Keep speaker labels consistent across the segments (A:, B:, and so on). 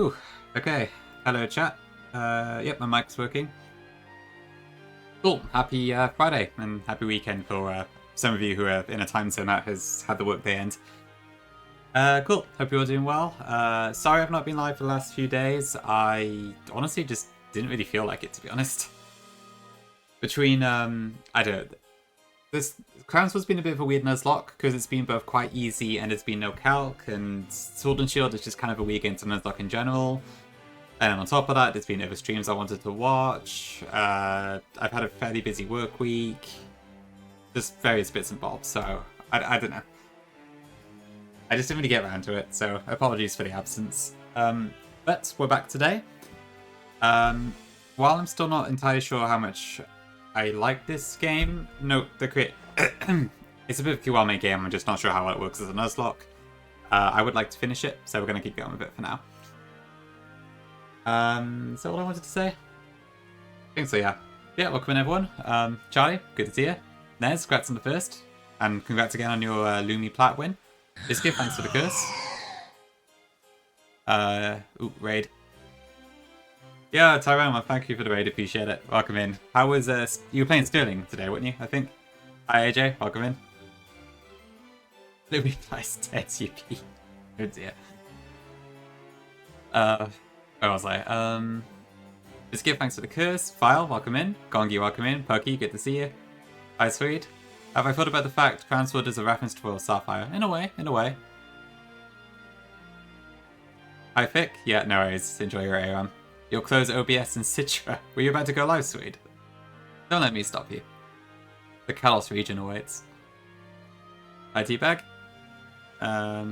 A: Ooh, okay. Hello, chat. Yep, my mic's working. Cool. Happy Friday and happy weekend for some of you who are in a time zone that has had the workday end. Cool. Hope you're all doing well. Sorry I've not been live for the last few days. I honestly just didn't really feel like it, to be honest. Between, I don't know. This Crownsword's been a bit of a weird Nuzlocke because it's been both quite easy and it's been no calc, and Sword and Shield is just kind of a weird game to Nuzlocke in general. And on top of that, there's been other streams I wanted to watch. I've had a fairly busy work week. Just various bits and bobs, so I don't know. I just didn't really get around to it, so apologies for the absence. But we're back today. While I'm still not entirely sure how much I like this game, note the it's a bit of a Kiwame game, I'm just not sure how well it works as a Nuzlocke. I would like to finish it, so we're going to keep going with it for now. Is that what I wanted to say? I think so, yeah. Yeah, welcome in everyone. Charlie, good to see you. Nez, congrats on the first. And congrats again on your Lumi Plat win. Biscuit, thanks for the curse. Raid. Yeah, Tyrone, thank you for the raid, appreciate it. Welcome in. How was, you were playing Sterling today, weren't you, I think? Hi AJ, welcome in. Lumi Plat's dead, UP. Oh dear. Where was I? Biscuit, thanks for the curse. File, welcome in. Gongi, welcome in. Perky, good to see you. Hi, Sweet. Have I thought about the fact Crownsword is a reference to Royal Sapphire? In a way, in a way. Hi, Fick. Yeah, no worries. Enjoy your ARM. You'll close OBS and Citra. Were you about to go live, Sweet? Don't let me stop you. The Kalos region awaits. Hi, Teabag. Yeah,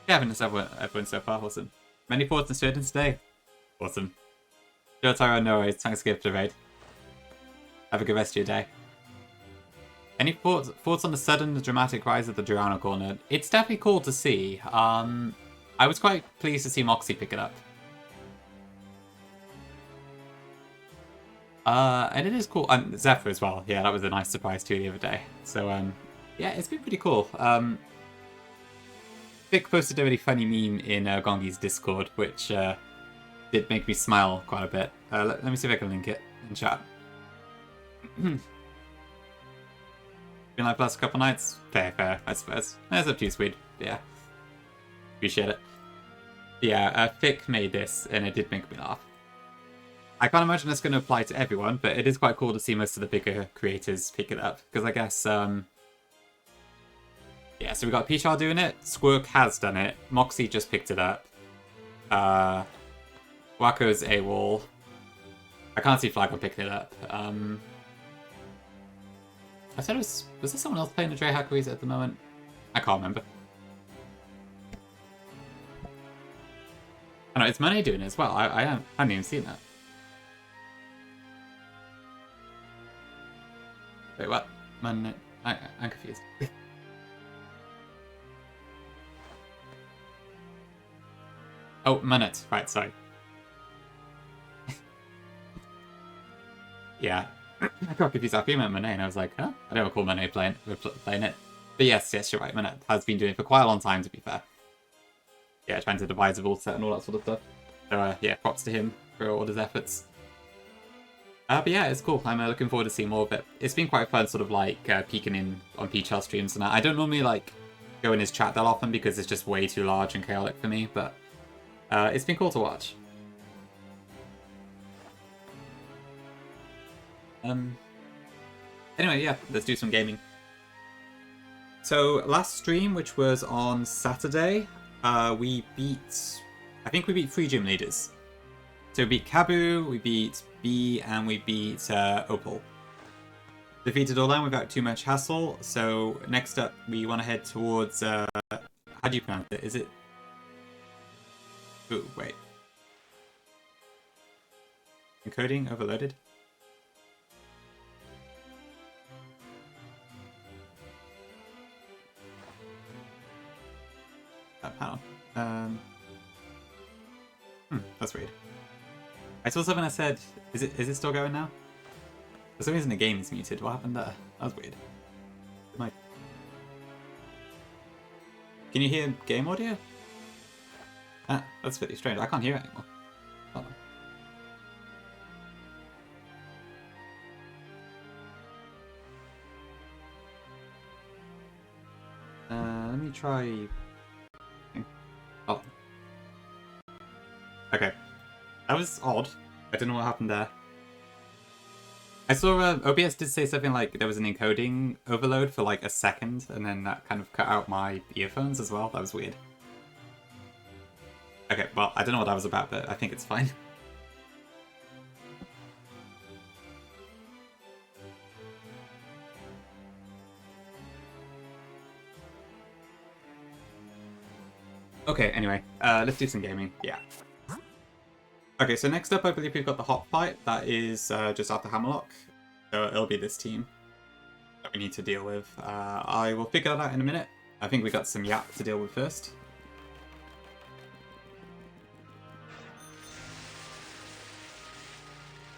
A: having this everyone so far. Awesome. Many thoughts and students today. Awesome. Joe Tyro, no worries. Thanks for the raid. Have a good rest of your day. Any thoughts on the sudden dramatic rise of the Durano corner? It's definitely cool to see. I was quite pleased to see Moxie pick it up. And it is cool. And Zephyr as well. Yeah, that was a nice surprise too the other day. So, yeah, it's been pretty cool. Vic posted a really funny meme in Gongi's Discord, which did make me smile quite a bit. Let me see if I can link it in chat. Been live last couple nights? Fair, I suppose. That's up to you, Swede. Yeah. Appreciate it. Yeah, Vic made this, and it did make me laugh. I can't imagine it's going to apply to everyone, but it is quite cool to see most of the bigger creators pick it up. Because I guess, yeah, so we got Pichar doing it, Squirk has done it, Moxie just picked it up. Wacko's AWOL. I can't see Flagon picking it up. I said was there someone else playing the Dre Hackeries at the moment? I can't remember. I know, it's Monet doing it as well. I hadn't even seen that. Wait, what? Monet? I'm confused. Oh, Monet. Right, sorry. Yeah. I got confused. I meant Monet, and I was like, huh? I don't recall Monet playing it. But yes, you're right. Monet has been doing it for quite a long time, to be fair. Yeah, trying to devise a rule set and all that sort of stuff. So, yeah, props to him for all his efforts. But yeah, it's cool. I'm looking forward to seeing more of it. It's been quite fun, sort of like peeking in on PHL streams, and I don't normally like go in his chat that often because it's just way too large and chaotic for me. But it's been cool to watch. Anyway, yeah, let's do some gaming. So last stream, which was on Saturday, we beat, I think we beat 3 gym leaders. So we beat Kabu, we beat B, and we beat Opal. Defeated all them without too much hassle. So next up, we want to head towards, how do you pronounce it? Is it? Ooh, wait. Encoding overloaded? Panel. That's weird. I saw something that said, is it still going now? For some reason the game is muted. What happened there? That was weird. Can you hear game audio? Ah, that's pretty strange. I can't hear it anymore. Hold on. Let me try... Oh. Okay. That was odd. I don't know what happened there. I saw OBS did say something like there was an encoding overload for like a second, and then that kind of cut out my earphones as well. That was weird. Okay, well, I don't know what that was about, but I think it's fine. Okay, anyway, let's do some gaming. Yeah. Okay, so next up, I believe we've got the hot fight. That is just after Hammerlock. So it'll be this team that we need to deal with. I will figure that out in a minute. I think we got some Yap to deal with first.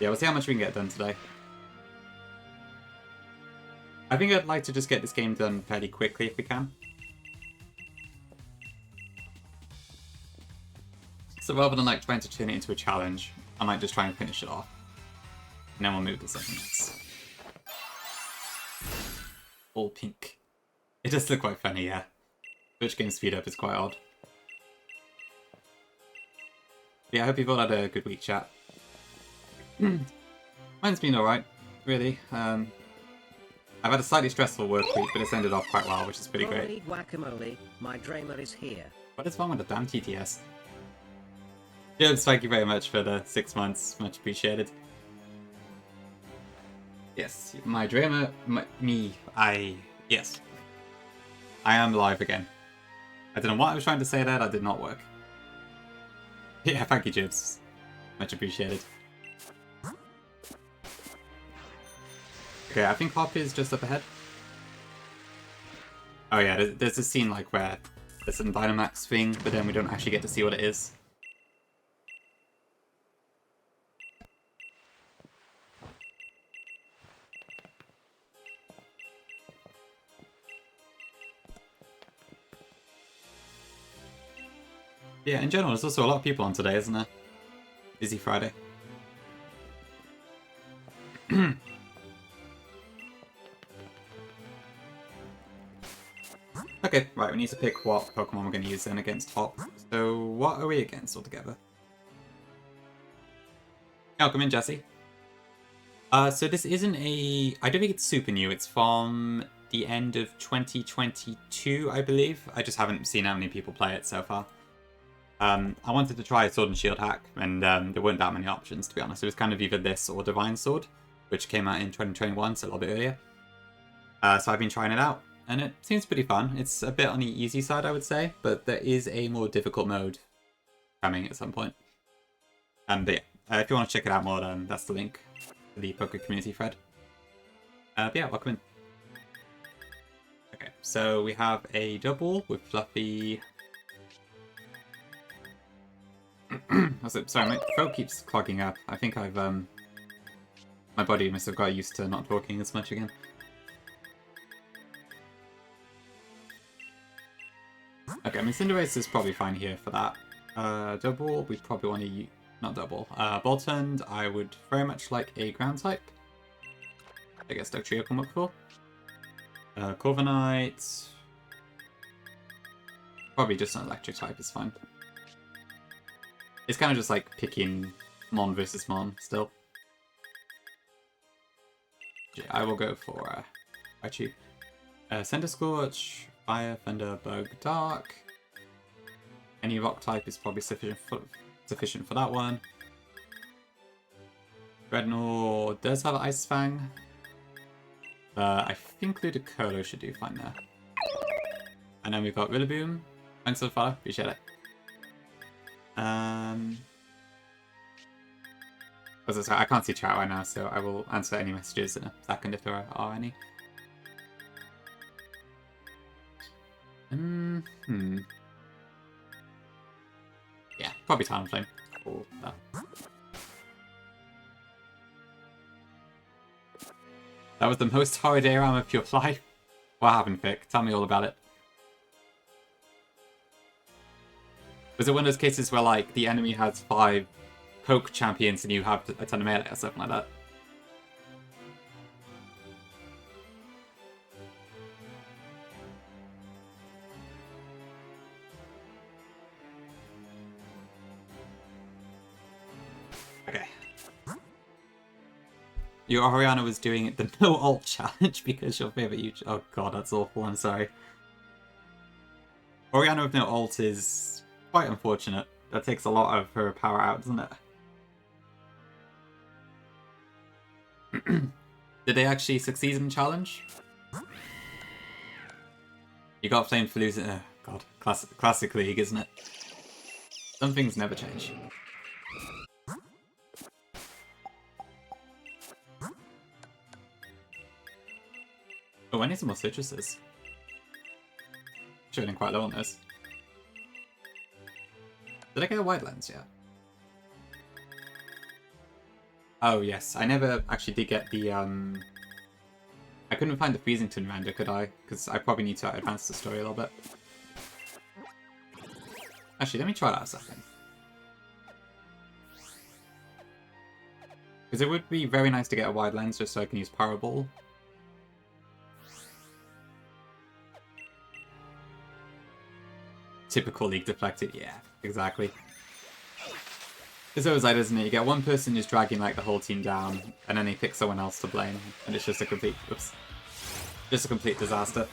A: Yeah, we'll see how much we can get done today. I think I'd like to just get this game done fairly quickly if we can. So rather than like trying to turn it into a challenge, I might just try and finish it off. And then we'll move to something else. All pink. It does look quite funny, yeah. Twitch game speed up is quite odd. Yeah, I hope you've all had a good week, chat. Mine's been alright, really. I've had a slightly stressful work week, but it's ended off quite well, which is pretty great.
B: Guacamole, my Dramer is here.
A: What is wrong with the damn TTS? James, thank you very much for the 6 months. Much appreciated. Yes, my Dramer, yes. I am live again. I don't know what I was trying to say there, that did not work. Yeah, thank you, Jibs. Much appreciated. Okay, I think Hop is just up ahead. Oh yeah, there's a scene like where there's some Dynamax thing, but then we don't actually get to see what it is. Yeah, in general, there's also a lot of people on today, isn't there? Busy Friday. Okay, right, we need to pick what Pokemon we're going to use then against Hop. So, what are we against altogether? Welcome in, Jesse. So this isn't a... I don't think it's super new. It's from the end of 2022, I believe. I just haven't seen how many people play it so far. I wanted to try Sword and Shield hack, and there weren't that many options, to be honest. It was kind of either this or Divine Sword, which came out in 2021, so a little bit earlier. So I've been trying it out, and it seems pretty fun. It's a bit on the easy side, I would say, but there is a more difficult mode coming at some point. But yeah, if you want to check it out more, that's the link to the Poké community thread. But yeah, welcome in. Okay, so we have a double with Fluffy... Sorry, my throat keeps clogging up. I think I've, my body must have got used to not talking as much again. Okay, I mean, Cinderace is probably fine here for that. Double, we probably want to use... Not double. Boltund, I would very much like a ground type. I guess Dugtrio can work for. Corviknight... Probably just an electric type is fine. It's kind of just like picking Mon versus Mon still. Yeah, I will go for Raichu. Cinder Scorch, Fire, Thunder, Bug, Dark. Any rock type is probably sufficient for that one. Dreadnought does have Ice Fang. I think Ludicolo should do fine there. And then we've got Rillaboom. Thanks for the follow, appreciate it. I can't see chat right now, so I will answer any messages in a second if there are any. Yeah, probably Talonflame. Or that. That was the most horrid ARAM of your life. What happened, Vic? Tell me all about it. Was it one of those cases where, like, the enemy has 5 poke champions and you have a ton of melee or something like that? Okay. Your Oriana was doing the no ult challenge because your favorite YouTube. Oh god, that's awful. I'm sorry. Oriana with no ult is quite unfortunate. That takes a lot of her power out, doesn't it? Did they actually succeed in the challenge? You got flamed for losing. Oh god, classic league, isn't it? Some things never change. Oh, I need some more citruses. Showing quite low on this. Did I get a wide lens yet? Oh yes, I never actually did get the I couldn't find the Freezington render, could I? Because I probably need to advance the story a little bit. Actually, let me try that a second. Because it would be very nice to get a wide lens just so I can use Power Ball. Typical League deflected, yeah, exactly. It's always like, isn't it? You get one person just dragging like the whole team down, and then they pick someone else to blame, and it's just a complete, oops, just a complete disaster.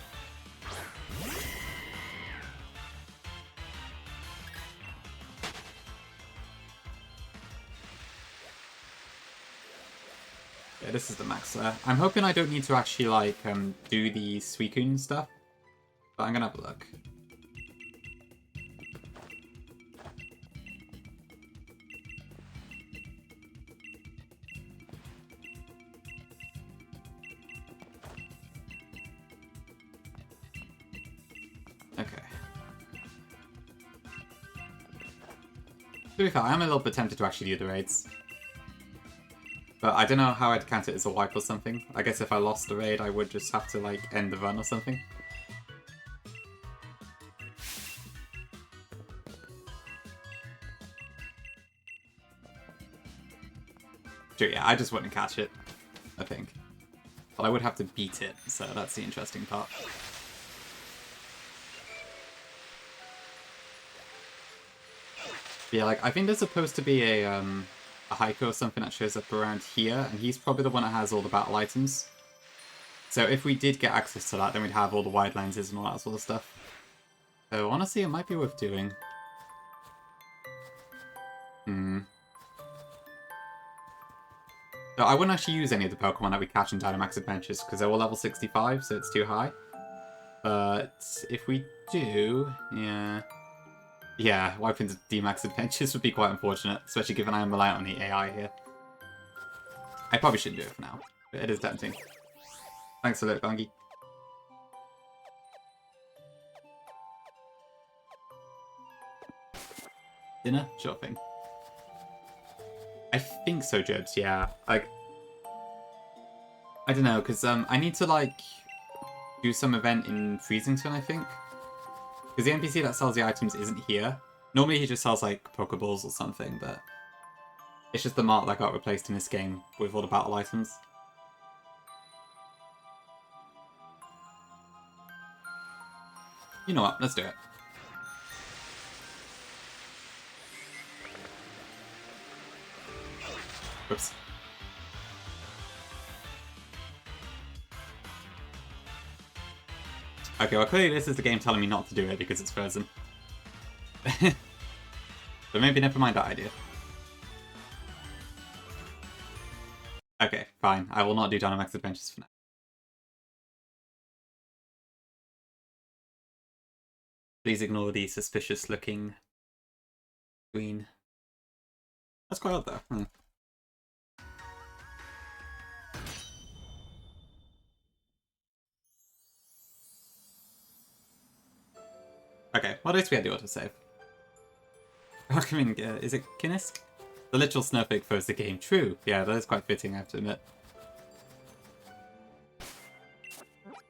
A: Yeah, this is the max there. I'm hoping I don't need to actually like do the Suicune stuff, but I'm gonna have a look. Okay. To be fair, I'm a little bit tempted to actually do the raids. But I don't know how I'd count it as a wipe or something. I guess if I lost the raid, I would just have to, like, end the run or something. Sure, yeah, I just wouldn't catch it, I think. But I would have to beat it, so that's the interesting part. Yeah, like, I think there's supposed to be a Haiku or something that shows up around here, and he's probably the one that has all the battle items. So if we did get access to that, then we'd have all the wide lenses and all that sort of stuff. So honestly, it might be worth doing. So I wouldn't actually use any of the Pokemon that we catch in Dynamax Adventures, because they're all level 65, so it's too high. But if we do, yeah... Yeah, wiping the D-Max Adventures would be quite unfortunate, especially given I am reliant on the AI here. I probably shouldn't do it for now, but it is tempting. Thanks for that, Gongi. Dinner? Sure thing. I think so, Jobs, yeah. Like, I don't know, because I need to, like, do some event in Freezington, I think. Because the NPC that sells the items isn't here. Normally he just sells, like, Pokeballs or something, but... It's just the mart that got replaced in this game with all the battle items. You know what, let's do it. Whoops. Okay, well clearly this is the game telling me not to do it because it's frozen. But maybe never mind that idea. Okay, fine. I will not do Dynamax Adventures for now. Please ignore the suspicious looking queen. That's quite odd though. Okay, what else we had to autosave? Is it Kinnisk? The literal snowflake froze the game. True. Yeah, that is quite fitting, I have to admit.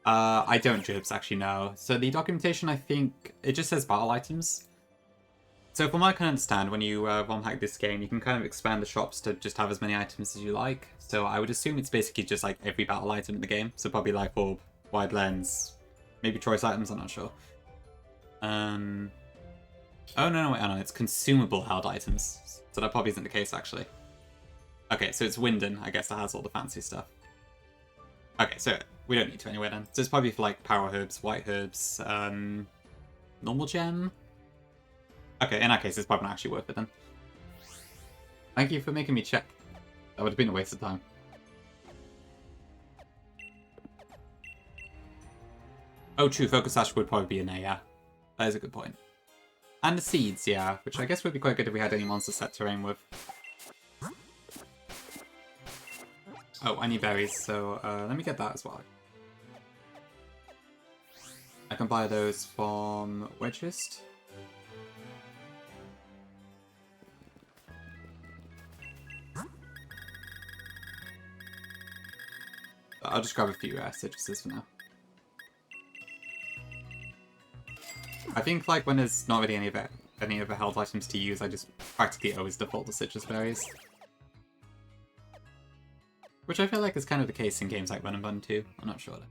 A: I don't, Jibs, actually, no. So the documentation, I think, it just says battle items. So from what I can understand, when you ROM hack this game, you can kind of expand the shops to just have as many items as you like. So I would assume it's basically just like every battle item in the game. So probably like orb, wide lens, maybe choice items, I'm not sure. Oh no, wait, oh no, it's consumable held items. So that probably isn't the case actually. Okay, so it's Winden, I guess, that has all the fancy stuff. Okay, so we don't need to anyway then. So it's probably for like power herbs, white herbs, normal gem. Okay, in that case, it's probably not actually worth it then. Thank you for making me check. That would have been a waste of time. Oh, true, Focus Sash would probably be an A, yeah. That is a good point. And the seeds, yeah, which I guess would be quite good if we had any monster set terrain with. Oh, I need berries, so let me get that as well. I can buy those from Wedgist. I'll just grab a few citruses for now. I think like when there's not really any other held items to use, I just practically always default to citrus berries. Which I feel like is kind of the case in games like Run and Bun too. I'm not sure though.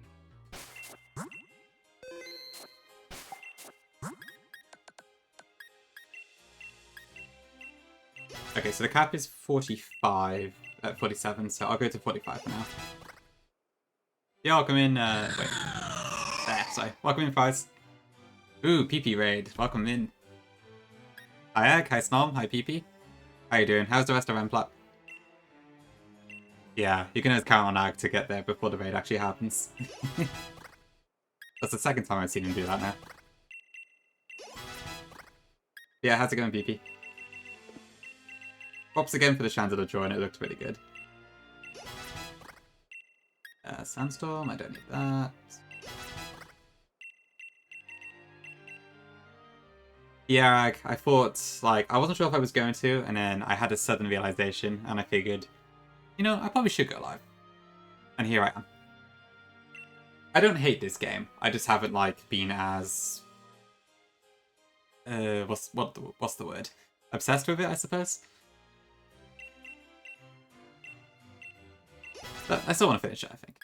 A: Okay, so the cap is 47, so I'll go to 45 for now. Yeah, welcome in, wait. There, sorry. Welcome in, Fries. Ooh, PP Raid. Welcome in. Hi Egg, hi Snom, hi PP. How you doing? How's the rest of Remplat? Yeah, you can always count on Ag to get there before the raid actually happens. That's the second time I've seen him do that now. Yeah, how's it going, PP? Props again for the Chandelier draw, and it looked really good. Sandstorm, I don't need that. Yeah, I thought, like, I wasn't sure if I was going to, and then I had a sudden realization, and I figured, you know, I probably should go live. And here I am. I don't hate this game. I just haven't, like, been as... what's the word? Obsessed with it, I suppose? But I still want to finish it, I think.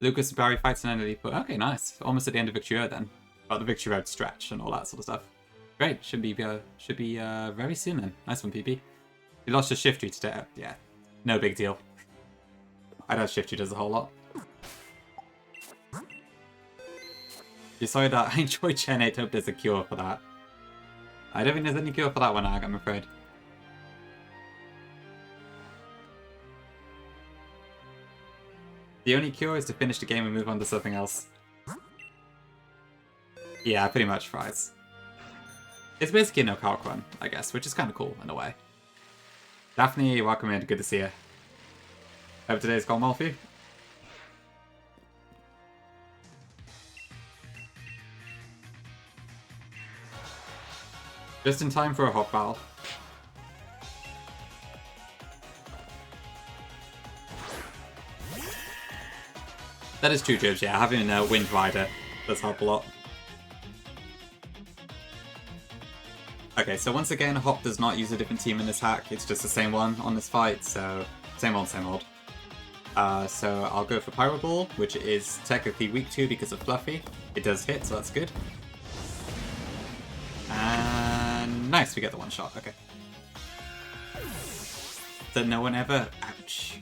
A: Lucas and Barry fights an enemy, but okay, nice. Almost at the end of Victory Road then. About the Victory Road stretch and all that sort of stuff. Great, should be very soon then. Nice one, PP. You lost your shift today. Yeah, no big deal. I know shift does a whole lot. Decided that I enjoy Gen 8, hope there's a cure for that. I don't think there's any cure for that one, Ag, I'm afraid. The only cure is to finish the game and move on to something else. Yeah, pretty much, Fries. It's basically a no-calc run, I guess, which is kind of cool in a way. Daphne, welcome in, good to see you. Hope today's gone well for you. Just in time for a hot battle. That is true, Jibs, yeah. Having a Wind Rider does help a lot. Okay, so once again, Hop does not use a different team in this hack. It's just the same one on this fight, so same old, same old. So I'll go for Pyro Ball, which is technically weak to because of Fluffy. It does hit, so that's good. And nice, we get the one shot, okay. So no one ever... Ouch.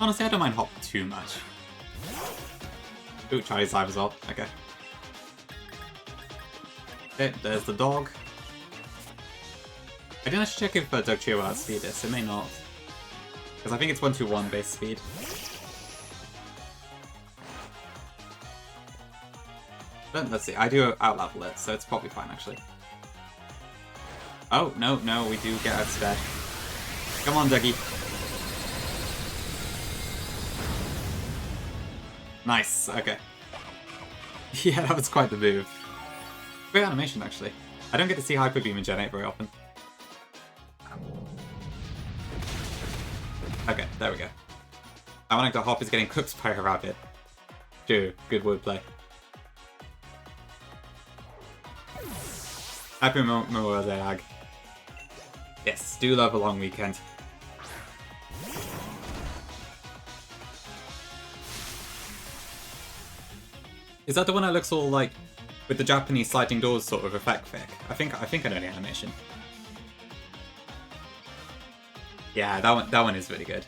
A: Honestly, I don't mind Hop too much. Ooh, Charlie's live as well. Okay. Okay, there's the dog. I didn't actually check if Dugtrio will outspeed this. It may not. Because I think it's 121 base speed. But let's see. I do out-level it, so it's probably fine, actually. Oh, no, we do get outsped. Come on, Dougie. Nice, okay. Yeah, that was quite the move. Great animation, actually. I don't get to see Hyper Beam in Gen 8 very often. Okay, there we go. I wanted to Hop is getting cooked by a rabbit. Dude, good wordplay. Happy Memorial Day, Ag. Yes, do love a long weekend. Is that the one that looks all like with the Japanese sliding doors sort of effect fic? I think I know the animation. Yeah, that one is really good.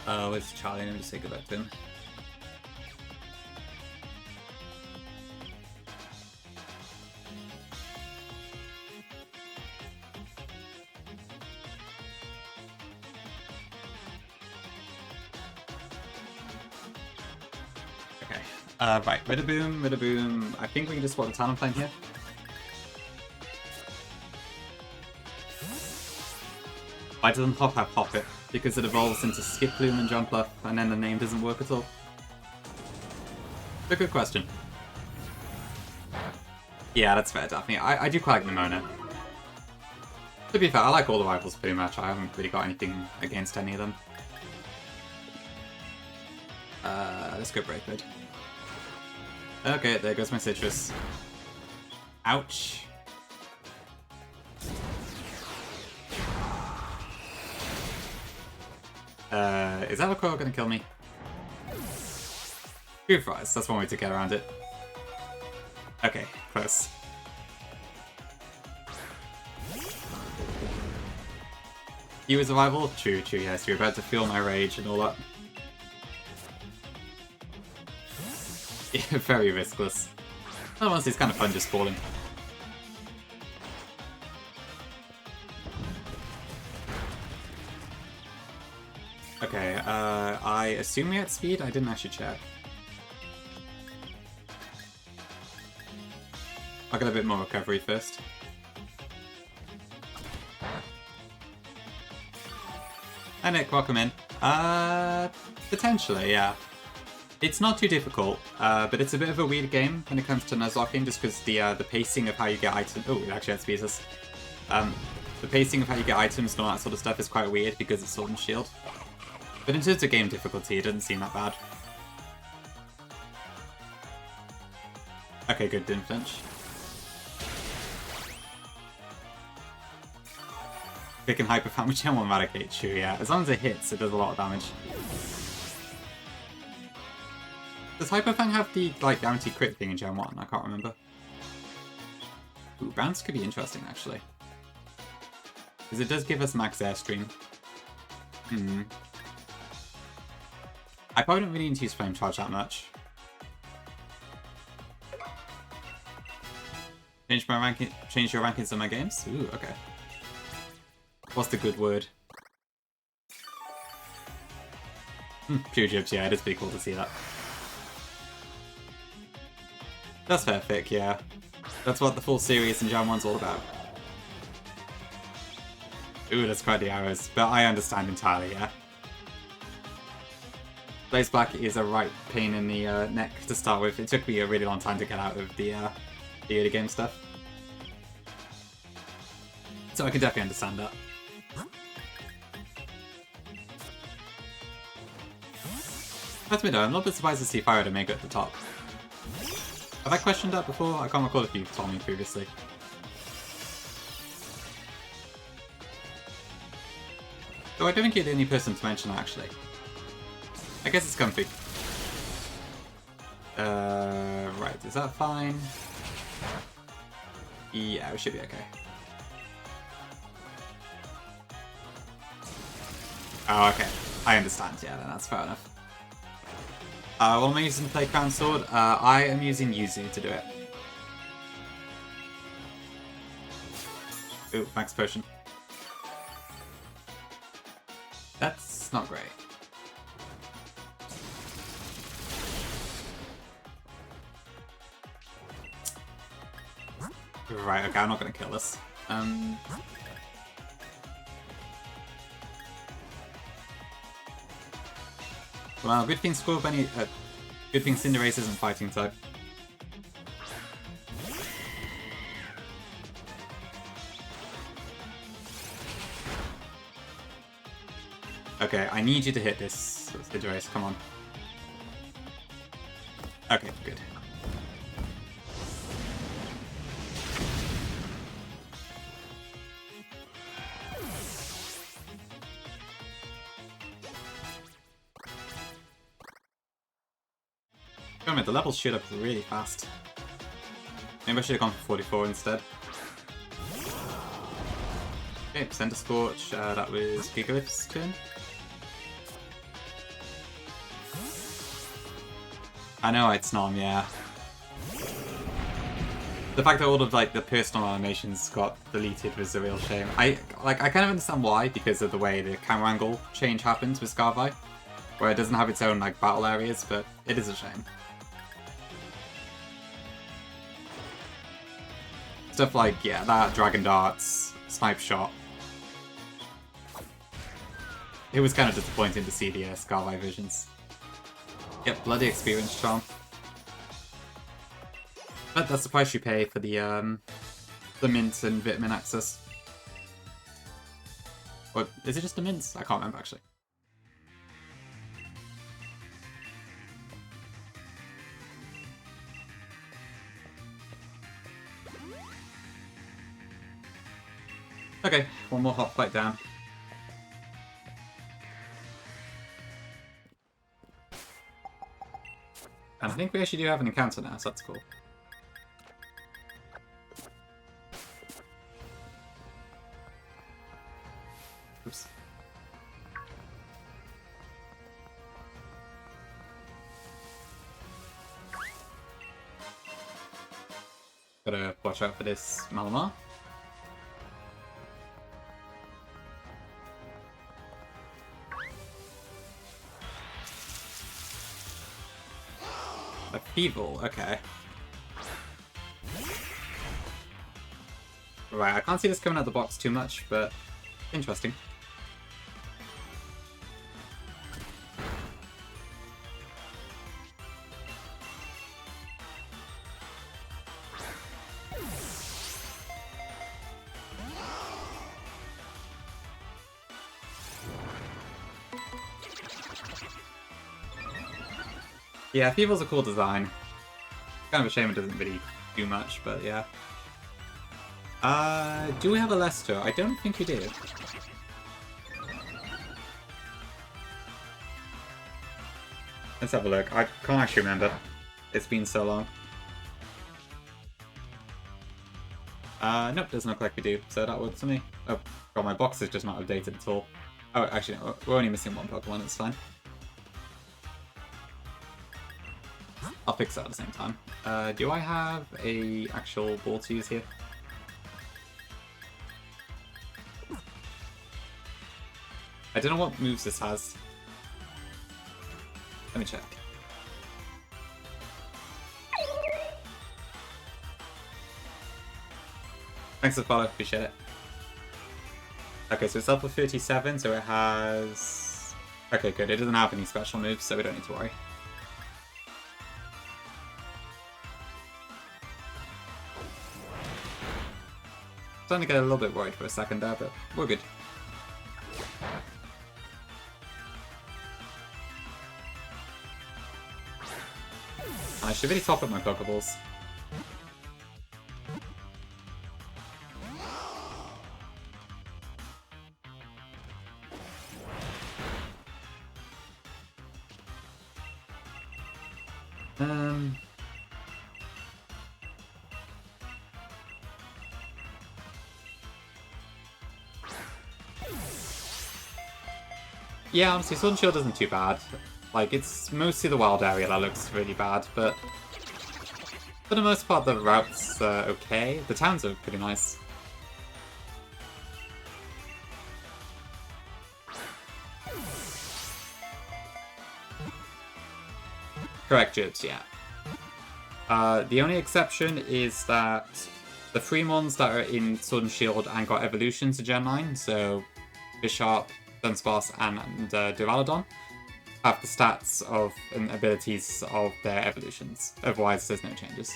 A: Where's Charlie? Let me just say goodbye to him. Right, Ridaboom. I think we can just swap the Talonflame here. Why doesn't Hop have Hop It? Because it evolves into Skiploom and Jumpluff, and then the name doesn't work at all? It's a good question. Yeah, that's fair, Daphne. I do quite like Nimona. To be fair, I like all the rivals pretty much. I haven't really got anything against any of them. Let's go Brave. Okay, there goes my citrus. Ouch. Is that Aqua gonna kill me? Food fries, that's one way to get around it. Okay, close. You as a rival? True, yes, you're about to feel my rage and all that. Yeah, very riskless. Oh, honestly, it's kind of fun just falling. Okay, I assume we had speed? I didn't actually check. I'll get a bit more recovery first. Hi Nick, welcome in. Potentially, yeah. It's not too difficult, but it's a bit of a weird game when it comes to Nuzlocking, just because the pacing of how you get items... Oh, it actually had speeders. The pacing of how you get items and all that sort of stuff is quite weird because it's Sword and Shield. But in terms of game difficulty, it doesn't seem that bad. Okay, good, didn't flinch. Pick and Hyper Fan, which one will eradicate? True, yeah. As long as it hits, it does a lot of damage. Does Hyper Fang have the, like, guaranteed crit thing in Gen 1? I can't remember. Ooh, Bounce could be interesting, actually. Because it does give us max Airstream. I probably don't really need to use Flame Charge that much. Change your rankings in my games? Ooh, okay. What's the good word? Pure Jibs, yeah, it is pretty cool to see that. That's fair, Fick, yeah. That's what the full series in Gen 1's all about. Ooh, that's quite the arrows, but I understand entirely, yeah. Blaze Black is a right pain in the neck to start with. It took me a really long time to get out of the early game stuff. So I can definitely understand that. That's me though, I'm not a bit surprised to see Fire to make it at the top. Have I questioned that before? I can't recall if you've told me previously. Though I don't think you're the only person to mention that, actually. I guess it's comfy. Right, is that fine? Yeah, we should be okay. Oh, okay. I understand, yeah, then that's fair enough. What am I using to play Crown Sword? I am using Yuzu to do it. Ooh, max potion. That's not great. Right, okay, I'm not gonna kill this. Well, good thing good thing Cinderace isn't fighting type. Okay, I need you to hit this, Cinderace, come on. Okay, good. Oh man, the levels shoot up really fast. Maybe I should have gone for 44 instead. Okay, Center Scorch, that was Gigalit's turn. I know it's Nom, yeah. The fact that all of like the personal animations got deleted was a real shame. I kind of understand why, because of the way the camera angle change happens with Scarvi, where it doesn't have its own like battle areas, but it is a shame. Stuff like, yeah, that Dragon Darts, Snipe Shot. It was kind of disappointing to see the Scarvi visions. Yep, Bloody Experience Charm. But that's the price you pay for the mint and vitamin access. Or is it just the mints? I can't remember actually. Okay, one more hot fight down. And I think we actually do have an encounter now, so that's cool. Oops. Gotta watch out for this Malamar. A Feeble, okay. Right, I can't see this coming out of the box too much, but interesting. Yeah, Feeble's a cool design. Kind of a shame it doesn't really do much, but yeah. Do we have a Lester? I don't think we do. Let's have a look. I can't actually remember. It's been so long. Nope, doesn't look like we do, so that works for me. Oh, god, my box is just not updated at all. Oh, actually, no, we're only missing one Pokemon, it's fine. I'll fix that at the same time. Do I have a actual ball to use here? I don't know what moves this has. Let me check. Thanks for the follow, appreciate it. Okay, so it's up for 37, so it has... Okay, good. It doesn't have any special moves, so we don't need to worry. Starting to get a little bit worried for a second there, but we're good. I should really top up my Pokeballs. Yeah, honestly, Sword and Shield isn't too bad. Like, it's mostly the wild area that looks really bad, but for the most part, the routes are okay. The towns are pretty nice. Correct, Jibs, yeah. The only exception is that the Fremons that are in Sword and Shield and got evolutions to Gen 9, so Bisharp, Dunsparce, and Duraludon, have the stats of and abilities of their evolutions. Otherwise, there's no changes.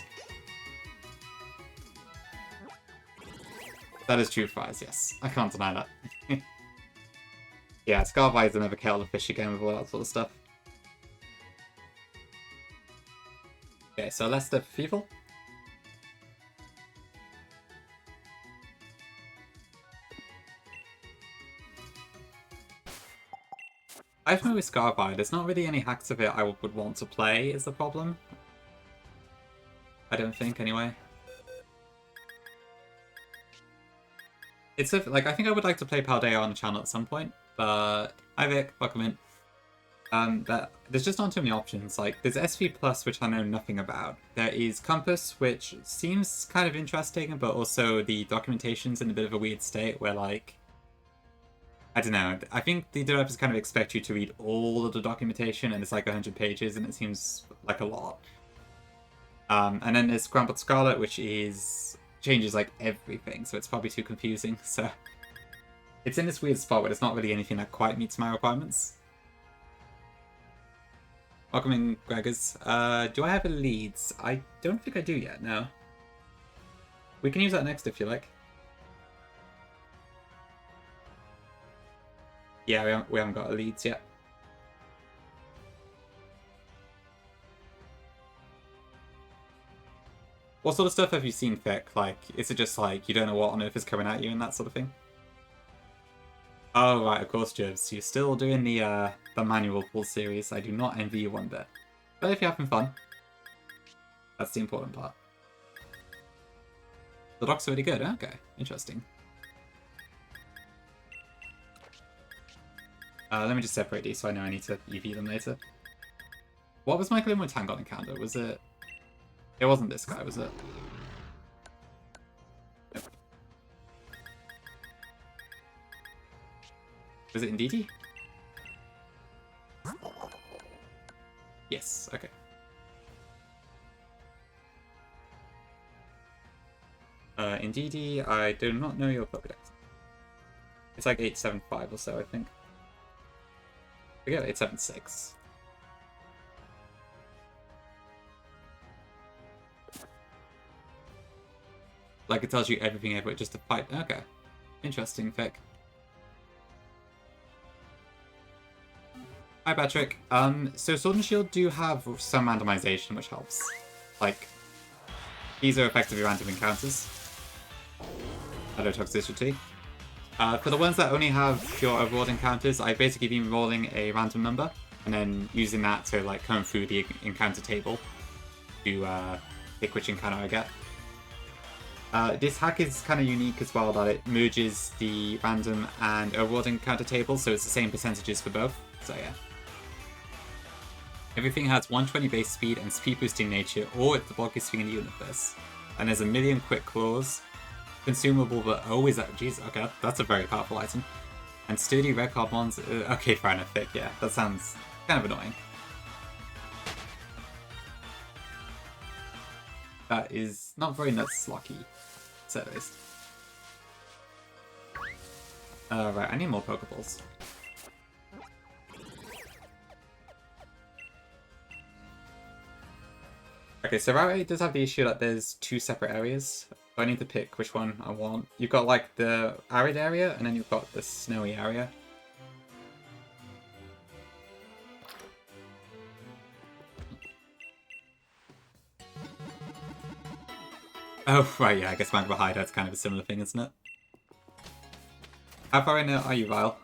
A: That is true for us, yes. I can't deny that. Yeah, Scarvi will never kill a fish again with all that sort of stuff. Okay, so Lester Feeble. I've noticed Scarvi, there's not really any hacks of it I would want to play is the problem. I don't think, anyway. It's like, I think I would like to play Paldea on the channel at some point, but hi Vic, welcome in. But there's just not too many options. Like, there's SV Plus, which I know nothing about. There is Compass, which seems kind of interesting, but also the documentation's in a bit of a weird state where, like, I don't know. I think the developers kind of expect you to read all of the documentation, and it's like 100 pages, and it seems like a lot. And then there's Scrambled Scarlet, which changes like everything, so it's probably too confusing. So it's in this weird spot where there's not really anything that quite meets my requirements. Welcome in, Gregors. Do I have a Leeds? I don't think I do yet, no. We can use that next if you like. Yeah, we haven't got a Leeds yet. What sort of stuff have you seen, Vic? Like, is it just like, you don't know what on earth is coming at you and that sort of thing? Oh, right, of course, Jobs. You're still doing the manual full series. I do not envy you one bit. But if you're having fun, that's the important part. The docs are really good. Okay, interesting. Let me just separate these so I know I need to EV them later. What was my Glimmer Tangle encounter? Was it... It wasn't this guy, was it? Nope. Was it Indeedee? Yes, okay. Indeedee, I do not know your Pokedex. It's like 875 or so, I think. I forget 876. Like, it tells you everything ever, just to fight. Okay. Interesting, Vic. Hi, Patrick. So Sword and Shield do have some randomization, which helps. Like, these are effectively random encounters. Hello, Toxicity. For the ones that only have pure overworld encounters, I've basically been rolling a random number, and then using that to, like, comb through the encounter table to pick which encounter I get. This hack is kind of unique as well, that it merges the random and overworld encounter table, so it's the same percentages for both. So yeah. Everything has 120 base speed and speed boosting nature, or it's the bulkiest thing in the universe. And there's a million quick claws. Consumable, but always that. Jeez, okay, that's a very powerful item. And sturdy red card mons. Okay, fair enough, Vic, yeah, that sounds kind of annoying. That is not very Nuzlocke, so at least. Right, I need more Pokeballs. Okay, so Route 8 does have the issue that there's two separate areas. I need to pick which one I want. You've got like the arid area, and then you've got the snowy area. Oh, right, yeah, I guess Magma Hideout's kind of a similar thing, isn't it? How far in are you, Vile?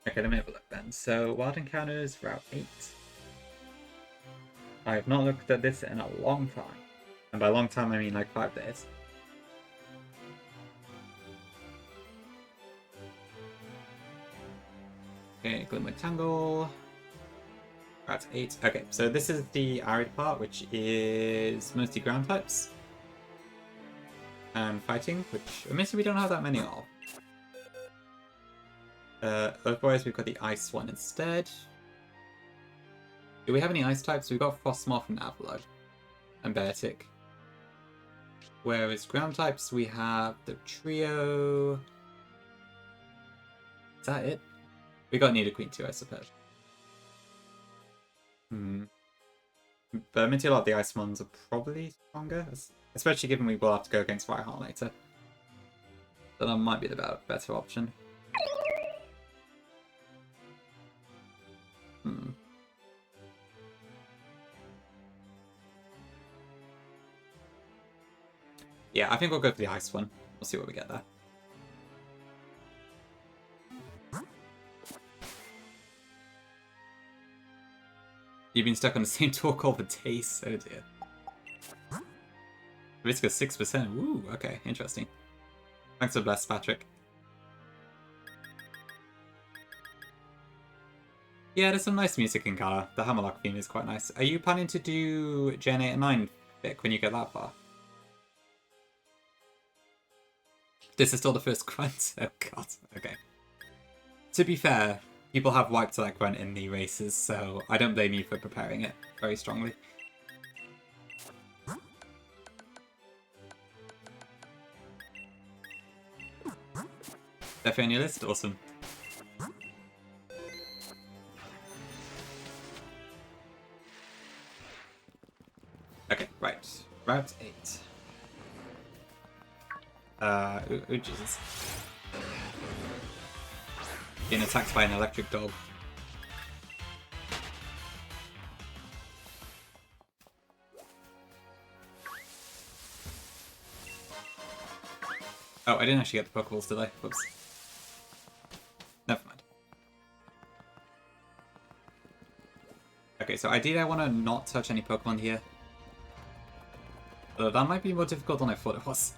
A: Okay, let me have a look then. So, Wild Encounters, Route 8. I have not looked at this in a long time. And by long time, I mean like 5 days. Okay, Glimmer Tangle. Route 8. Okay, so this is the arid part, which is mostly ground types. And fighting, which admittedly we don't have that many of. Otherwise, we've got the ice one instead. Do we have any ice types? We've got Frostmoth and Avalon. And Beartic. Whereas ground types, we have the trio. Is that it? We got Nidoqueen too, I suppose. But admittedly, a lot of the ice ones are probably stronger, especially given we will have to go against Rhyhorn later. So that might be the better option. Yeah, I think we'll go for the ice one. We'll see what we get there. You've been stuck on the same talk all the days. Oh dear. Risk of 6%. Ooh, okay, interesting. Thanks for bless, Patrick. Yeah, there's some nice music in Gala. The Hammerlock theme is quite nice. Are you planning to do Gen 8 and 9 Vic when you get that far? This is still the first grunt? Oh god, okay. To be fair, people have wiped that grunt in the races, so I don't blame you for preparing it very strongly. Definitely on your list? Awesome. Okay, right. Route 8. Oh Jesus. Being attacked by an electric dog. Oh, I didn't actually get the Pokeballs, did I? Whoops. Never mind. Okay, so ideally I want to not touch any Pokemon here. Although that might be more difficult than I thought it was.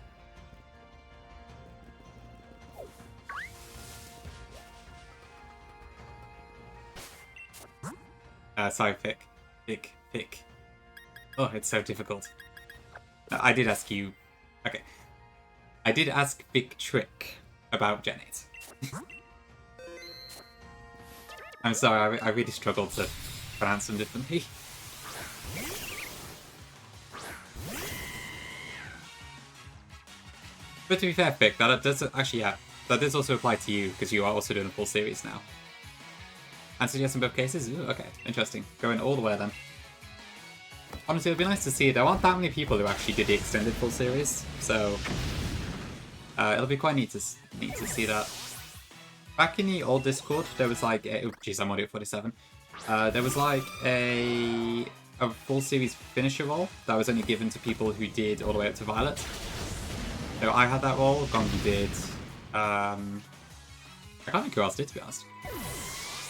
A: Sorry, Fick. Oh, it's so difficult. No, I did ask you... Okay. I did ask Big Trick about Gen 8. I'm sorry, I really struggled to pronounce them differently. But to be fair, Vic, that does actually, yeah, that does also apply to you because you are also doing a full series now. Answer yes in both cases? Ooh, okay, interesting. Going all the way then. Honestly, it'd be nice to see. There aren't that many people who actually did the extended full series, so it'll be quite neat to see that. Back in the old Discord, there was like, oh jeez, I'm already at 47. There was like a full series finisher role that was only given to people who did all the way up to Violet. So I had that role, Gongi did. I can't think who else did, to be honest.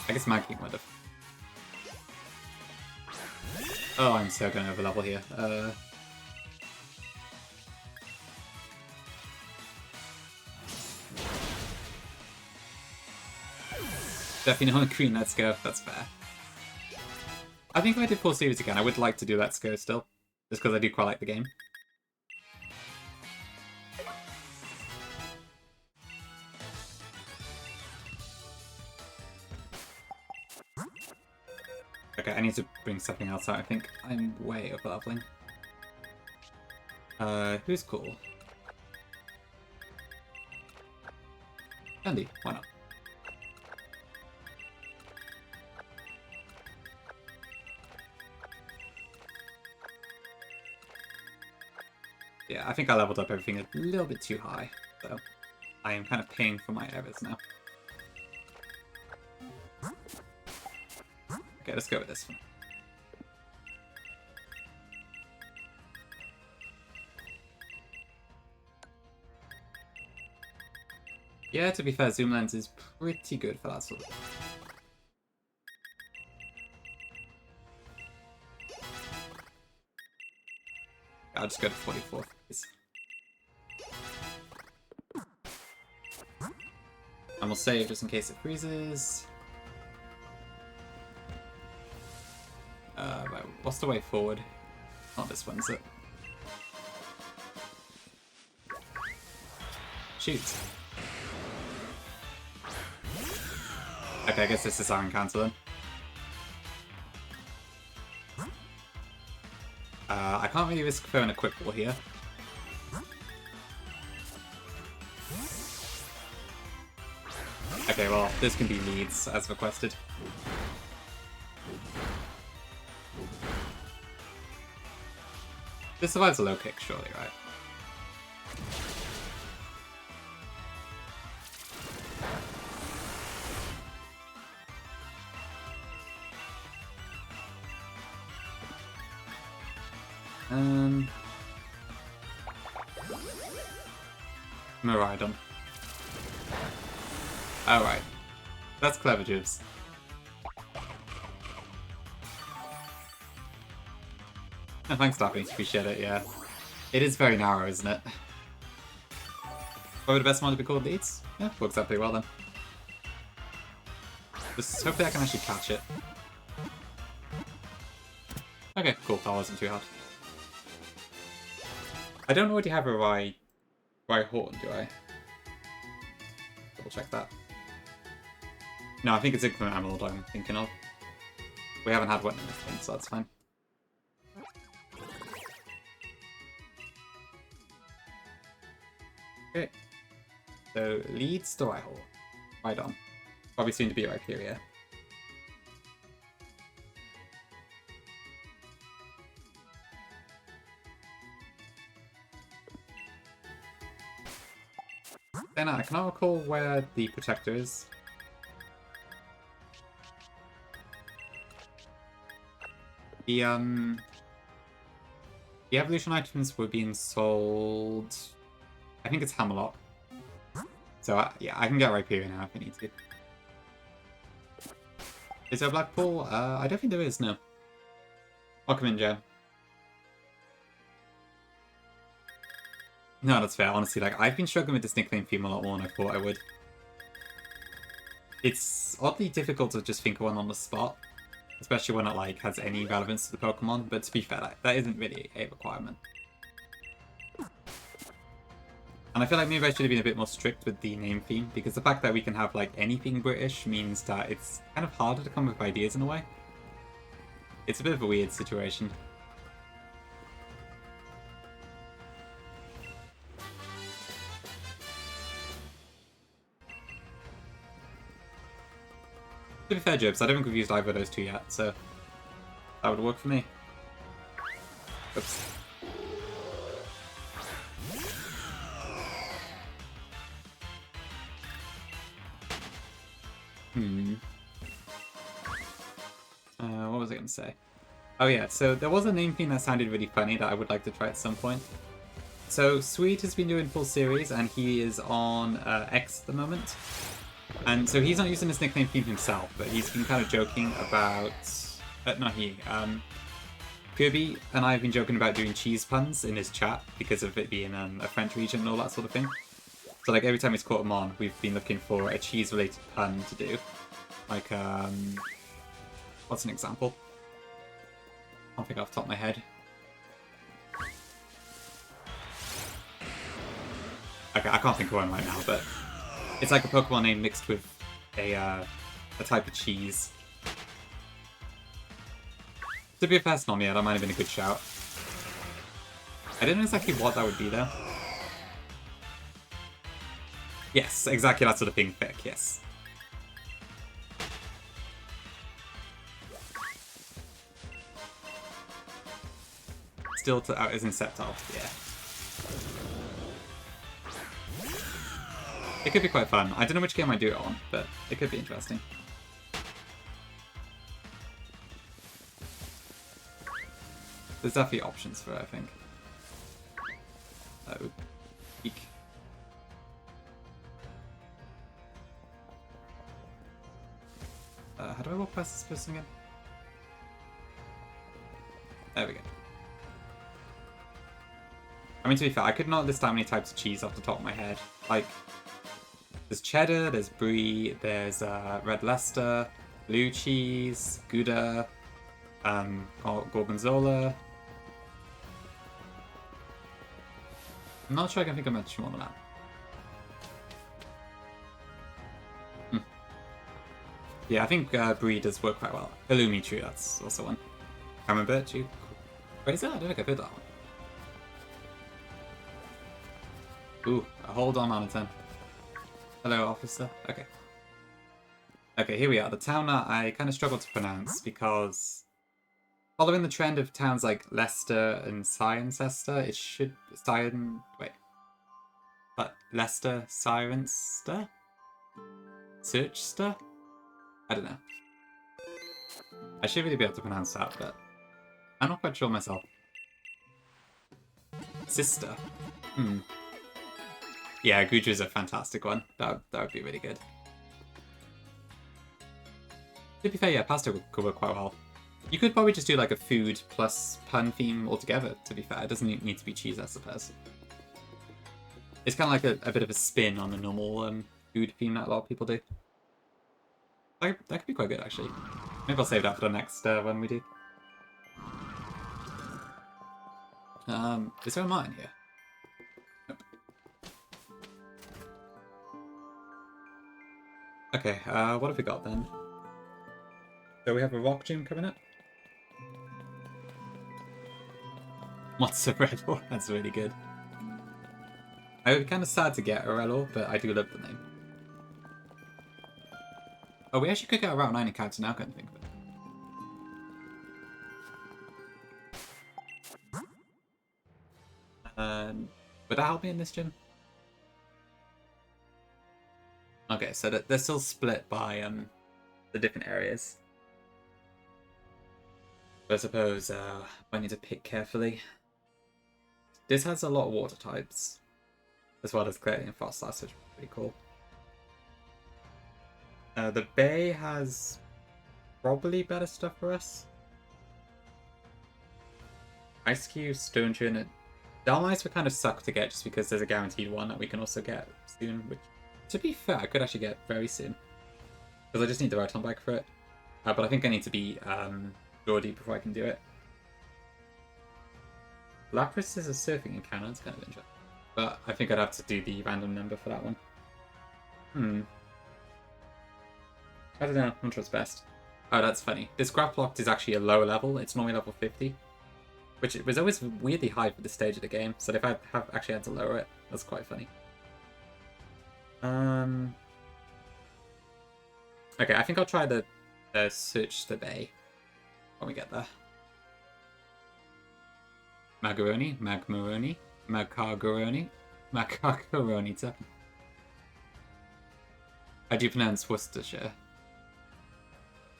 A: I guess Maggie would have. Oh, I'm so going over level here. Definitely not on green, let's go. That's fair. I think if I did full series again, I would like to do Let's Go still. Just because I do quite like the game. Okay, I need to bring something else out. I think I'm way over leveling. Who's cool? Andy, why not? Yeah, I think I leveled up everything a little bit too high, so I am kind of paying for my errors now. Okay, let's go with this one. Yeah, to be fair, zoom lens is pretty good for that sort of thing. I'll just go to 44, please. And we'll save just in case it freezes. Right, what's the way forward? Not this one, is it? Shoot. Okay, I guess this is our encounter then. I can't really risk throwing a quick ball here. Okay, well, this can be leads as requested. This survives a low kick, surely, right? Miraidon. Alright. That's clever, Jibs. Oh, thanks, Daphne. Appreciate it, yeah. It is very narrow, isn't it? Probably the best one to be called Leeds? Yeah, works out pretty well then. Just hopefully I can actually catch it. Okay, cool. That wasn't too hard. I don't already have a Rye Horn, do I? Double check that. No, I think it's Inclement Emerald I'm thinking of. We haven't had one in this thing, so that's fine. Okay. So, Leeds to Rye Horn. Right on. Probably soon to be Rhyperior. Then I cannot recall where the Protector is. The evolution items were being sold. I think it's Hammerlock. So yeah, I can get Rhyperior now if I need to. Is there a Blackpool? I don't think there is. No. Welcome in, Joe. No, that's fair. Honestly, like I've been struggling with this nickname theme a lot more than I thought I would. It's oddly difficult to just think of one on the spot, especially when it like has any relevance to the Pokemon. But to be fair, that isn't really a requirement. And I feel like maybe I should have been a bit more strict with the name theme, because the fact that we can have like anything British means that it's kind of harder to come up with ideas in a way. It's a bit of a weird situation. To be fair, Jibs, I don't think we've used either of those two yet, so that would work for me. Oops. What was I going to say? Oh yeah, so there was a name theme that sounded really funny that I would like to try at some point. So Sweet has been doing full series, and he is on X at the moment. And so he's not using his nickname theme himself, but he's been kind of joking about... Kirby and I have been joking about doing cheese puns in his chat because of it being a French region and all that sort of thing. So like every time he's caught him on, we've been looking for a cheese-related pun to do. Like, what's an example? I can't think off the top of my head. Okay, I can't think of one right now, but it's like a Pokemon name mixed with a type of cheese. To be personal, yeah, that might have been a good shout. I don't know exactly what that would be, though. Yes, exactly that sort of thing, Vic, yes. Still to out as Insectile, yeah. It could be quite fun. I don't know which game I do it on, but it could be interesting. There's definitely options for it, I think. Oh, eek. How do I walk past this person again? There we go. I mean, to be fair, I could not list how many types of cheese off the top of my head. Like, there's cheddar, there's brie, there's red Leicester, blue cheese, Gouda, Gorgonzola. I'm not sure I can think of much more than that. Yeah, I think brie does work quite well. Illumi Tree, that's also one. Camembert, Tree. Wait, is that? I don't think I've heard that one. Ooh, hold on, Anaton. Hello, officer. Okay. Okay, here we are. The town that I kind of struggle to pronounce because following the trend of towns like Leicester and Cirencester, it should... Leicester, Cirencester? Searchster? I don't know. I should really be able to pronounce that, but I'm not quite sure myself. Sister? Yeah, Guju is a fantastic one. That would be really good. To be fair, yeah, pasta could work quite well. You could probably just do like a food plus pun theme altogether, to be fair. It doesn't need to be cheese, I suppose. It's kind of like a bit of a spin on the normal food theme that a lot of people do. That could be quite good, actually. Maybe I'll save that for the next one we do. Is there a mine here? Nope. Okay, what have we got then? So we have a rock gym coming up. What's a red ore? That's really good. I was kind of sad to get a red ore, but I do love the name. Oh, we actually could get a Route 9 encounter now, can't think of it. Would that help me in this gym? Okay, so they're still split by the different areas. But I suppose I need to pick carefully. This has a lot of water types, as well as clay and frost slash, which is pretty cool. The bay has probably better stuff for us. Ice Cube, Stone Tune, and Dalmice would kind of suck to get just because there's a guaranteed one that we can also get soon, which, to be fair, I could actually get very soon. Because I just need the Rotom Bike for it. But I think I need to be Geordie before I can do it. Lapras is a surfing encounter, it's kind of interesting. But I think I'd have to do the random number for that one. I don't know, I'm not sure what's best. Oh, that's funny. This Grapploct is actually a lower level, it's normally level 50. Which it was always weirdly high for this stage of the game, so if I have actually had to lower it, that's quite funny. Okay, I think I'll try the search the bay when we get there. Macaroni, Magmaroni, Macaroni, Macaronita. I do pronounce Worcestershire.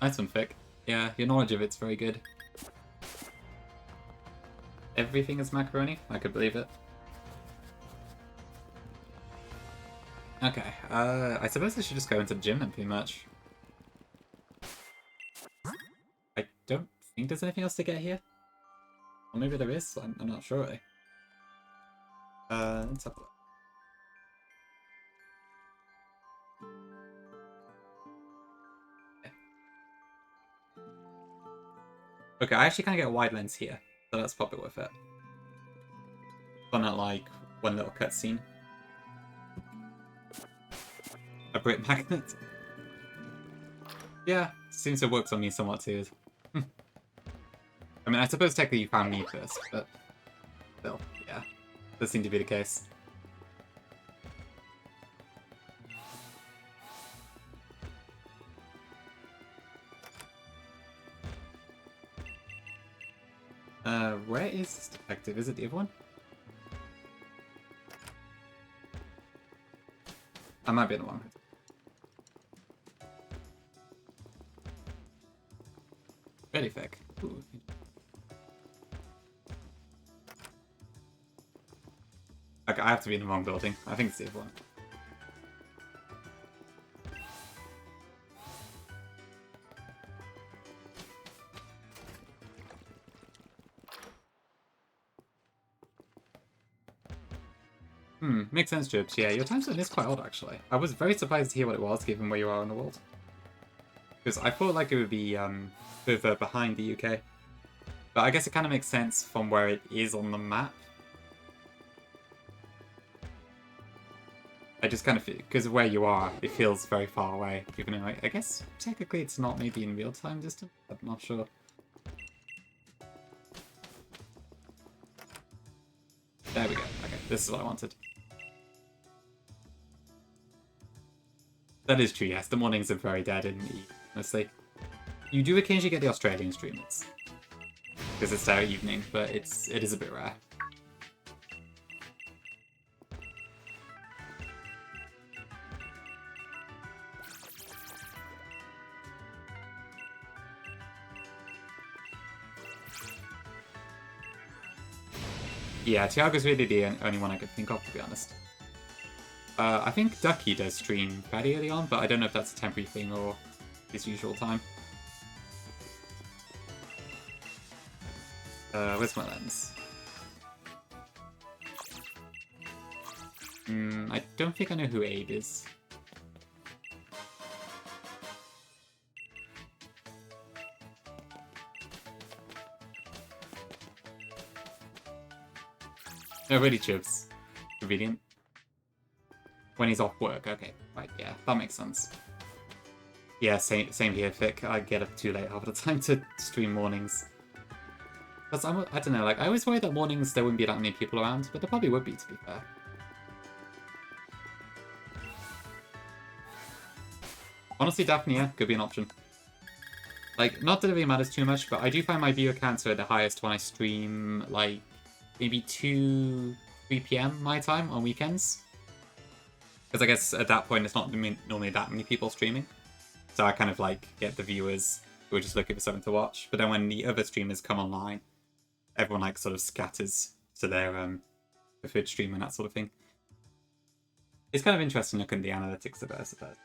A: Nice one, Fick. Yeah, your knowledge of it's very good. Everything is macaroni? I could believe it. Okay, I suppose I should just go into the gym then, pretty much. I don't think there's anything else to get here. Or maybe there is, I'm not sure really. Let's have a look. Okay, I actually kind of get a wide lens here, so that's probably worth it. But not like one little cutscene. A Brit magnet. Yeah, seems to work on me somewhat too. I mean, I suppose technically you found me first, but still, yeah, does seem to be the case. Where is this detective? Is it the other one? I might be in the wrong. Very thick. Ooh. Okay, I have to be in the wrong building. I think it's the other one. Makes sense, Jibs. Yeah, your time zone is quite odd, actually. I was very surprised to hear what it was, given where you are in the world. Because I thought like it would be further behind the UK. But I guess it kind of makes sense from where it is on the map. I just kind of feel, because of where you are, it feels very far away. Even though I guess technically it's not maybe in real time distance. I'm not sure. There we go. Okay, this is what I wanted. That is true, yes. The mornings are very dead in the honestly. You do occasionally get the Australian streamers. Because it's their evening, but it is a bit rare. Yeah, Tiago's really the only one I could think of, to be honest. I think Ducky does stream fairly early on, but I don't know if that's a temporary thing or his usual time. Where's my lens? I don't think I know who Abe is. No, really chips. Convenient. When he's off work, okay. Right, yeah, that makes sense. Yeah, same here, Vic. I get up too late half the time to stream mornings. Because I don't know, like, I always worry that mornings there wouldn't be that many people around, but there probably would be, to be fair. Honestly, Daphne, yeah, could be an option. Like, not that it really matters too much, but I do find my viewer counts are at the highest when I stream, like, maybe 3 PM my time on weekends. Because I guess at that point it's not normally that many people streaming. So I kind of, like, get the viewers who are just looking for something to watch. But then when the other streamers come online, everyone, like, sort of scatters to their preferred stream and that sort of thing. It's kind of interesting looking at the analytics of it, I suppose.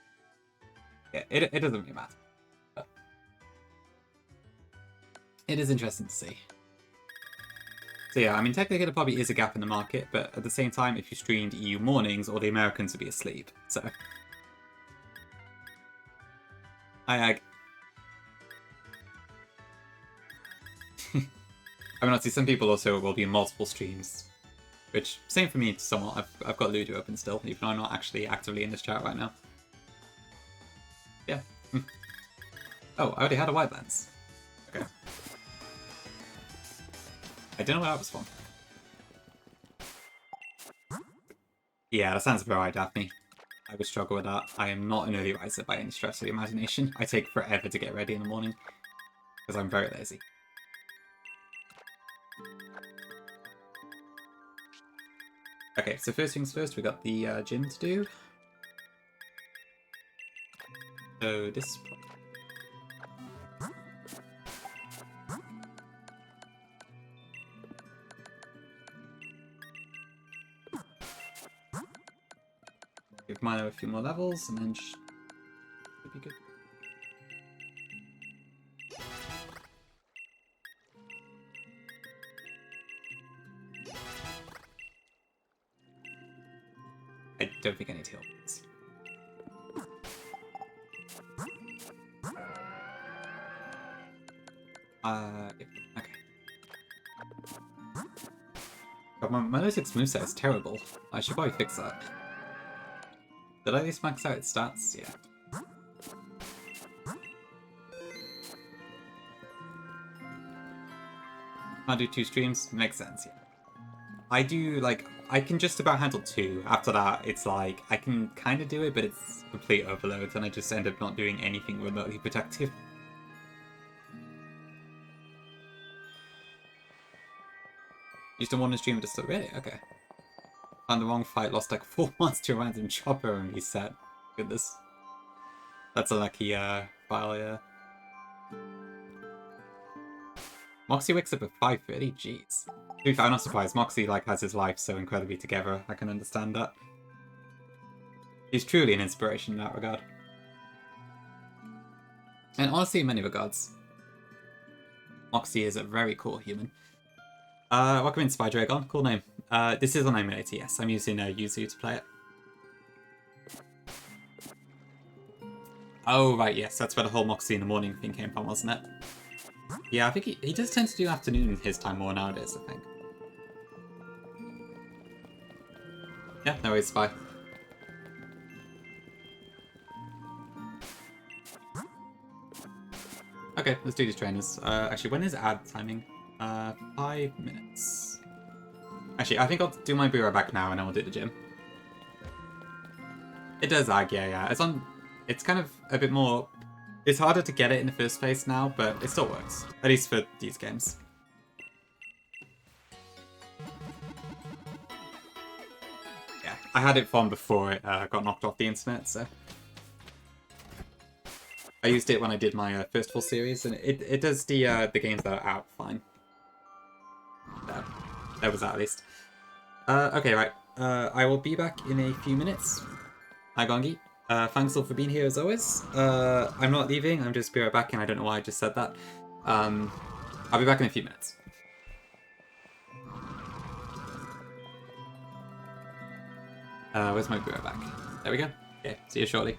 A: Yeah, it doesn't really matter. But it is interesting to see. So yeah, I mean, technically there probably is a gap in the market, but at the same time, if you streamed EU mornings, all the Americans would be asleep, so... I mean, obviously, some people also will be in multiple streams, which, same for me somewhat. I've got Ludo open still, even though I'm not actually actively in this chat right now. Yeah. Oh, I already had a wide lens. Okay. I don't know where that was from. Yeah, that sounds about right, Daphne. I would struggle with that. I am not an early riser by any stretch of the imagination. I take forever to get ready in the morning, because I'm very lazy. Okay, so first things first, we got the gym to do. So this... Give Milo a few more levels, and then should be good. I don't think I need to heal this. Yeah, okay. God, my 06 moveset is terrible. I should probably fix that. Did I at least max out its stats? Yeah. I'll do 2 streams? Makes sense, yeah. I do, like, I can just about handle 2. After that, it's like, I can kind of do it, but it's complete overload, and I just end up not doing anything remotely productive. Used to want to stream, but it's still really? Okay. Found the wrong fight, lost like 4 months to a random chopper and reset. Goodness. That's a lucky file, yeah. Moxie wakes up at 5:30, jeez. To be fair, I'm not surprised. Moxie like has his life so incredibly together, I can understand that. He's truly an inspiration in that regard. And honestly, in many regards, Moxie is a very cool human. Welcome in, Spy Dragon. Cool name. This is on emulator, yes. I'm using Yuzu to play it. Oh, right, yes. That's where the whole Moxie in the morning thing came from, wasn't it? Yeah, I think he does tend to do afternoon his time more nowadays, I think. Yeah, no worries, Spy. Okay, let's do these trainers. Actually, when is ad timing? 5 minutes. Actually, I think I'll do my bureau back now and then we'll do the gym. It does lag, yeah. It's kind of a bit more... It's harder to get it in the first place now, but it still works. At least for these games. Yeah, I had it from before it got knocked off the internet, so... I used it when I did my first full series, and it does the games that are out fine. There was that at least. Okay, right. I will be back in a few minutes. Hi, Gongi. Thanks all for being here as always. I'm not leaving, I'm just be right back, and I don't know why I just said that. I'll be back in a few minutes. Where's my boomer back? There we go. Okay, see you shortly.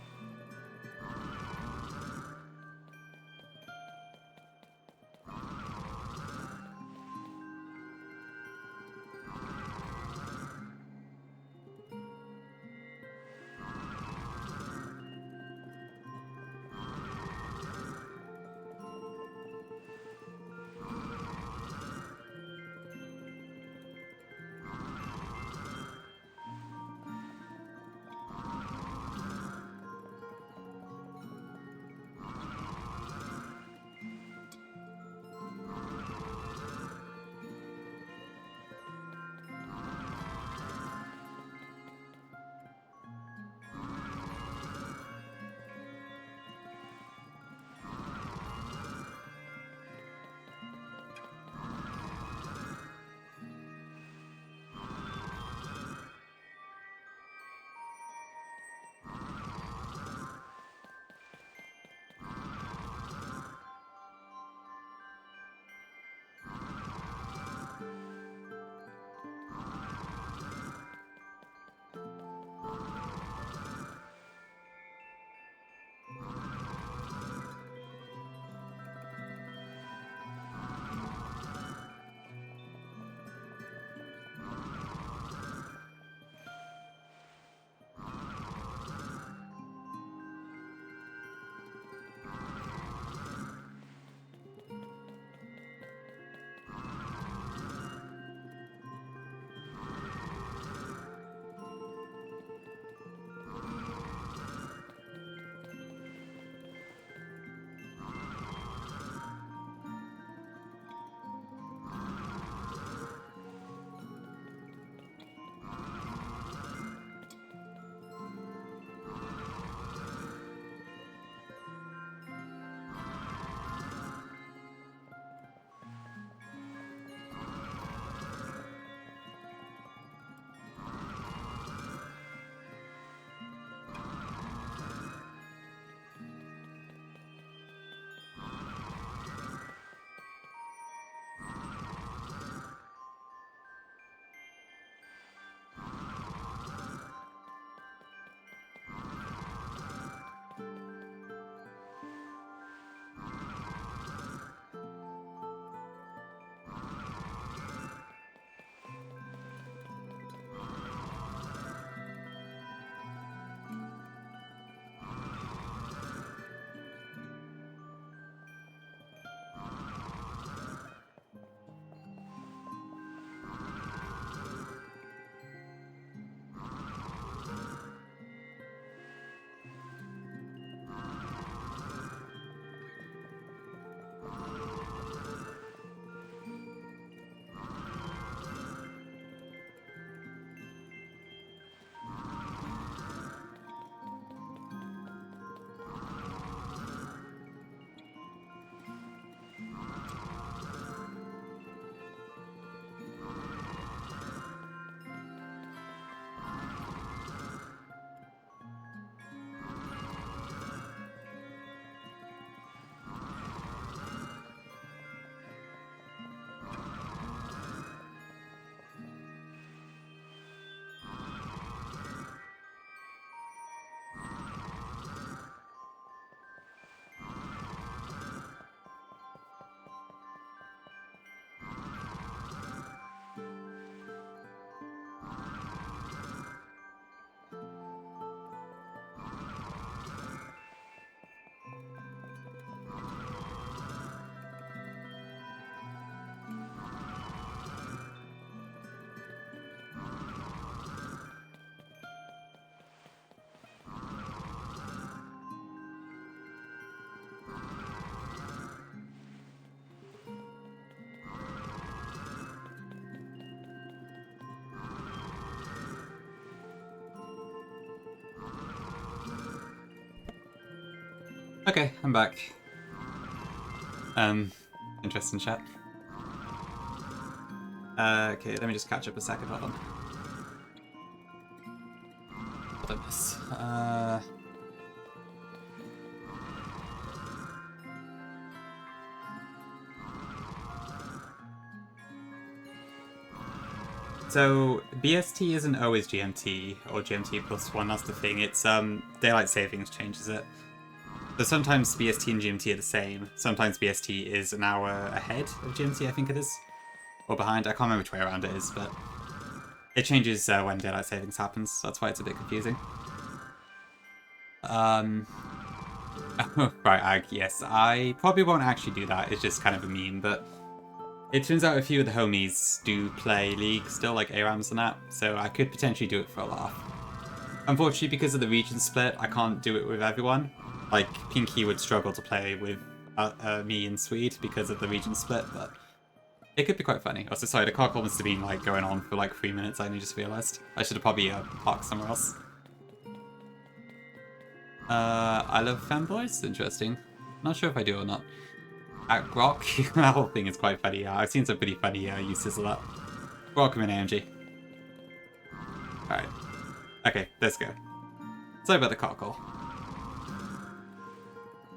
A: Okay, I'm back. Interesting chat. Okay, let me just catch up a second, hold on. What did I miss? So BST isn't always GMT or GMT plus 1. That's the thing. It's daylight savings changes it. So sometimes BST and GMT are the same. Sometimes BST is an hour ahead of GMT, I think it is, or behind. I can't remember which way around it is, but it changes when daylight savings happens. That's why it's a bit confusing. Right, yes, I probably won't actually do that. It's just kind of a meme, but it turns out a few of the homies do play League still, like ARAMs and that, so I could potentially do it for a laugh. Unfortunately, because of the region split, I can't do it with everyone. Like, Pinky would struggle to play with me and Swede because of the region split, but it could be quite funny. Also, sorry, the car call must have been like going on for like 3 minutes, I only just realised. I should have probably parked somewhere else. I love fanboys? Interesting. Not sure if I do or not. At Grok? That whole thing is quite funny. I've seen some pretty funny uses of that. Welcome in, AMG. Alright. Okay, let's go. Sorry about the car call.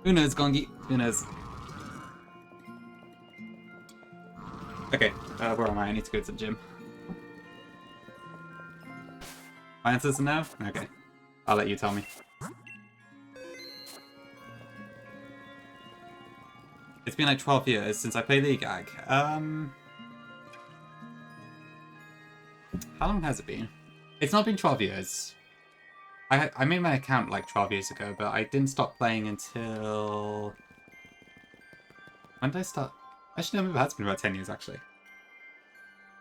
A: Who knows, Gongi? Who knows? Okay, where am I? I need to go to the gym. My answer's no? Okay. I'll let you tell me. It's been like 12 years since I played League Ag. How long has it been? It's not been 12 years. I made my account like 12 years ago, but I didn't stop playing until... When did I start? Actually, no, that's been about 10 years, actually.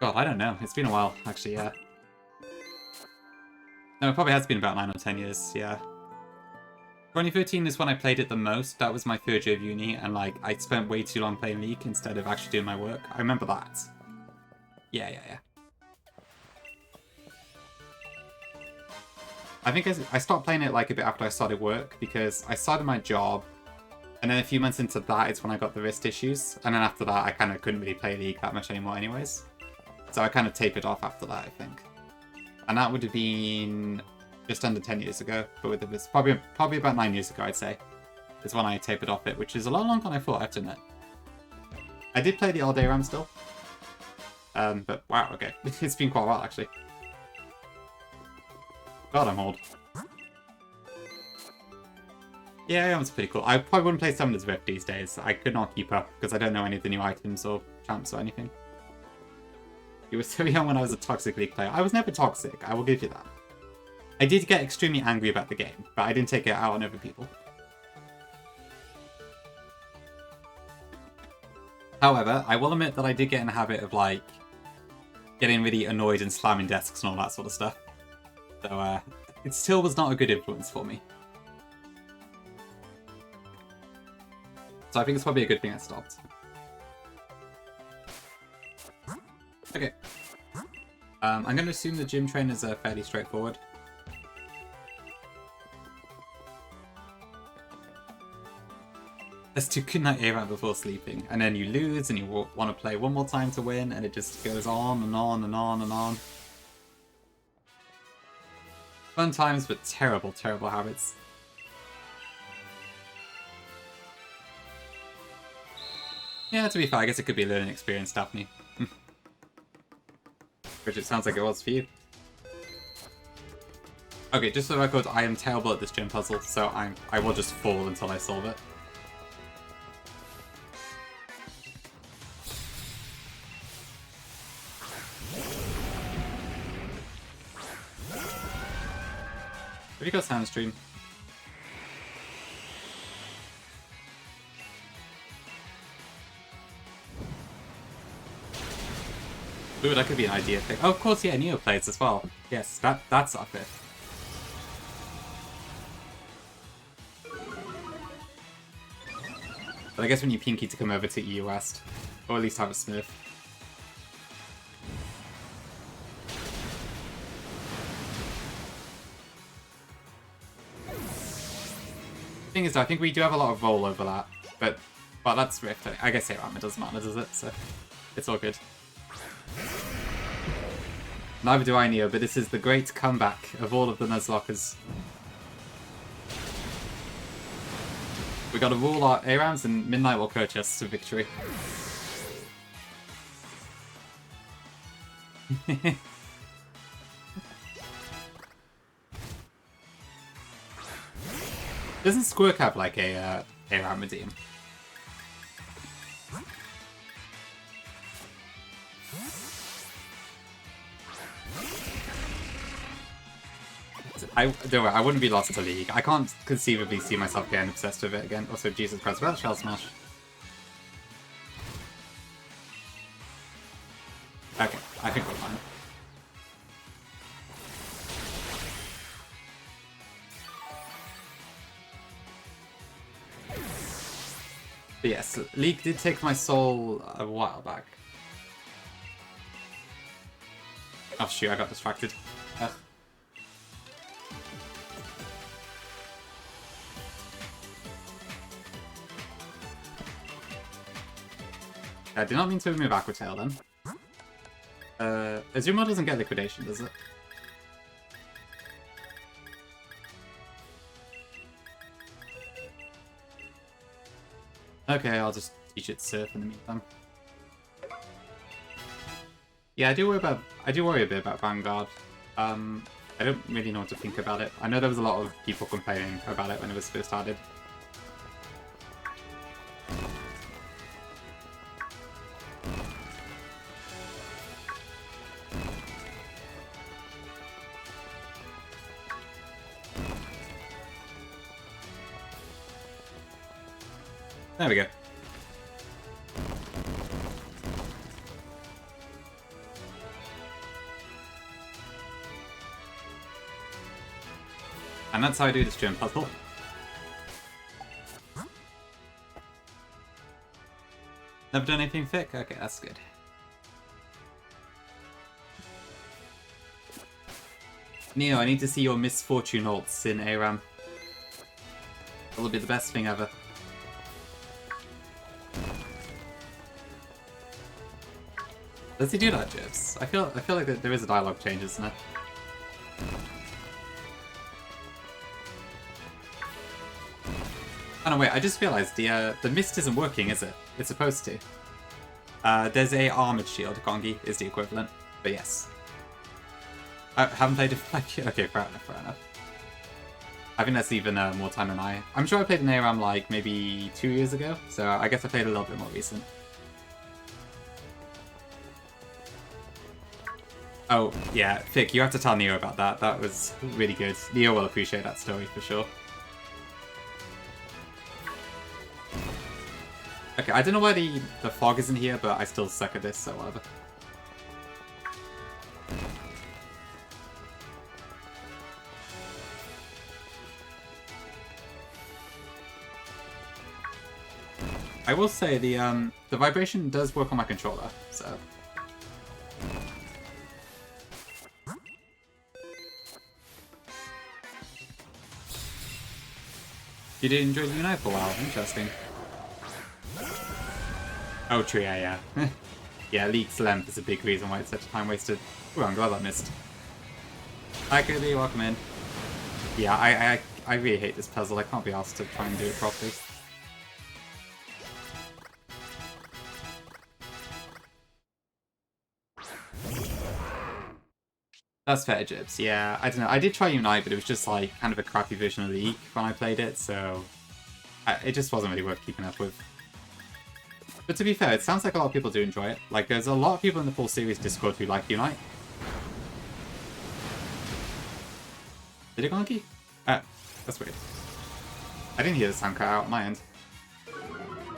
A: God, I don't know. It's been a while, actually, yeah. No, it probably has been about 9 or 10 years, yeah. 2013 is when I played it the most. That was my third year of uni, and like I spent way too long playing League instead of actually doing my work. I remember that. Yeah. I think I stopped playing it like a bit after I started work, because I started my job, and then a few months into that is when I got the wrist issues, and then after that I kind of couldn't really play League that much anymore anyways. So I kind of tapered off after that, I think. And that would have been just under 10 years ago, but with this probably about 9 years ago, I'd say, is when I tapered off it, which is a lot longer than I thought, I have to admit. I did play the all-day RAM still. But wow, okay. It's been quite a while, actually. God, I'm old. Yeah, ARAM's pretty cool. I probably wouldn't play Summoner's Rift these days. I could not keep up, because I don't know any of the new items or champs or anything. You were so young when I was a toxic League player. I was never toxic, I will give you that. I did get extremely angry about the game, but I didn't take it out on other people. However, I will admit that I did get in the habit of, like, getting really annoyed and slamming desks and all that sort of stuff. So, it still was not a good influence for me. So I think it's probably a good thing I stopped. Okay. I'm going to assume the gym trainers are fairly straightforward. Let's do goodnight ARAM before sleeping, and then you lose and you want to play one more time to win, and it just goes on and on and on and on. Fun times, but terrible, terrible habits. Yeah, to be fair, I guess it could be a learning experience, Daphne. Which it sounds like it was for you. Okay, just for the record, I am terrible at this gym puzzle, so I will just fall until I solve it. Have you got sound stream? Ooh, that could be an idea thing. Oh, of course, yeah, Neo plays as well. Yes, that's up it. But I guess we need Pinky to come over to EU West. Or at least have a Smurf. Thing is, though, I think we do have a lot of roll over that. But that's Rift. I guess ARAM, it doesn't matter, does it? So, it's all good. Neither do I, Neo, but this is the great comeback of all of the Nuzlockers. We gotta rule our ARAMs and Midnight will coach us to victory. Doesn't Squirk have like a round redeem? Don't worry, I wouldn't be lost to League. I can't conceivably see myself getting obsessed with it again. Also, Jesus Christ, well, Shell Smash. Okay, I think we're fine. But yes, League did take my soul a while back. Oh shoot, I got distracted. Ugh. I did not mean to remove Aqua Tail then. Azuma doesn't get liquidation, does it? Okay, I'll just teach it Surf in the meantime. Yeah, I do worry a bit about Vanguard. I don't really know what to think about it. I know there was a lot of people complaining about it when it was first started. There we go. And that's how I do this gym puzzle. Never done anything thick? Okay, that's good. Neo, I need to see your misfortune ults in ARAM. That'll be the best thing ever. Does he do that, Jibs? I feel like there is a dialogue change, isn't it? Oh no, wait, I just realized the mist isn't working, is it? It's supposed to. There's a armored shield, Gongi is the equivalent, but yes. I haven't played it like... Okay, fair enough, fair enough. I think that's even more time than I'm sure I played an ARAM like maybe 2 years ago, so I guess I played a little bit more recent. Oh, yeah, Fick, you have to tell Neo about that. That was really good. Neo will appreciate that story for sure. Okay, I don't know why the fog isn't here, but I still suck at this, so whatever. I will say the vibration does work on my controller, so... You did enjoy the Unite for a while, interesting. Oh, true, yeah. Yeah, League's length is a big reason why it's such a time wasted. Oh, I'm glad that missed. Hi, Kirby, welcome in. Yeah, I really hate this puzzle. I can't be asked to try and do it properly. That's fair, Jibs. Yeah, I don't know. I did try Unite, but it was just like kind of a crappy version of League when I played it, so it just wasn't really worth keeping up with. But to be fair, it sounds like a lot of people do enjoy it. Like, there's a lot of people in the full series Discord who like Unite. Did it go monkey? That's weird. I didn't hear the sound cut out on my end.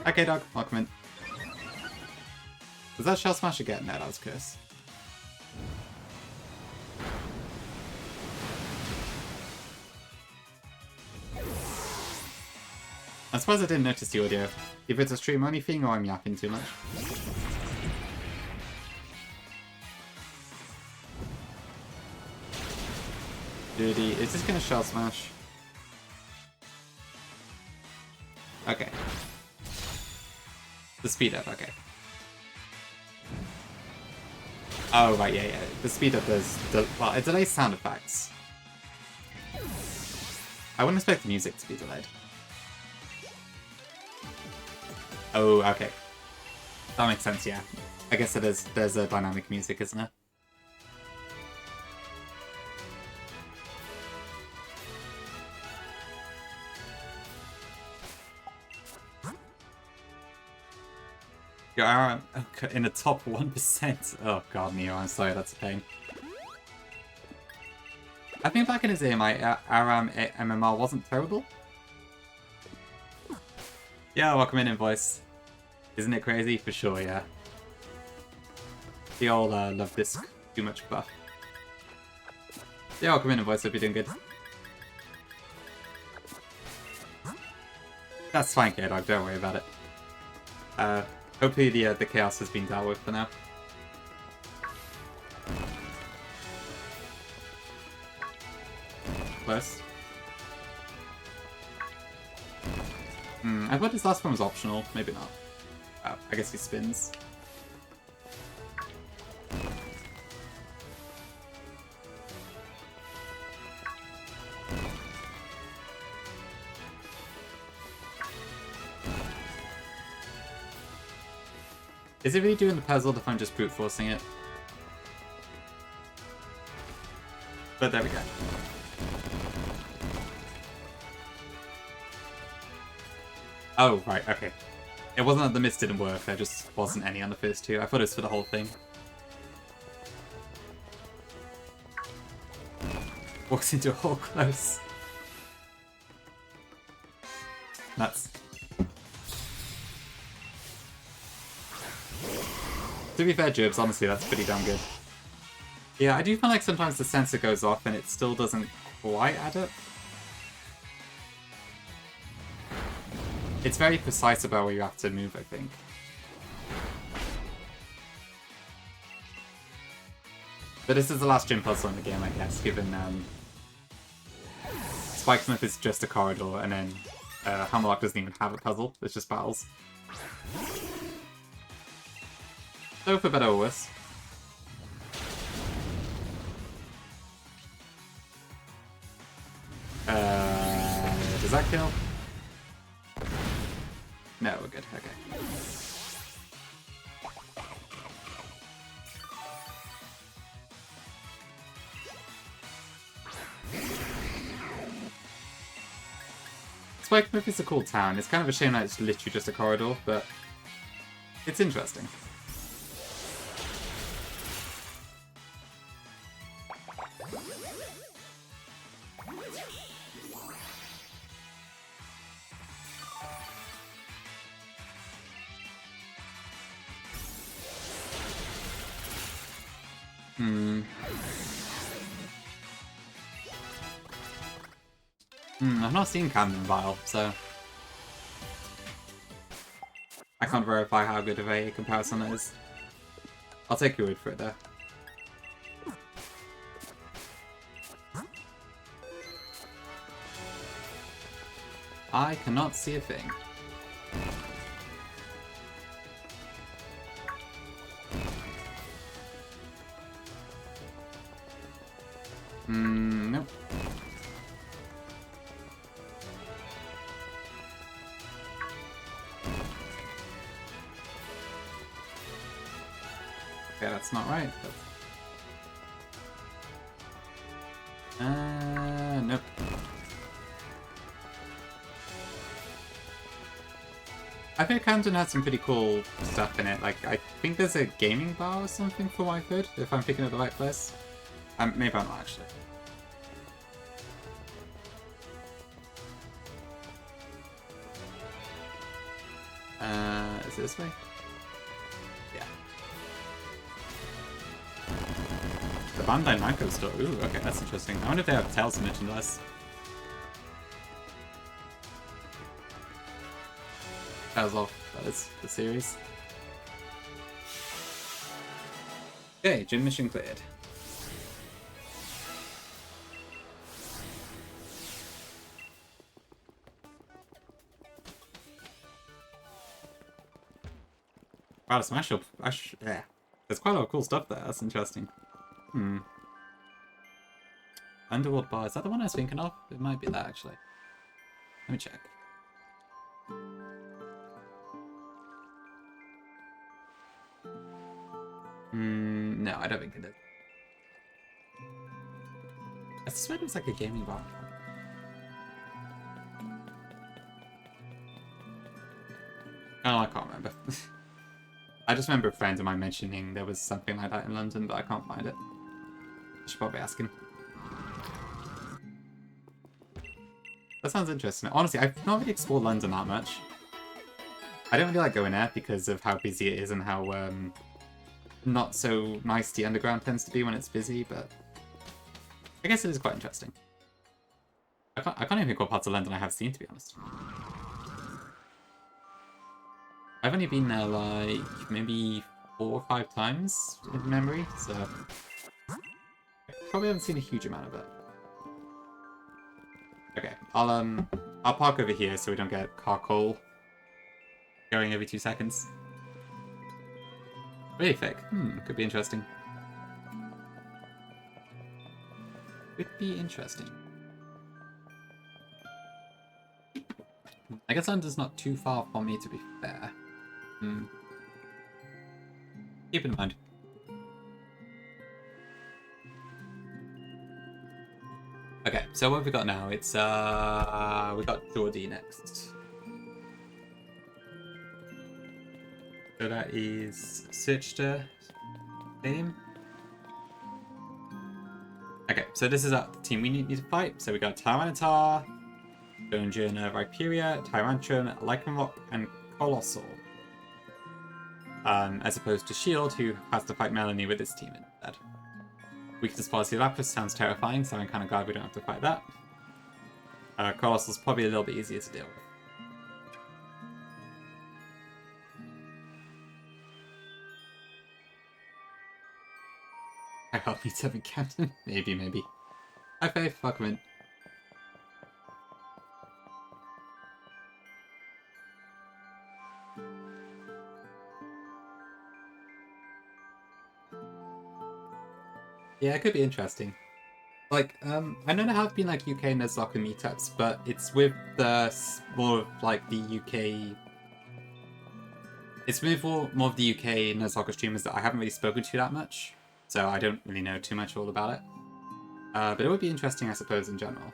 A: Okay, dog, welcome in. Was that Shell Smash again? No, that was Curse. I suppose I didn't notice the audio. If it's a stream only thing or I'm yapping too much. Duty, is this gonna Shell Smash? Okay. The speed up, okay. Oh, right, yeah. The speed up does... well, it delays sound effects. I wouldn't expect the music to be delayed. Oh, okay. That makes sense, yeah. I guess there's a dynamic music, isn't it? Your RM in the top 1%. Oh god, Neo, I'm sorry, that's a pain. I think back in his day, my RM MMR wasn't terrible. Yeah, welcome in, Invoice. Isn't it crazy? For sure, yeah. The old love disc, too much buff. Yeah, welcome in, Invoice, hope you're doing good. That's fine, K-Dog, don't worry about it. Hopefully the chaos has been dealt with for now. Close. I thought his last one was optional. Maybe not. Oh, I guess he spins. Is it really doing the puzzle if I'm just brute forcing it? But there we go. Oh, right, okay. It wasn't that the mist didn't work, there just wasn't any on the first two. I thought it was for the whole thing. Walks into a hole close. Nuts. To be fair, Jibs, honestly, that's pretty damn good. Yeah, I do feel like sometimes the sensor goes off and it still doesn't quite add up. It's very precise about where you have to move, I think. But this is the last gym puzzle in the game, I guess, given Spikesmith is just a corridor, and then Hammerlock doesn't even have a puzzle, it's just battles. So for better or worse. Does that kill? No, we're good, okay. Spikesmith is a cool town. It's kind of a shame that it's literally just a corridor, but it's interesting. I've not seen Camden Vile, so I can't verify how good of a comparison it is. I'll take your word for it though. I cannot see a thing. Nope. Okay, that's not right. Nope. I think Camden had some pretty cool stuff in it. Like, I think there's a gaming bar or something from what I've heard, if I'm picking up the right place. Maybe I'm not, actually. Is it this way? Yeah. The Bandai Namco store. Ooh, okay, that's interesting. I wonder if they have Tales merchandise. Tales of, that is the series. Okay, gym mission cleared. Wow, the Smash Up. Yeah. There's quite a lot of cool stuff there. That's interesting. Underworld Bar. Is that the one I was thinking of? It might be that, actually. Let me check. No, I don't think it did. I suspect it was like a gaming bar. Oh, I can't remember. I just remember a friend of mine mentioning there was something like that in London, but I can't find it. I should probably ask him. That sounds interesting. Honestly, I've not really explored London that much. I don't really like going there because of how busy it is and how not so nice the underground tends to be when it's busy, but I guess it is quite interesting. I can't even think what parts of London I have seen, to be honest. I've only been there like maybe 4 or 5 times in memory, so I probably haven't seen a huge amount of it. Okay, I'll park over here so we don't get car call going every 2 seconds. Really thick. Could be interesting. Could be interesting. I guess London's not too far from me, to be fair. Keep in mind. Okay, so what have we got now? It's we got Geordie next. So that is Searchter name. Okay, so this is the team we need to fight. So we got Tyranitar, Stonjourner, Viperia, Tyrantrum, Lycanroc, and Colossal. As opposed to Shield, who has to fight Melanie with its team instead. Weakness Policy Lapras sounds terrifying, so I'm kind of glad we don't have to fight that. Colossal's probably a little bit easier to deal with. I hope he's having captain. Maybe. High faith, fuck him in. Yeah, it could be interesting. Like, I know there have been like UK Nuzlocke meetups, but it's with the more of like the UK. It's with more of the UK Nuzlocke streamers that I haven't really spoken to that much, so I don't really know too much all about it. But it would be interesting, I suppose, in general.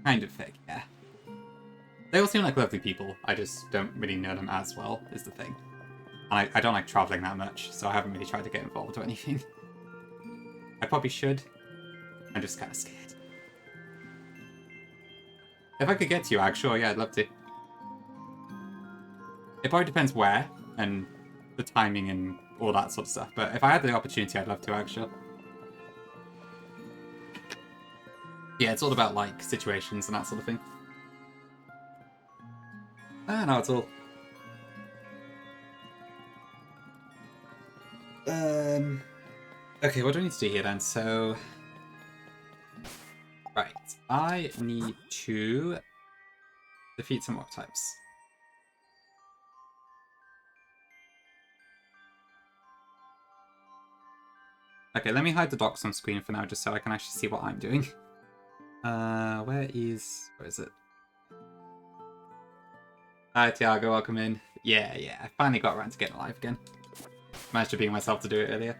A: Kind of fake, yeah. They all seem like lovely people. I just don't really know them as well, is the thing. And I don't like traveling that much, so I haven't really tried to get involved or anything. I probably should. I'm just kind of scared. If I could get to you, actually, yeah, I'd love to. It probably depends where, and the timing and all that sort of stuff. But if I had the opportunity, I'd love to, actually. Yeah, it's all about, like, situations and that sort of thing. No, it's all. Okay, what do I need to do here then? So, right, I need to defeat some rock types. Okay, let me hide the docs on screen for now, just so I can actually see what I'm doing. Where is it? Hi, Tiago, welcome in. Yeah, I finally got around to getting alive again. Managed to being myself to do it earlier.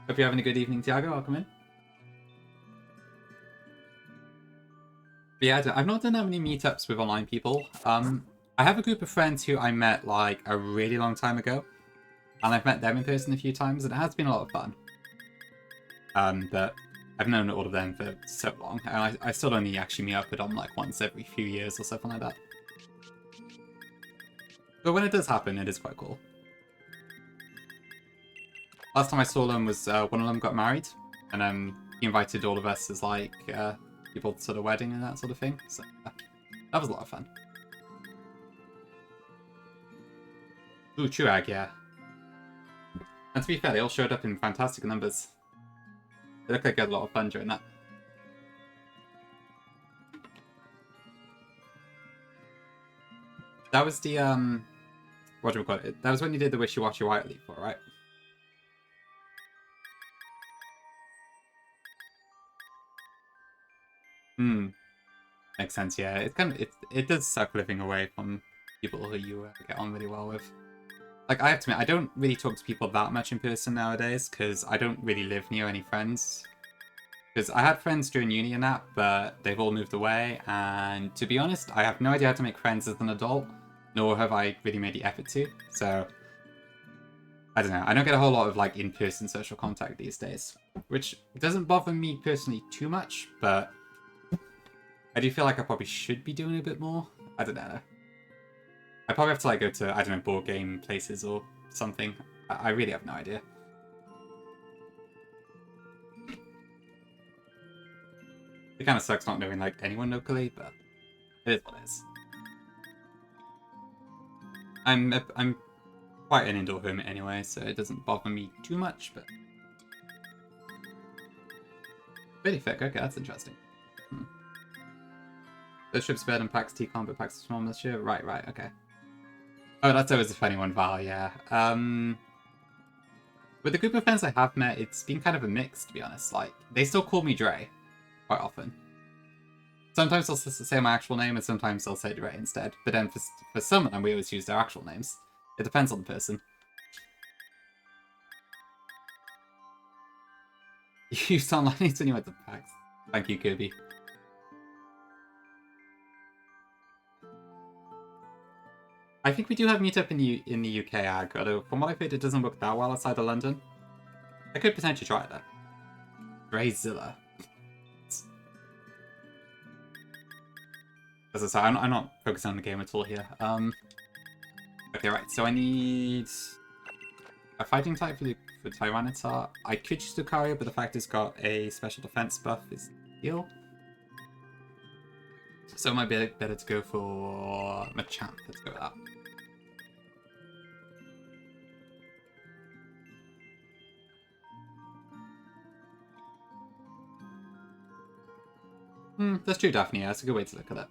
A: Hope you're having a good evening, Tiago, welcome in. But yeah, I've not done that many meetups with online people. I have a group of friends who I met like a really long time ago, and I've met them in person a few times, and it has been a lot of fun. But I've known all of them for so long, and I still only actually meet up with them like once every few years or something like that. But when it does happen, it is quite cool. Last time I saw them was one of them got married, and he invited all of us as like people to the wedding and that sort of thing. So that was a lot of fun. Ooh, Chuag, yeah. And to be fair, they all showed up in fantastic numbers. They looked like they had a lot of fun during that. That was the what do we call it? That was when you did the Wishy-Washy White Leaf for, right? Makes sense, yeah. It's kind of it does suck living away from people who you get on really well with. Like, I have to admit, I don't really talk to people that much in person nowadays, because I don't really live near any friends. Because I had friends during uni and that, but they've all moved away, and to be honest, I have no idea how to make friends as an adult, nor have I really made the effort to, so I don't know. I don't get a whole lot of like in-person social contact these days, which doesn't bother me personally too much, but I do feel like I probably should be doing a bit more. I don't know. I probably have to like go to, I don't know, board game places or something. I really have no idea. It kind of sucks not knowing like anyone locally, but it is what it is. I'm quite an indoor hermit anyway, so it doesn't bother me too much, but really thick. Okay, that's interesting. The ship's better than PAX T-Con, but PAX is small this year. Right, okay. Oh, that's always a funny one, Val, yeah. With the group of friends I have met, it's been kind of a mix, to be honest. Like, they still call me Dre quite often. Sometimes they'll say my actual name, and sometimes they'll say Dre instead. But then for some of them, we always use their actual names. It depends on the person. You sound like when you went to PAX. Thank you, Kirby. I think we do have Meetup in the UK, Ag, although from what I've heard, it doesn't work that well outside of London. I could potentially try it though. Drezilla. As I say, I'm not focusing on the game at all here. Okay, right. So I need a fighting type for Tyranitar. I could use Lucario, but the fact it's got a special defense buff is heal. So it might be better to go for Machamp. Let's go with that. That's true, Daphne. Yeah, that's a good way to look at it.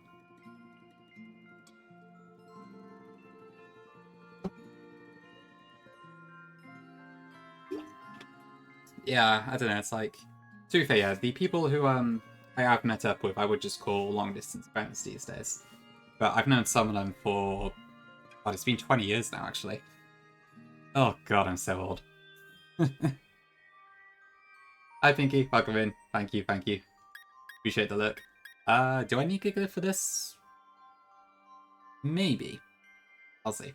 A: Yeah, I don't know. It's like, to be fair, yeah, the people who I have met up with, I would just call long distance friends these days. But I've known some of them for, God, it's been 20 years now, actually. Oh God, I'm so old. Hi, Pinky. Welcome in. Thank you. Appreciate the look. Do I need Giggler for this? Maybe. I'll see.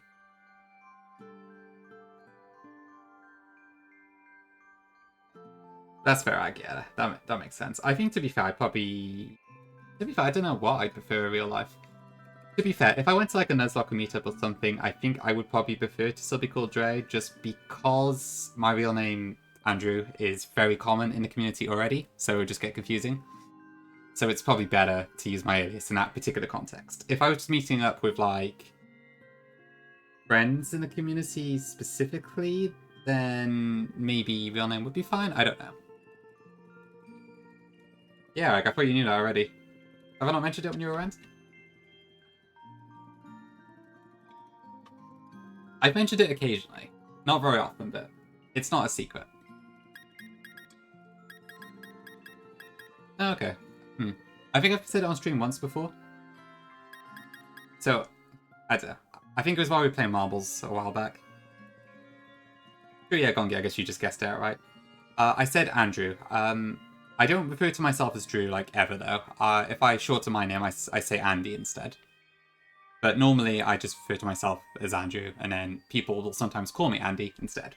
A: That's fair, I get it. That makes sense. I think, to be fair, I don't know what I'd prefer in real life. To be fair, if I went to like a Nuzlocke meetup or something, I think I would probably prefer to still be called Dre, just because my real name, Andrew, is very common in the community already, so it would just get confusing. So it's probably better to use my alias in that particular context. If I was just meeting up with like friends in the community specifically, then maybe real name would be fine. I don't know. Yeah, like, I thought you knew that already. Have I not mentioned it when you were around? I've mentioned it occasionally. Not very often, but it's not a secret. Oh, okay. I think I've said it on stream once before. So, I don't know. I think it was while we were playing marbles a while back. Oh yeah, Gongi, I guess you just guessed it, right? I said Andrew. I don't refer to myself as Drew, like, ever, though. If I shorten my name, I say Andy instead. But normally, I just refer to myself as Andrew, and then people will sometimes call me Andy instead.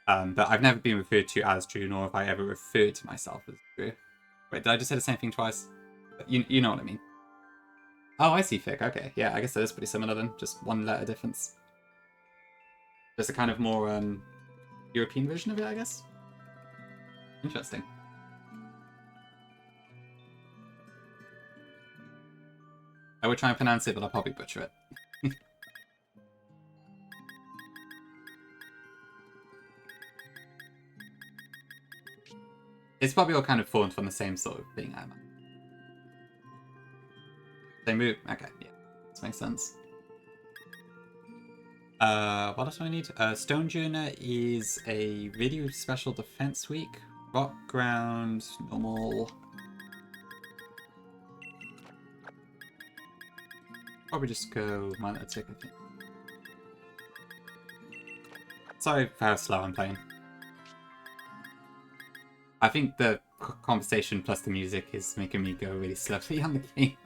A: But I've never been referred to as Drew, nor have I ever referred to myself as Drew. Wait, did I just say the same thing twice? You know what I mean. Oh, I see, Fick. Okay, yeah, I guess that is pretty similar then. Just one letter difference. Just a kind of more European version of it, I guess. Interesting. I would try and pronounce it, but I'll probably butcher it. It's probably all kind of formed from the same sort of thing, I imagine. They move. Okay, yeah. This makes sense. What else do I need? Stonejourner is a video special defense week. Rock, ground, normal. Probably just go minor tick, I think. Sorry for how slow I'm playing. I think the conversation plus the music is making me go really slowly on the game.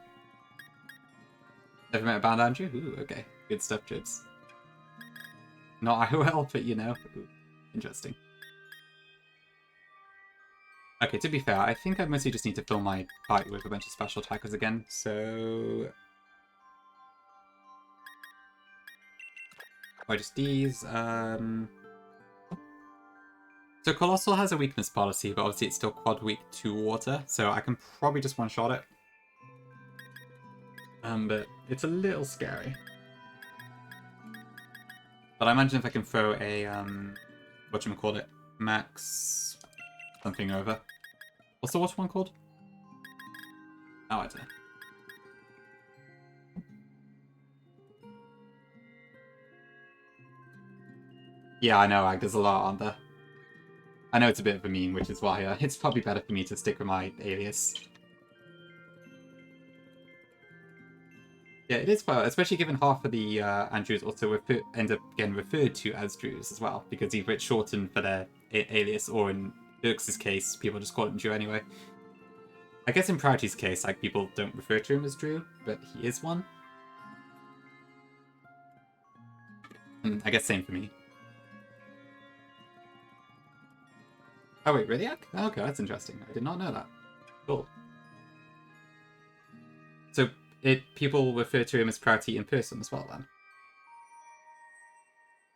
A: Never met a band, Andrew? Ooh, okay. Good stuff, Jibs. Not IOL, but you know. Ooh, interesting. Okay, to be fair, I think I mostly just need to fill my party with a bunch of special attackers again, so... Or just these, So Colossal has a weakness policy, but obviously it's still quad weak to water, so I can probably just one-shot it. But it's a little scary. But I imagine if I can throw a, whatchamacallit, max something over. What's the water one called? Oh, I don't know. Yeah, I know, there's a lot on there. I know it's a bit of a meme, which is why it's probably better for me to stick with my alias. Yeah, it is well, especially given half of the Andrews also end up getting referred to as Drews as well, because either it's shortened for their alias, or in Dirks' case, people just call him Drew anyway. I guess in Priority's case, like, people don't refer to him as Drew, but he is one. And I guess same for me. Oh wait, really? Okay, that's interesting. I did not know that. Cool. So people refer to him as Priority in person as well, then?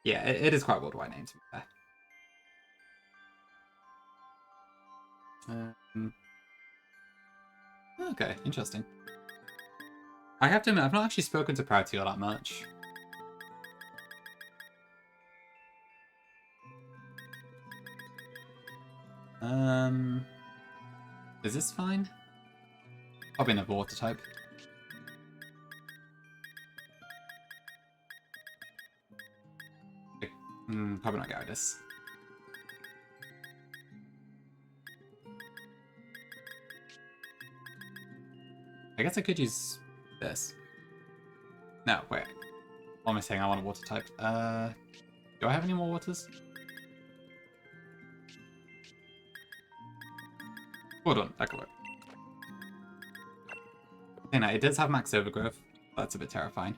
A: Yeah, it is quite a worldwide name, to be fair. Okay, interesting. I have to admit, I've not actually spoken to Priority all that much. Is this fine? Probably another water type. Okay. Probably not Gyarados. I guess I could use this. No, wait. What am I saying? I want a water type. Do I have any more waters? Hold on, that could work. Okay, now it does have max overgrowth. That's a bit terrifying.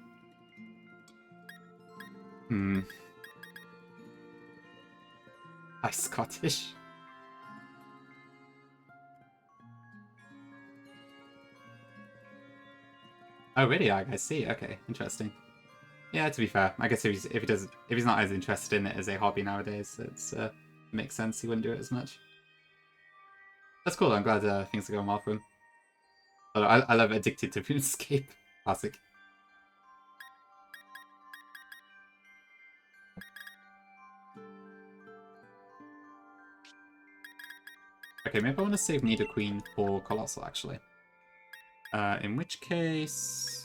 A: Hi, Scottish. Oh, really? I see. Okay, interesting. Yeah, to be fair, I guess if he's not as interested in it as a hobby nowadays, it makes sense he wouldn't do it as much. That's cool. I'm glad things are going well for him. I love Addicted to RuneScape. Classic. Okay, maybe I want to save Nidoqueen for Colossal, actually. In which case...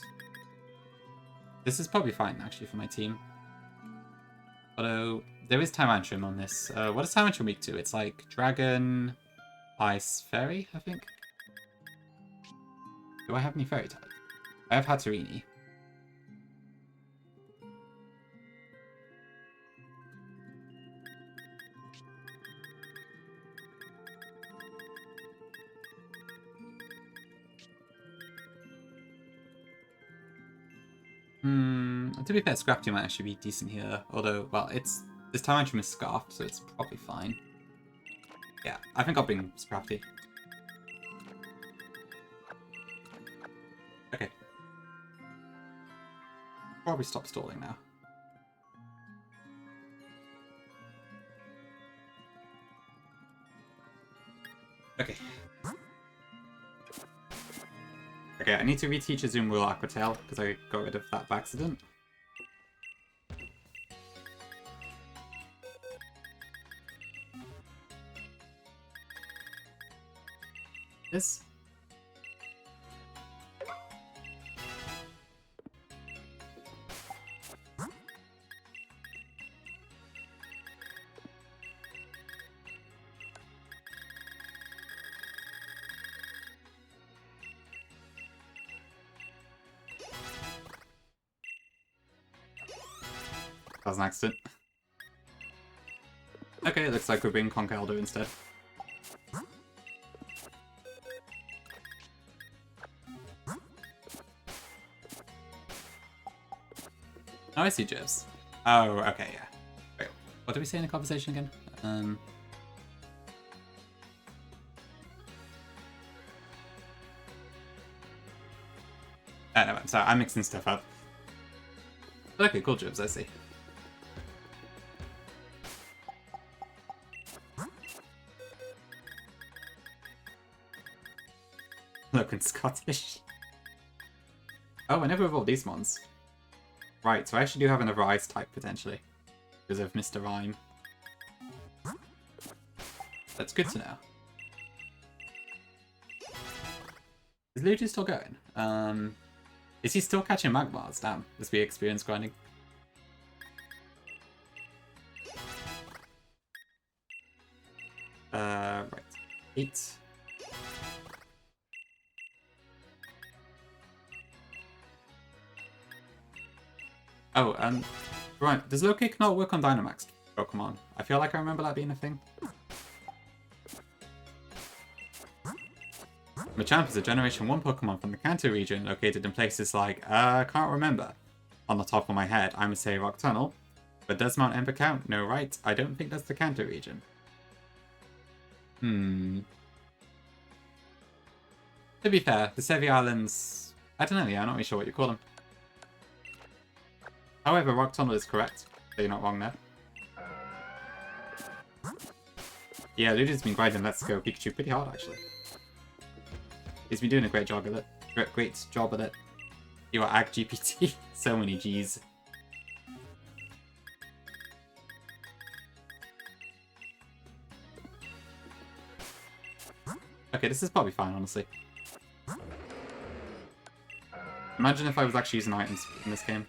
A: This is probably fine, actually, for my team. Although, there is Tyrantrum on this. What is Tyrantrum weak to? It's like Dragon, Ice, Fairy, I think? Do I have any Fairy types? I have Hatterini. To be fair, Scrafty might actually be decent here. Although, well, this Tyrantrum is Scarfed, so it's probably fine. Yeah, I think I'll bring Scrafty. Okay. Probably stop stalling now. Okay. Okay, I need to reteach Azumarill Aqua Tail, because I got rid of that by accident. This. That was an accident. Okay, it looks like we're being Conkeldurr instead. Oh, I see Jibs. Oh, okay, yeah. What did we say in the conversation again? No, I'm sorry, I'm mixing stuff up. Okay, cool jobs, I see. Looking Scottish. Oh, I never evolved these mons. Right, so I actually do have another ice type, potentially. Because of Mr. Rhyme. That's good to know. Is Luigi still going? Is he still catching Magmars? Damn, must be experience grinding. Right. 8. Oh, right. Does Lokick not work on Dynamax Pokemon? I feel like I remember that being a thing. Machamp is a Generation 1 Pokemon from the Kanto region, located in places like, I can't remember. On the top of my head, I would say Rock Tunnel. But does Mount Ember count? No, right? I don't think that's the Kanto region. To be fair, the Sevi Islands... I don't know, yeah, I'm not really sure what you call them. However, Rock Tunnel is correct, so you're not wrong there. Yeah, Luigi's been grinding Let's Go Pikachu pretty hard, actually. He's been doing a great job of it. Great job at it. You are Ag GPT. So many G's. Okay, this is probably fine, honestly. Imagine if I was actually using items in this game.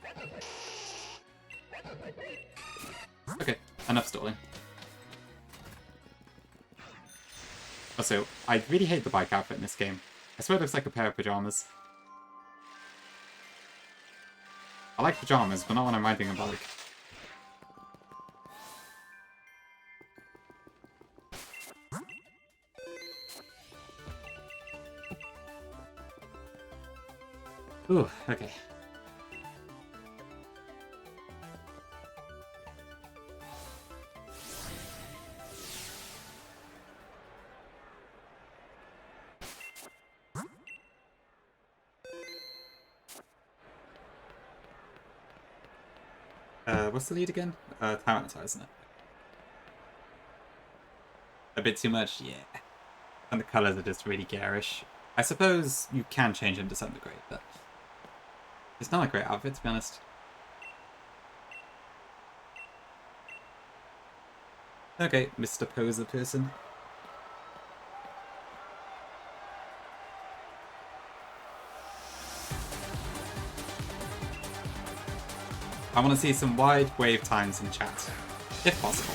A: Okay, enough stalling. Also, I really hate the bike outfit in this game. I swear it looks like a pair of pajamas. I like pajamas, but not when I'm riding a bike. Ooh, okay. What's the lead again? Tyranitar, isn't it? A bit too much? Yeah. And the colours are just really garish. I suppose you can change them to some degree, but it's not a great outfit, to be honest. Okay, Mr. Poser person. I want to see some wide wave times in chat, if possible.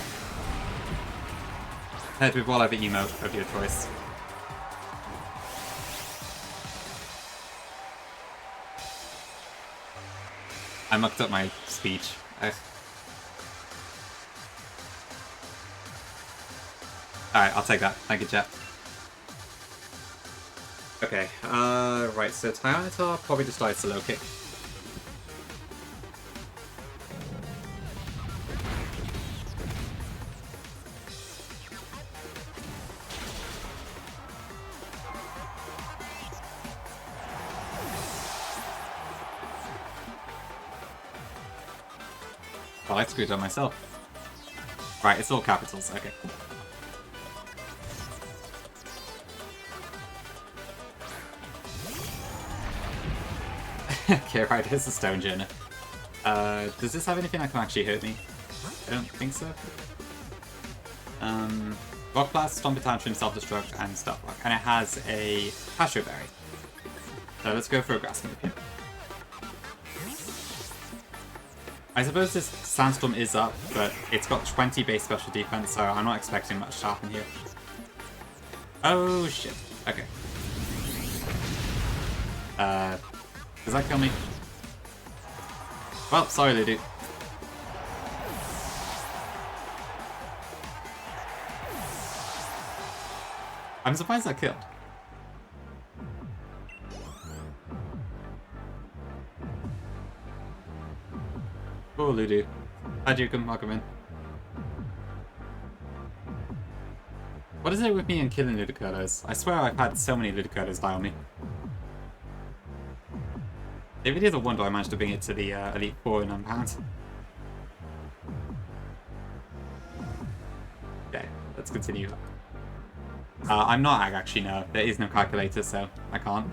A: Paired with whatever emote of your choice. I mucked up my speech. Alright, I'll take that. Thank you, chat. Okay, right, so Tyranitar probably just dies to low kick. Well, I screwed up myself. Right, it's all capitals, okay. Okay, right, here's the Stone Journey. Does this have anything that can actually hurt me? I don't think so. Rock Blast, Stomp Tantrum, Self-Destruct, and Stealth Rock. And it has a Pasture Berry. So let's go for a Grass move here. I suppose this Sandstorm is up, but it's got 20 base special defense, so I'm not expecting much to happen here. Oh shit. Okay. Does that kill me? Well, sorry, Ludu. I'm surprised that killed. Oh, Ludu. Hi, Dukum. Welcome in. What is it with me and killing Ludicurdos? I swear I've had so many Ludicurdos die on me. It really is a wonder I managed to bring it to the Elite Four in unbound. Okay, let's continue. I'm not ag actually, no. There is no calculator, so I can't.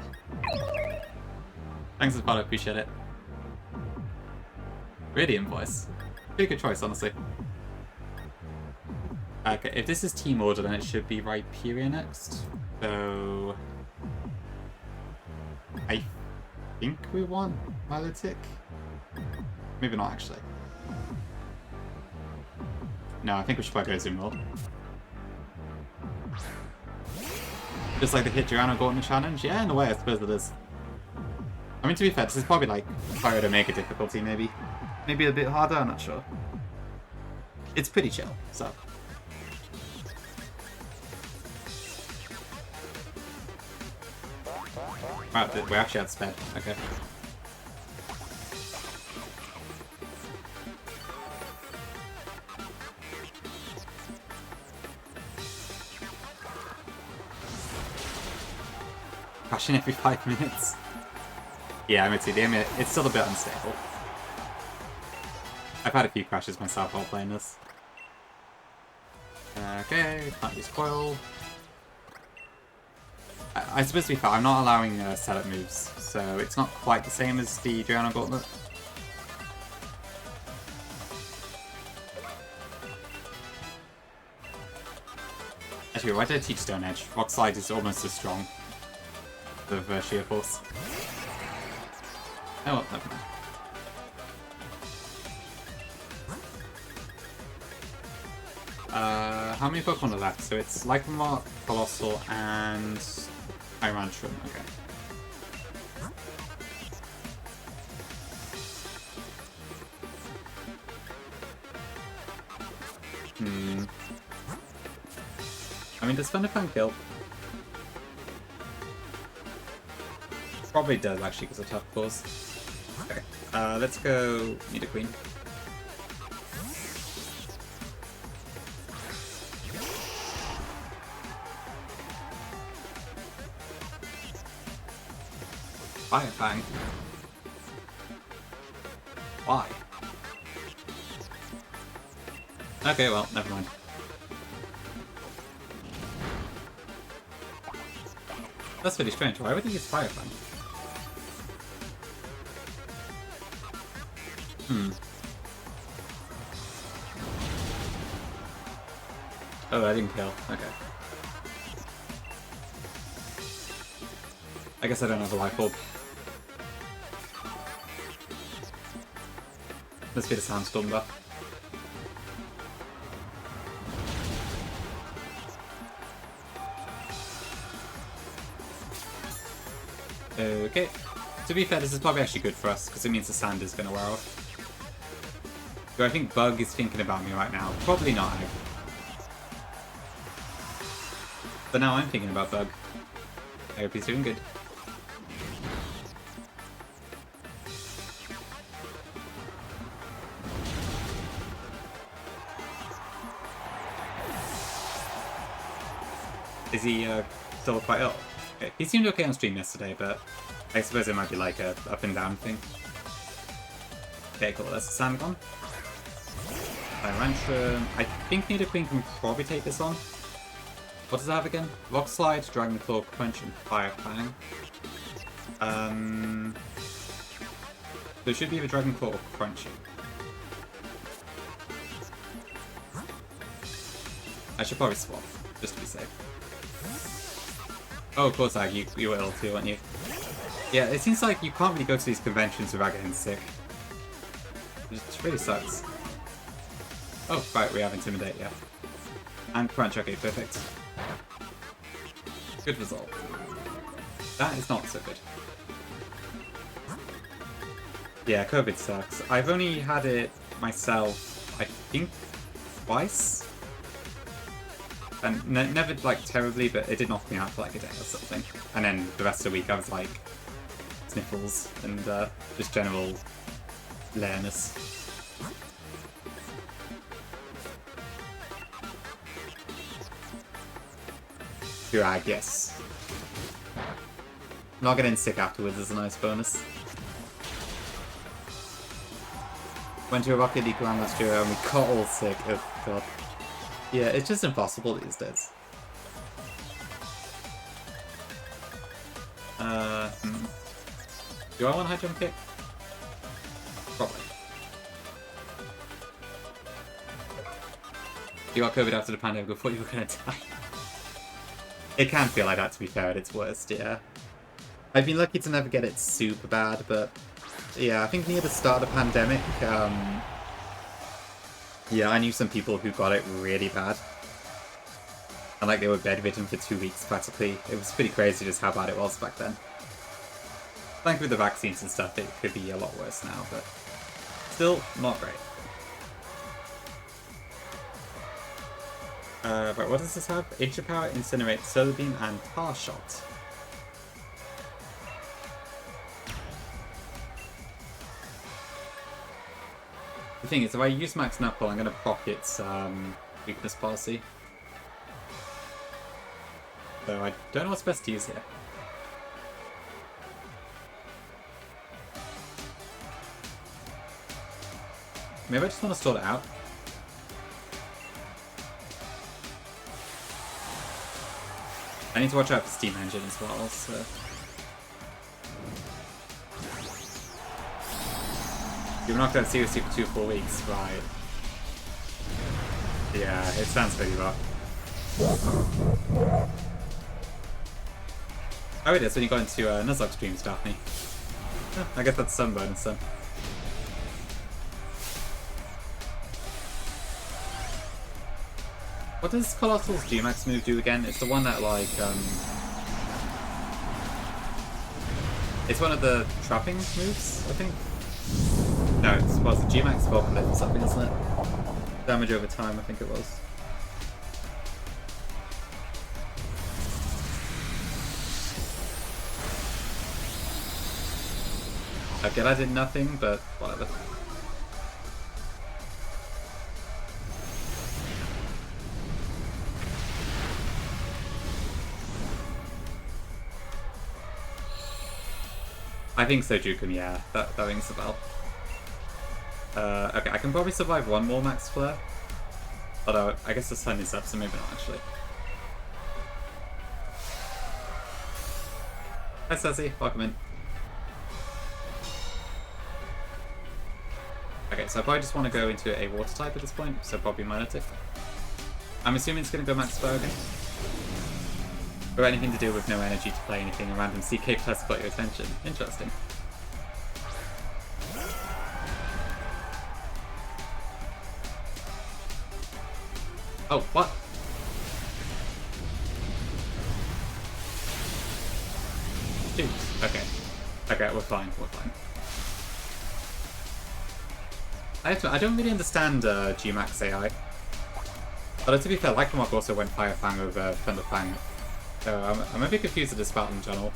A: Thanks for the follow, appreciate it. Radiant voice. Pretty good choice, honestly. Okay, if this is team order, then it should be Rhyperior next. So I think we want Milotic. Maybe not actually. No, I think we should probably go Zoomlord. Just like the hit Durano Gauntlet challenge? Yeah, in a way, I suppose it is. I mean, to be fair, this is probably like Fire Omega difficulty, maybe. Maybe a bit harder, I'm not sure. It's pretty chill, so. Wow, we actually had sped. Okay. Crashing every 5 minutes. Yeah, I'm with you. It's still a bit unstable. I've had a few crashes myself while playing this. Okay, can't use coil. I suppose to be fair, I'm not allowing setup moves, so it's not quite the same as the Durano Gauntlet. Actually, why did I teach Stone Edge? Rock Slide is almost as strong with Sheer Force. Oh, well, never mind. How many Pokemon are left? So it's Lycanroc, Colossal, and Tyrantrum. Okay. I mean, does Thunderfang kill? Probably does, actually, because of Tough Claws. Okay. Let's go Nidoqueen. Fire Fang. Why? Okay, well, never mind. That's really strange. Why would he use Fire Fang? Oh, I didn't kill. Okay. I guess I don't have a life bulb. Let's get a sandstorm buff. Okay. To be fair, this is probably actually good for us, because it means the sand is going to wear off. Do I think Bug is thinking about me right now? Probably not. But now I'm thinking about Bug. I hope he's doing good. Is he still quite ill? Okay. He seemed okay on stream yesterday, but I suppose it might be like a up and down thing. Okay, cool. That's the sand gone. Tyrantrum. I think Nidoqueen can probably take this on. What does it have again? Rock Slide, Dragon Claw, Quench, and Fire Fang. So it should be either Dragon Claw or Crunchy. I should probably swap, just to be safe. Oh, of course, Ag, you were ill too, weren't you? Yeah, it seems like you can't really go to these conventions without getting sick. Which really sucks. Oh, right, we have Intimidate, yeah. And Crunch, okay, perfect. Good result. That is not so good. Yeah, COVID sucks. I've only had it myself, I think, twice. And never, like, terribly, but it did knock me out for, like, a day or something. And then the rest of the week I was, like, sniffles and just general lareness. Drag, yes. Not getting sick afterwards is a nice bonus. Went to a Rocket League round last year and we got all sick. Oh god. Yeah, it's just impossible these days. Do I want high jump kick? Probably. You got COVID after the pandemic, I thought you were gonna die. It can feel like that, to be fair, at its worst, yeah. I've been lucky to never get it super bad, but yeah, I think near the start of the pandemic, yeah, I knew some people who got it really bad. And like they were bedridden for 2 weeks practically. It was pretty crazy just how bad it was back then. I think with the vaccines and stuff, it could be a lot worse now, but still not great. Right, what does this have? Intra Power, Incinerate, Solar Beam, and Tar Shot. The thing is, if I use Max Knuckle, I'm going to proc its weakness policy. So I don't know what's best to use here. Maybe I just want to sort it out. I need to watch out for Steam Engine as well, so... You were knocked out seriously for 2 full weeks, right? Yeah, it sounds pretty rough. Oh, it is when you got into Nuzlocke streams, Daphne. Oh, I guess that's some bonus then. What does Colossal's G-Max move do again? It's the one that, like, it's one of the trapping moves, I think? No, it's the G-Max Vocalip or something, isn't it? Damage over time, I think it was. Okay, that did nothing, but whatever. I think so, Jukum, yeah. That rings a bell. Okay, I can probably survive one more Max Flare. Although, I guess the sun is up, so maybe not, actually. Hi, Sassy. Welcome in. Okay, so I probably just want to go into a water type at this point, so probably Milotic. I'm assuming it's going to go Max Flare again. Or anything to do with no energy to play anything, a random CK plus got your attention. Interesting. Oh, what? Shoot. Okay. Okay, we're fine, we're fine. I don't really understand G-Max AI. Although to be fair, Lycanroc also went Fire Fang over Thunder Fang. So I'm a bit confused at this battle in general.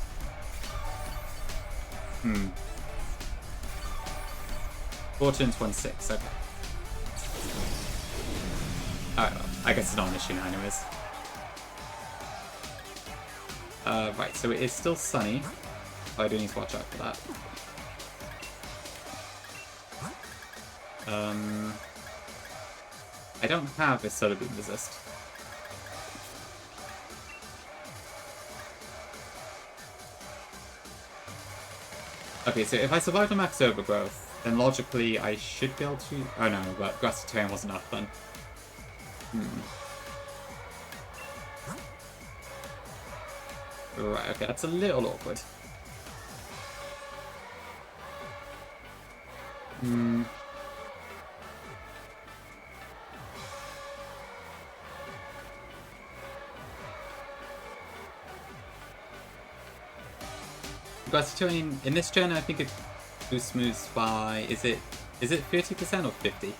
A: Fortune's 1-6, okay. Alright, well, I guess it's not an issue now anyways. Right, so it is still sunny. I do need to watch out for that. I don't have a Solar Beam resist. Okay, so if I survive the max overgrowth, then logically I should be able to... Oh no, but grassy terrain wasn't enough then. Right, okay, that's a little awkward. Grassy terrain, in this gen I think it boosts moves by... Is it 30% or 50?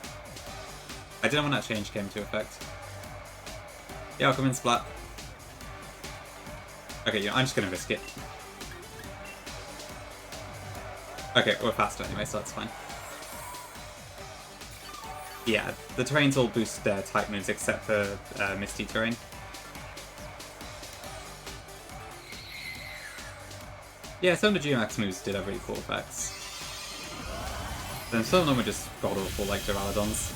A: I don't know when that change came into effect. Yeah, I'll come in Splat. Okay, yeah, I'm just gonna risk it. Okay, we're faster anyway, so that's fine. Yeah, the terrains all boost their type moves except for Misty terrain. Yeah, some of the GMX moves did have really cool effects. Then some of them were just god-awful, like Duraludons.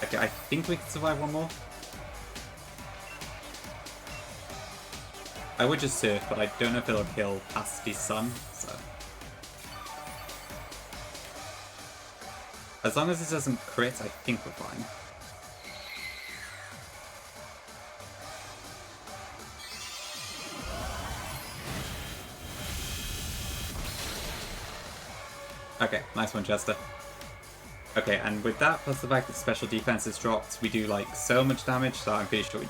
A: Okay, I think we can survive one more. I would just surf, but I don't know if it'll kill past the sun, so... As long as this doesn't crit, I think we're fine. Okay, nice one, Chester. Okay, and with that, plus the fact that special defense is dropped, we do like so much damage, so I'm pretty sure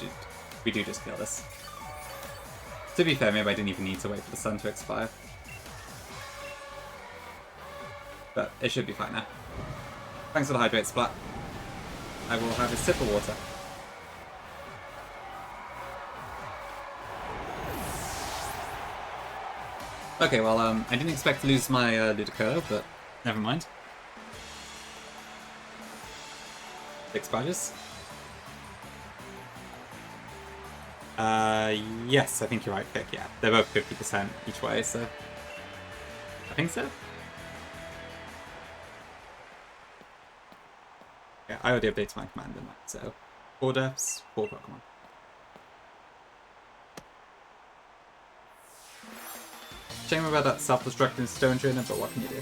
A: we do just kill this. To be fair, maybe I didn't even need to wait for the sun to expire. But it should be fine now. Thanks for the hydrate, Splat. I will have a sip of water. Okay, well, I didn't expect to lose my Ludicolo, but never mind. 6 badges. Yes, I think you're right, Vic, yeah. They're both 50% each way, so... I think so. Yeah, I already updated my command in that, so... 4 deaths, 4 Pokemon. Shame about that self-destructing Stone Trainer, but what can you do?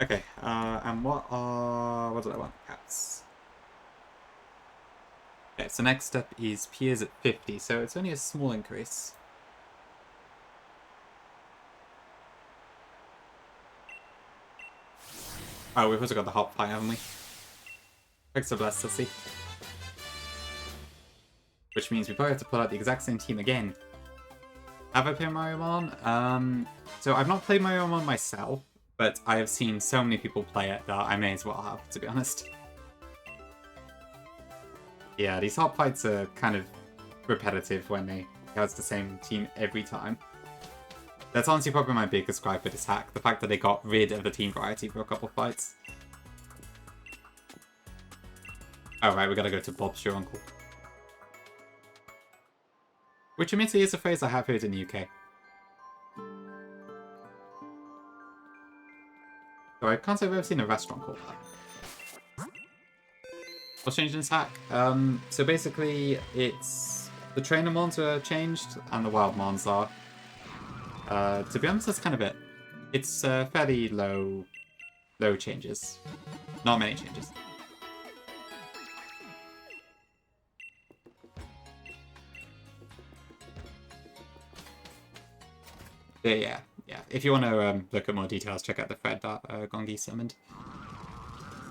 A: Okay, and what do I want? Cats. Okay, so next up is Piers at 50, so it's only a small increase. Oh, we've also got the Hop Pie, haven't we? Thanks for bless, Sussy. Which means we probably have to pull out the exact same team again. Have I played Mario Mon? So I've not played Mario Mon myself, but I have seen so many people play it that I may as well have, to be honest. Yeah, these hot fights are kind of repetitive when they go to the same team every time. That's honestly probably my biggest gripe with this hack, the fact that they got rid of the team variety for a couple of fights. Alright, we gotta go to Bob's Your Uncle. Which admittedly is a phrase I have heard in the UK. So I can't say I've ever seen a restaurant called that. What's changed in this hack? So basically, it's... the trainer mons are changed, and the wild mons are. To be honest, that's kind of it. It's fairly low changes. Not many changes. Yeah. If you want to look at more details, check out the thread that Gongi summoned.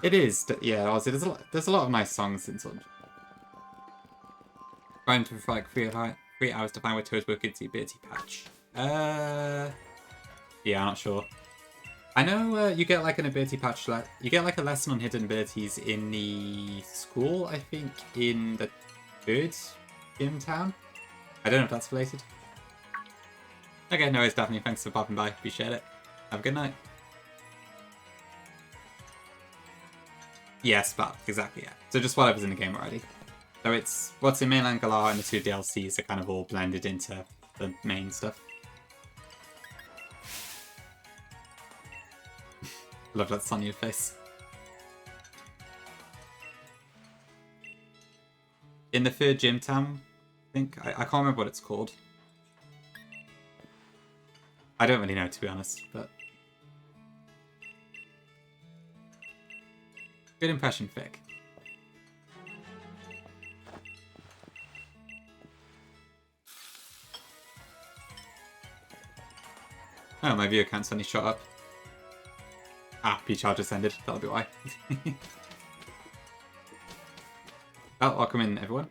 A: It is, yeah. Honestly, there's a lot of nice songs in Sunshine. Trying to for like 3 hours to find where Toad's Wicked ability patch. Yeah, I'm not sure. I know you get like an ability patch. You get like a lesson on hidden abilities in the school. I think in the 3rd gym town. I don't know if that's related. Okay, no worries, Daphne. Thanks for popping by. Appreciate it. Have a good night. Yes, but exactly, yeah. So just whatever's in the game already. So it's what's in mainland Galar and the 2 DLCs are kind of all blended into the main stuff. Love that sun on your face. In the 3rd gym town, I think. I can't remember what it's called. I don't really know, to be honest, but... Good impression, Vic. Oh, my view account suddenly shot up. Ah, P-Charge just ended. That'll be why. Well, welcome in, everyone.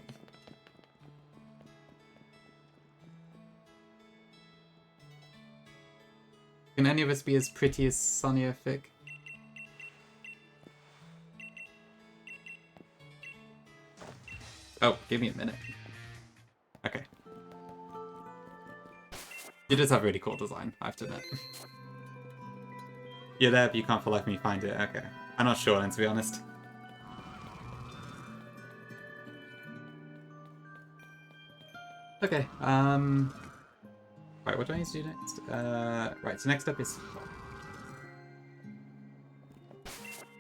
A: Can any of us be as pretty as Sonia, Vic? Oh, give me a minute. Okay. You just have really cool design, I have to admit. You're there, but you can't for life me find it. Okay. I'm not sure then, to be honest. Okay, right, what do I need to do next? Right, so next up is...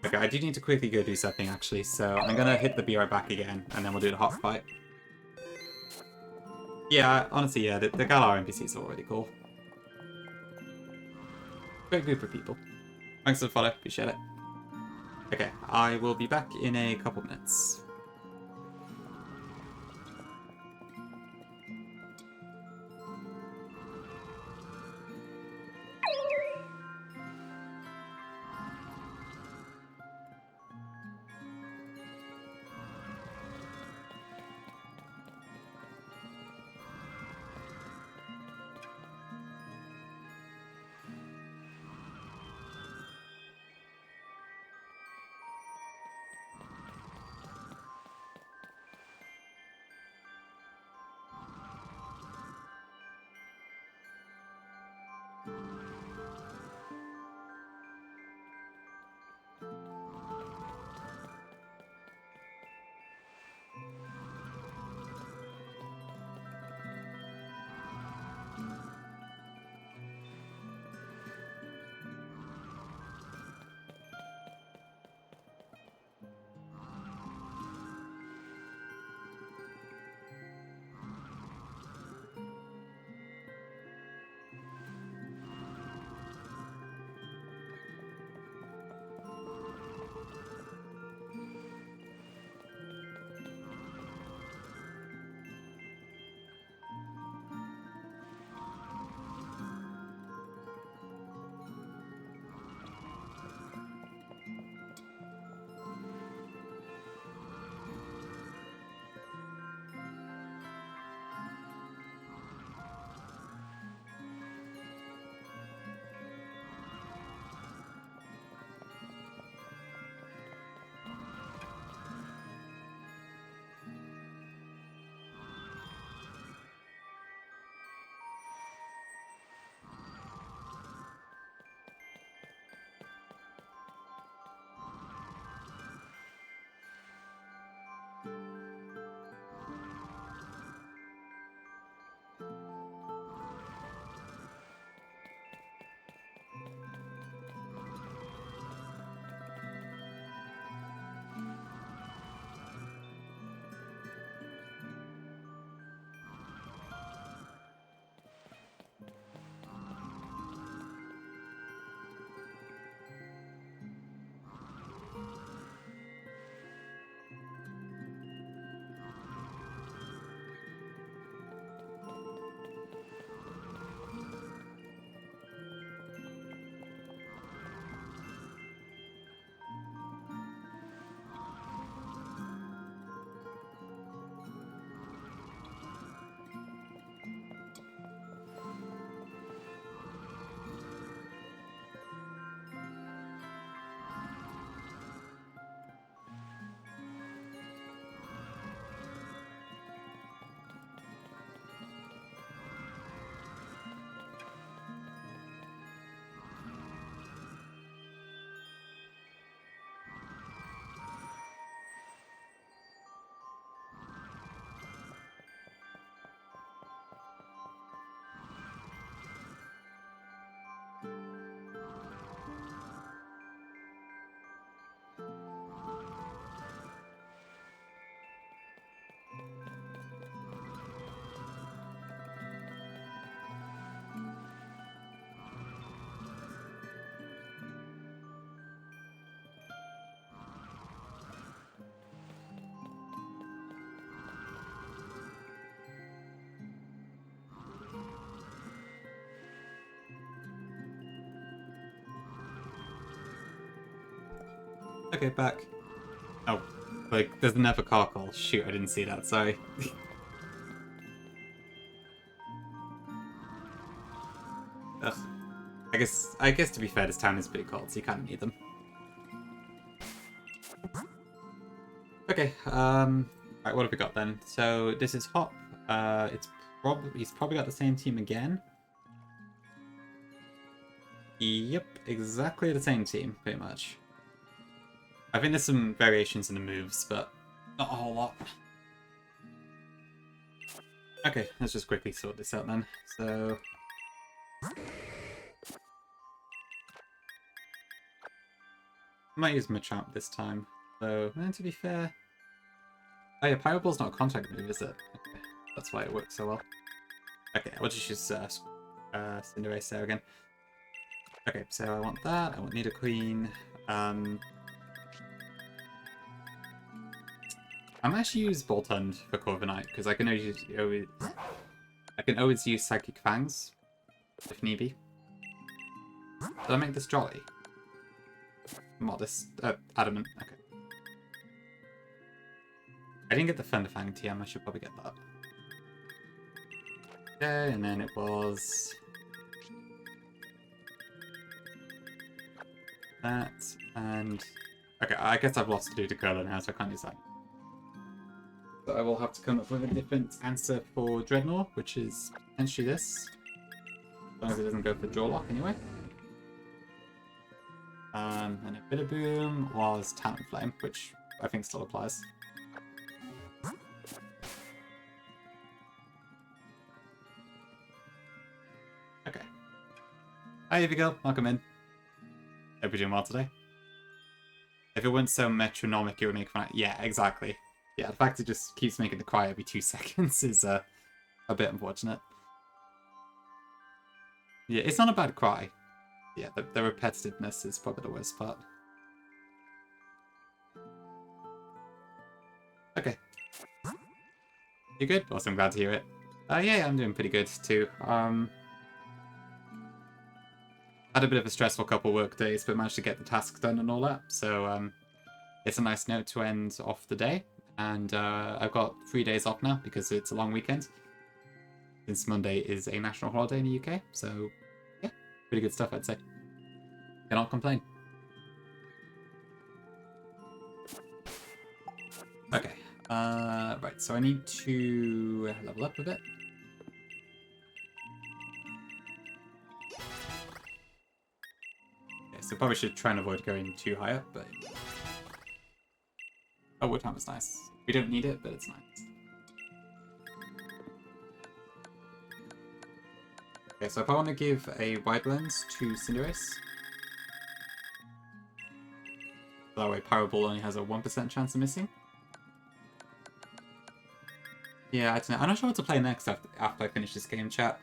A: Okay, I do need to quickly go do something, actually, so I'm gonna hit the be right back again, and then we'll do the hot fight. Yeah, honestly, yeah, the Galar NPCs are already cool. Great group of people. Thanks for the follow, appreciate it. Okay, I will be back in a couple minutes. Okay, back. Oh, like, there's another car call. Shoot, I didn't see that, sorry. Ugh. I guess to be fair, this town is pretty cold, so you kind of need them. Okay, right, what have we got then? So this is Hop. He's probably got the same team again. Yep, exactly the same team, pretty much. I think there's some variations in the moves, but not a whole lot. Okay, let's just quickly sort this out then. So... I might use Machamp this time. So, to be fair... Oh yeah, Pyro Ball's not a contact move, is it? Okay, that's why it works so well. Okay, we'll just use Cinderace there again. Okay, so I want that. I want Nidoqueen. I might actually use Boltund for Corviknight because I can always use Psychic Fangs if need be. Did I make this Jolly? What, this Adamant? Okay. I didn't get the Thunderfang TM. I should probably get that. Okay, and then it was that and okay. I guess I've lost to do to Curler now, so I can't use that. So I will have to come up with a different answer for Dreadnought, which is potentially this. As long as it doesn't go for Jawlock anyway. And a bit of Boom was Talonflame, which I think still applies. Okay. Hi, here we go. Welcome in. Hope you're doing well today. If it weren't so metronomic, it would make fun. Yeah, exactly. Yeah, the fact it just keeps making the cry every 2 seconds is a bit unfortunate. Yeah, it's not a bad cry. Yeah, the repetitiveness is probably the worst part. Okay. You good? Awesome, glad to hear it. Yeah, I'm doing pretty good too. Had a bit of a stressful couple work days, but managed to get the tasks done and all that. So it's a nice note to end off the day. And I've got 3 days off now because it's a long weekend. Since Monday is a national holiday in the UK. So, yeah, pretty good stuff, I'd say. Cannot complain. Okay. Right, so I need to level up a bit. Okay, so probably should try and avoid going too high up, but... Oh, Woodhammer is nice. We don't need it, but it's nice. Okay, so if I want to give a Wide Lens to Cinderace... That way Pyro Ball only has a 1% chance of missing. Yeah, I don't know. I'm not sure what to play next after I finish this game, chat.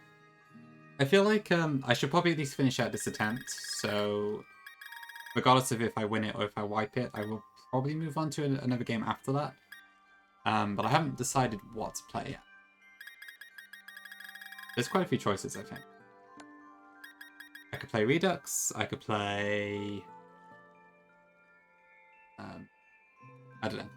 A: I feel like I should probably at least finish out this attempt, so... Regardless of if I win it or if I wipe it, I will probably move on to another game after that. But I haven't decided what to play yet. There's quite a few choices, I think. I could play Redux, I could play... I don't know.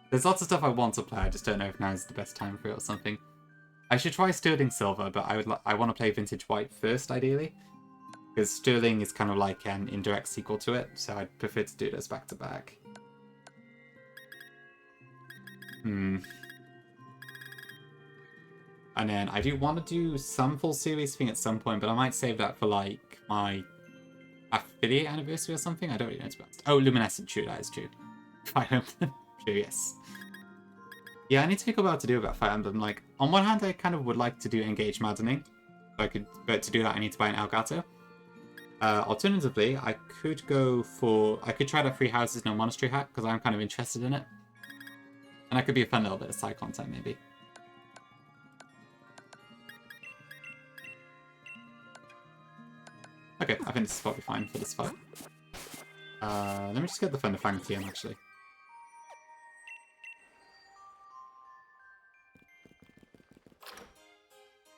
A: There's lots of stuff I want to play, I just don't know if now is the best time for it or something. I should try Sterling Silver, but I want to play Vintage White first, ideally. Because Sterling is kind of like an indirect sequel to it, so I'd prefer to do those back to back. And then I do want to do some full series thing at some point, but I might save that for like my affiliate anniversary or something. I don't really know to be honest. Oh, Luminescent, true, that is true. Fire Emblem, true, yes. Yeah, I need to think about what to do about Fire Emblem. Like, on one hand, I kind of would like to do Engage Maddening, but to do that, I need to buy an Elgato. Alternatively, I could try that Three Houses No Monastery hack, because I'm kind of interested in it. And that could be a fun little bit of side content, maybe. Okay, I think this is probably fine for this fight. Let me just get the Thunderfang TM, actually.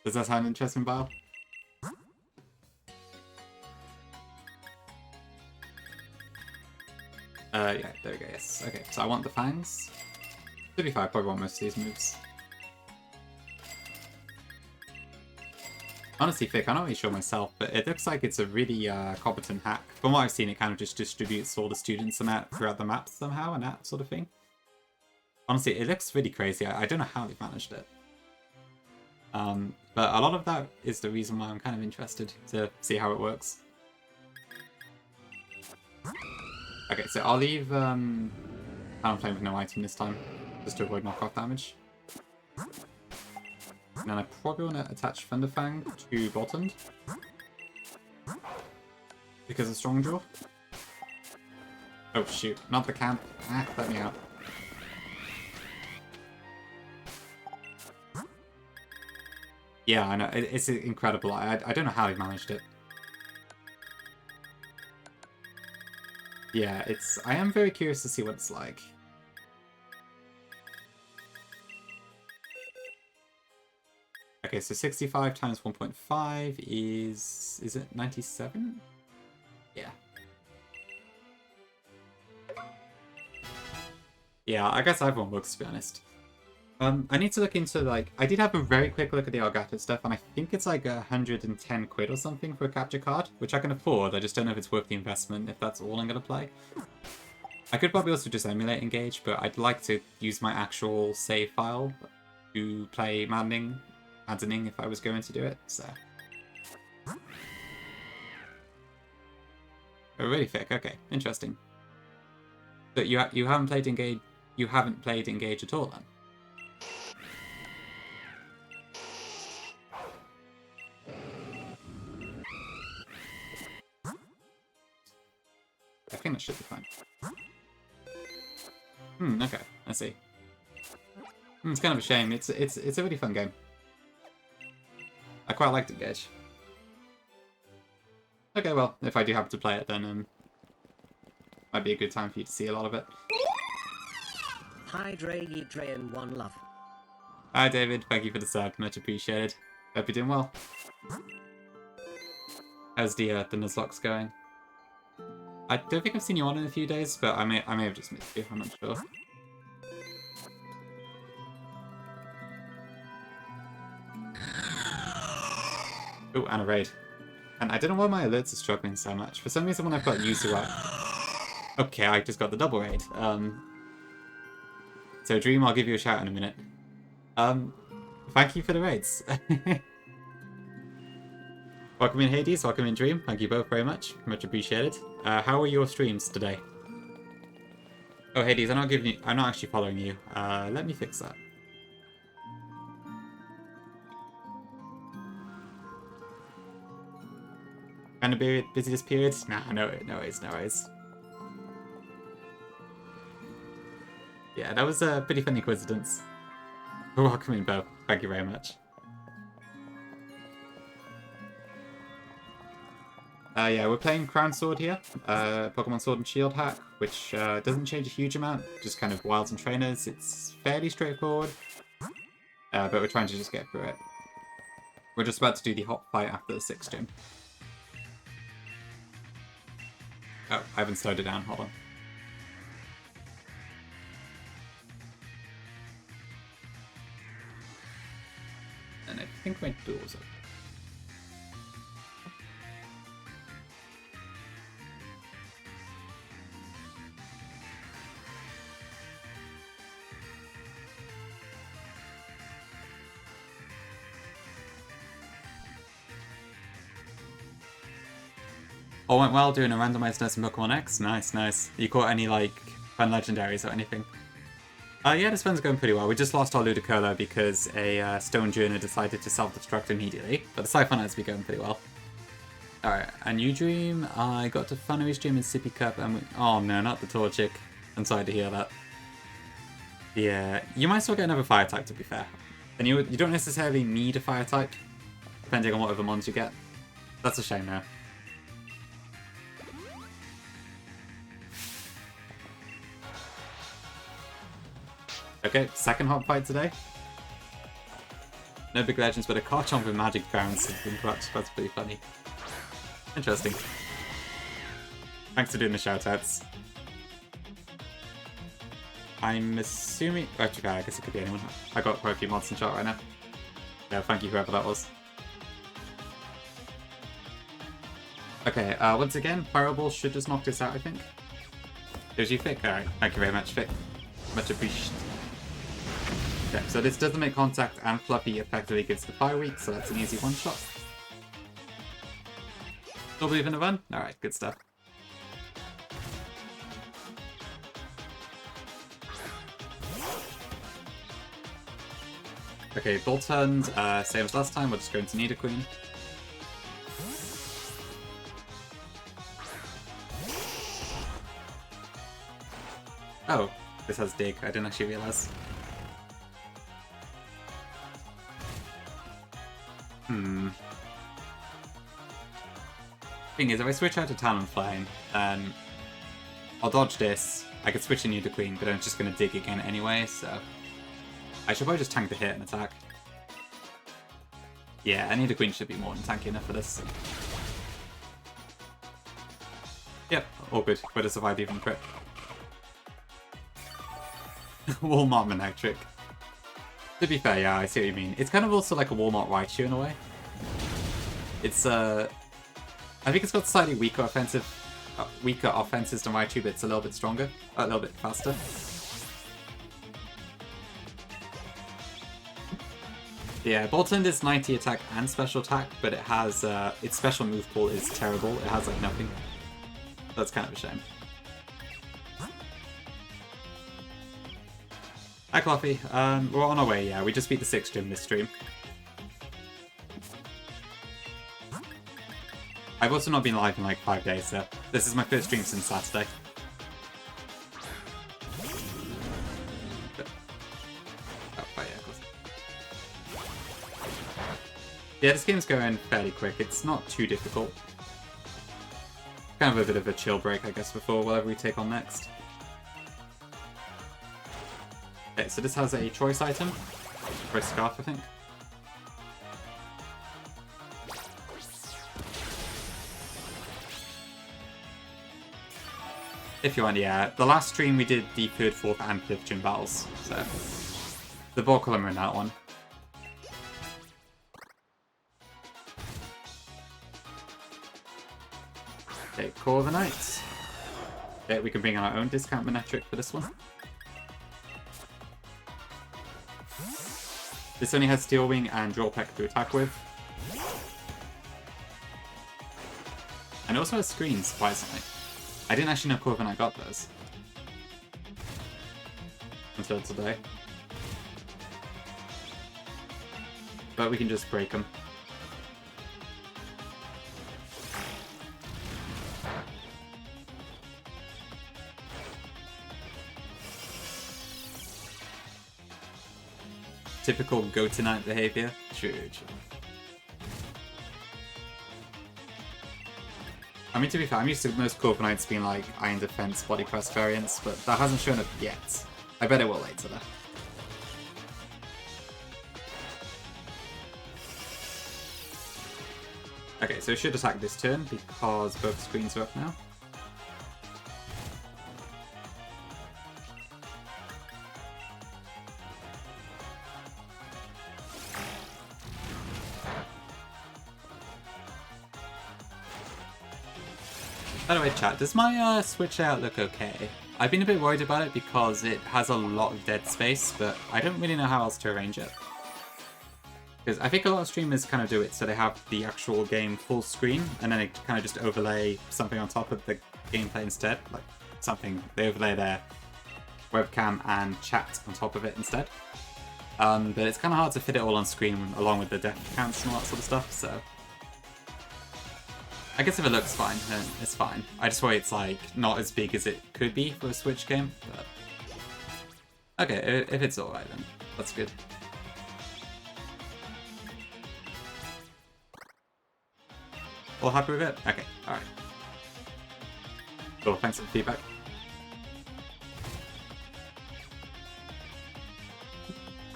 A: Does that sound interesting, Val? Yeah, there we go, yes. Okay, so I want the Fangs. To be fair, I probably want most of these moves. Honestly, Thick, I'm not really sure myself, but it looks like it's a really competent hack. From what I've seen, it kind of just distributes all the students and that throughout the maps somehow, and that sort of thing. Honestly, it looks really crazy. I don't know how they've managed it. But a lot of that is the reason why I'm kind of interested to see how it works. Okay, so I'll leave I'm playing with no item this time, just to avoid knockoff damage. And then I probably want to attach Thunderfang to bottom because of Strong Jaw. Oh shoot, not the camp. Ah, let me out. Yeah, I know, it's incredible. I don't know how he managed it. Yeah, I am very curious to see what it's like. Okay, so 65 times 1.5 is it 97? Yeah. Yeah, I guess everyone works, to be honest. I need to look into, like, I did have a very quick look at the Elgato stuff, and I think it's like 110 quid or something for a capture card, which I can afford. I just don't know if it's worth the investment, if that's all I'm going to play. I could probably also just emulate Engage, but I'd like to use my actual save file to play Maddening if I was going to do it, so. Oh, really thick, okay, interesting. But you haven't played Engage at all then? I think that should be fine. Okay, I see. It's kind of a shame. It's a really fun game. I quite liked Engage. Okay, well, if I do happen to play it, then might be a good time for you to see a lot of it.
B: Hi Dre, and one love.
A: Hi David, thank you for the sub, much appreciated. Hope you're doing well. How's the Nuzlocke's going? I don't think I've seen you on in a few days, but I may have just missed you, I'm not sure. Oh, and a raid. And I don't know why my alerts are struggling so much. For some reason when I've got Yuzu up... Okay, I just got the double raid. So Dream, I'll give you a shout in a minute. Thank you for the raids. Welcome in Hades, welcome in Dream. Thank you both very much. Much appreciated. How are your streams today? Oh Hades, I'm not actually following you. Let me fix that. Kind of be busy this period? Nah, no worries. Yeah, that was a pretty funny coincidence. Welcome in, Bo. Thank you very much. Yeah, we're playing Crown Sword here. Pokemon Sword and Shield hack, which doesn't change a huge amount. Just kind of wilds and trainers. It's fairly straightforward. But we're trying to just get through it. We're just about to do the hot fight after the 6th gym. Oh, I haven't slowed it down. Hold on. And I think my door's up. All went well doing a randomized nurse in Pokemon X. Nice. You caught any, like, fun legendaries or anything? Yeah, this one's going pretty well. We just lost our Ludicolo because a Stone Journer decided to self-destruct immediately. But the Siphonite's been going pretty well. Alright, and you Dream, I got to Funnery's Gym in Sippy Cup and oh no, not the Torchic. I'm sorry to hear that. Yeah, you might still get another Fire type to be fair. And you don't necessarily need a Fire type, depending on whatever mons you get. That's a shame now. Okay, second hot fight today. No big legends, but a Garchomp with magic bounce has been clutch. That's pretty funny. Interesting. Thanks for doing the shoutouts. I'm assuming... Actually, I guess it could be anyone. I got quite a few mods in chat right now. Yeah, thank you whoever that was. Okay, once again, Fireball should just knock this out, I think. Here's you, Fick. Alright, thank you very much, Fick. Much appreciated. Okay, so this doesn't make contact, and Fluffy effectively gives the fire weak, so that's an easy one-shot. Still believe in the run? Alright, good stuff. Okay, Bull turns, same as last time, we're just going to Nidoqueen. Oh, this has Dig, I didn't actually realize. Thing is, if I switch out to Talonflame, I'll dodge this. I could switch to Nidoqueen, but I'm just going to Dig again anyway, so... I should probably just tank the hit and attack. Yeah, a Nidoqueen should be more than tanky enough for this. Yep, all good. Would have survived even crit. Walmart Manectric. To be fair, yeah, I see what you mean. It's kind of also like a Walmart Raichu in a way. It's, I think it's got slightly weaker offenses than Raichu, but it's a little bit stronger, a little bit faster. Yeah, Boltund is 90 attack and special attack, but it has, its special move pool is terrible. It has like nothing. That's kind of a shame. Hi Coffee, we're on our way, yeah, we just beat the 6th gym this stream. I've also not been live in like 5 days, so this is my first stream since Saturday. Yeah, this game's going fairly quick, it's not too difficult. Kind of a bit of a chill break, I guess, before whatever we take on next. Okay, so this has a choice item. Or a scarf, I think. If you want, yeah. The last stream we did the 3rd, 4th, and 5th gym battles, so... The ball column in that one. Okay, Core of the Night. Okay, we can bring on our own discount Manectric for this one. This only has Steel Wing and Draw Peck to attack with. And it also has screens, surprisingly. I didn't actually know Core of the Night got those. Until today. But we can just break them. Typical go-to-night behavior. True. I mean, to be fair, I'm used to most Core of the Nights being like Iron Defense body press variants, but that hasn't shown up yet. I bet it will later though. Okay, so we should attack this turn because both screens are up now. By the way, chat, does my Switch layout look okay? I've been a bit worried about it because it has a lot of dead space, but I don't really know how else to arrange it. Because I think a lot of streamers kind of do it so they have the actual game full screen, and then they kind of just overlay something on top of the gameplay instead. Like something, they overlay their webcam and chat on top of it instead. But it's kind of hard to fit it all on screen along with the death counts and all that sort of stuff, so... I guess if it looks fine, then it's fine. I just worry it's like not as big as it could be for a Switch game, but... Okay, if it's alright then, that's good. All happy with it? Okay, alright. Cool, thanks for the feedback.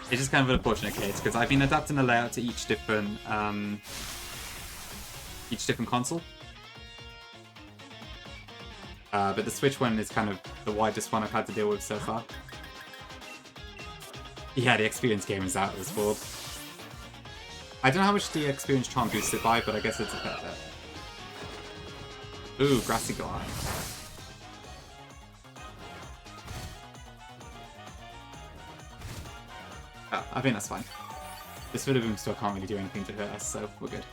A: It's just kind of an unfortunate case, because I've been adapting the layout to each different console. But the Switch one is kind of the widest one I've had to deal with so far. Yeah, the experience game is out as well. I don't know how much the experience charm boosts it by, but I guess it's a fair bit. Ooh, Grassy Guy. Oh, I think that's fine. This Vitaboom still can't really do anything to hurt us, so we're good.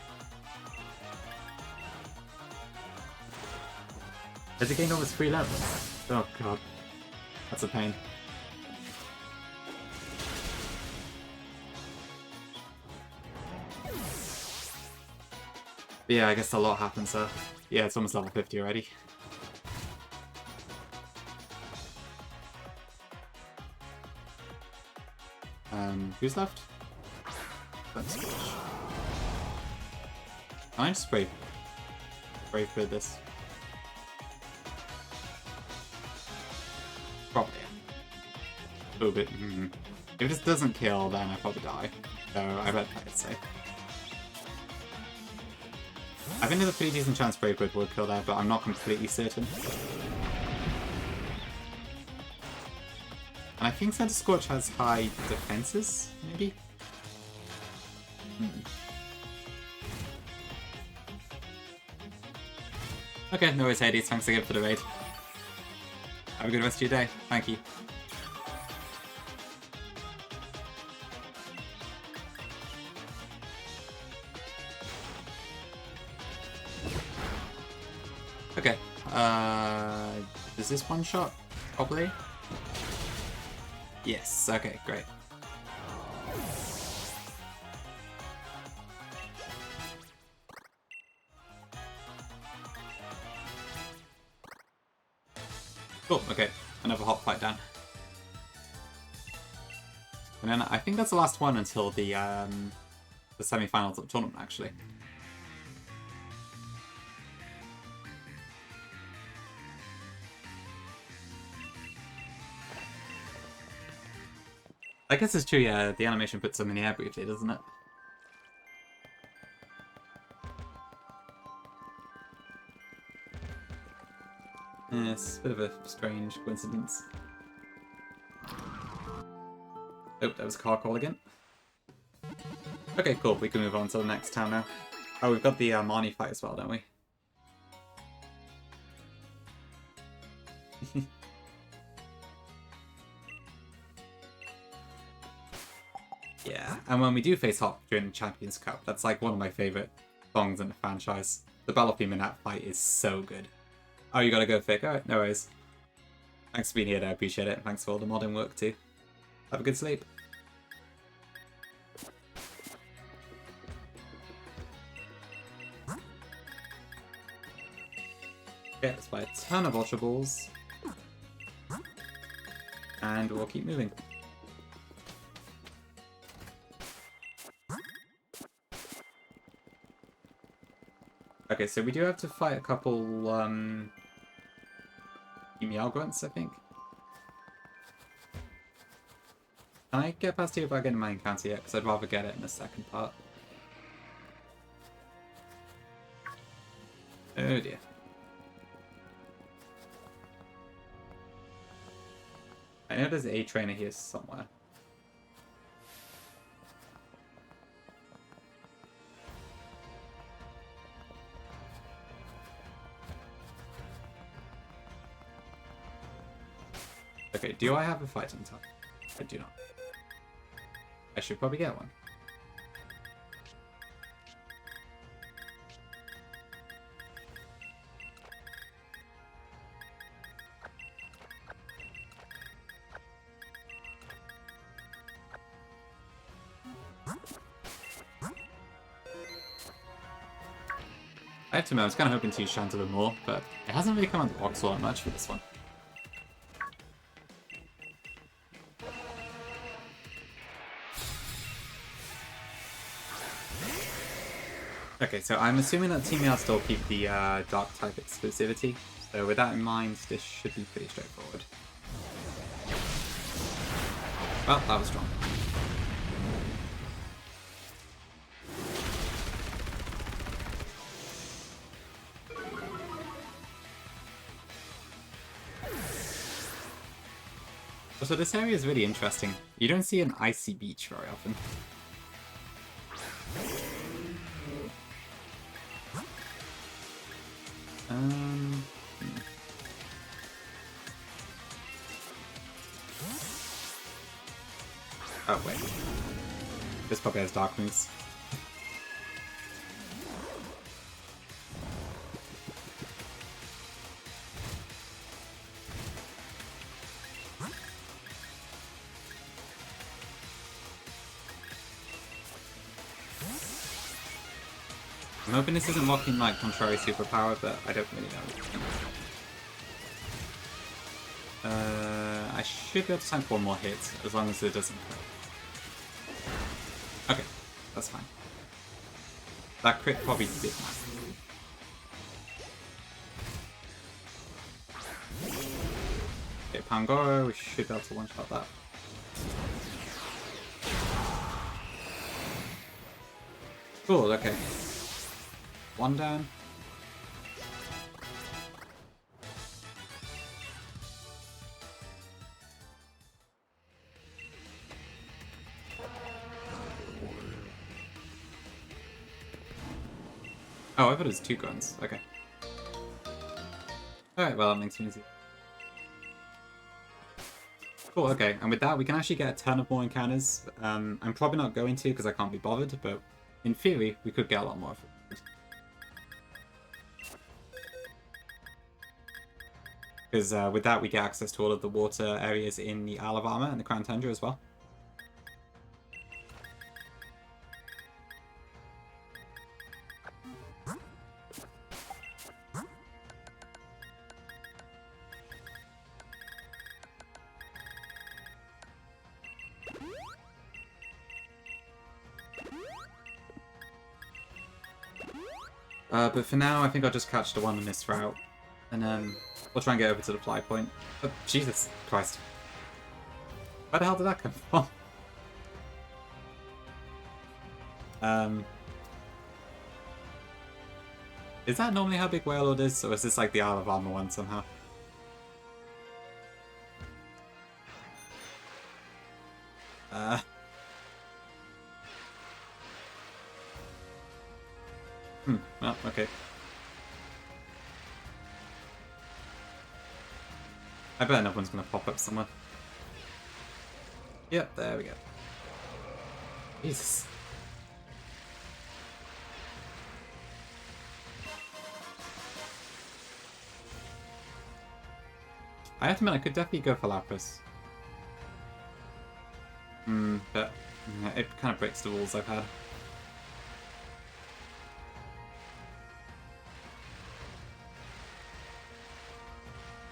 A: Has it gained almost 3 levels? Oh god. That's a pain. But yeah, I guess a lot happens, so... Yeah, it's almost level 50 already. Who's left? That's good. Can I just brave for this? Probably. A little bit. If this doesn't kill, then I probably die. So I bet it's safe. I think there's a pretty decent chance Brave Bird will kill there, but I'm not completely certain. And I think Santa Scorch has high defenses, maybe? Okay, no worries, Hades. Thanks again for the raid. Have a good rest of your day. Thank you. Okay. Is this one shot? Probably. Yes. Okay. Great. Cool. Okay. Another hot fight down. And then I think that's the last one until the semi-finals of the tournament, actually. I guess it's true, yeah, the animation puts them in the air briefly, doesn't it? Yeah, it's a bit of a strange coincidence. Oh, that was a car call again. Okay, cool, we can move on to the next town now. Oh, we've got the Marnie fight as well, don't we? Yeah, and when we do face Hawk during the Champions Cup, that's like one of my favourite songs in the franchise. The battle theme in that fight is so good. Oh, you gotta go Fick. Alright, no worries. Thanks for being here, I appreciate it. Thanks for all the modding work too. Have a good sleep. Okay, let's buy a ton of Ultra Balls. And we'll keep moving. Okay, so we do have to fight a couple, Meow Grunts, I think. Can I get past here without getting my encounter yet? Because I'd rather get it in the second part. Oh dear. I know there's a trainer here somewhere. Okay, do I have a fighting type? I do not. I should probably get one. I have to admit, I was kind of hoping to use Chandelure more, but it hasn't really come out the box all that much for this one. Okay, so I'm assuming that Team Meow still keep the Dark type exclusivity, so with that in mind, this should be pretty straightforward. Well, that was strong. So this area is really interesting. You don't see an icy beach very often. Oh, wait. This probably has dark moves. I'm hoping this isn't locking like contrary superpower, but I don't really know. I should be able to tank one more hit as long as it doesn't crit. Okay, that's fine. That crit probably did matter. Okay, Pangoro, we should be able to one-shot that. Cool, okay. One down. Oh, I thought it was 2 guns. Okay. Alright, well, that makes it easy. Cool, okay. And with that, we can actually get a ton of more encounters. I'm probably not going to because I can't be bothered, but in theory, we could get a lot more of it. Because with that, we get access to all of the water areas in the Isle of Armor and the Crown Tundra as well. But for now, I think I'll just catch the one on this route. And we'll try and get over to the fly point. Oh, Jesus Christ. Where the hell did that come from? Is that normally how big Whalelord is? Or is this like the Isle of Armor one somehow? Well, okay. I bet another one's gonna pop up somewhere. Yep, there we go. Jesus. I have to admit, I could definitely go for Lapras. But it kind of breaks the rules I've had.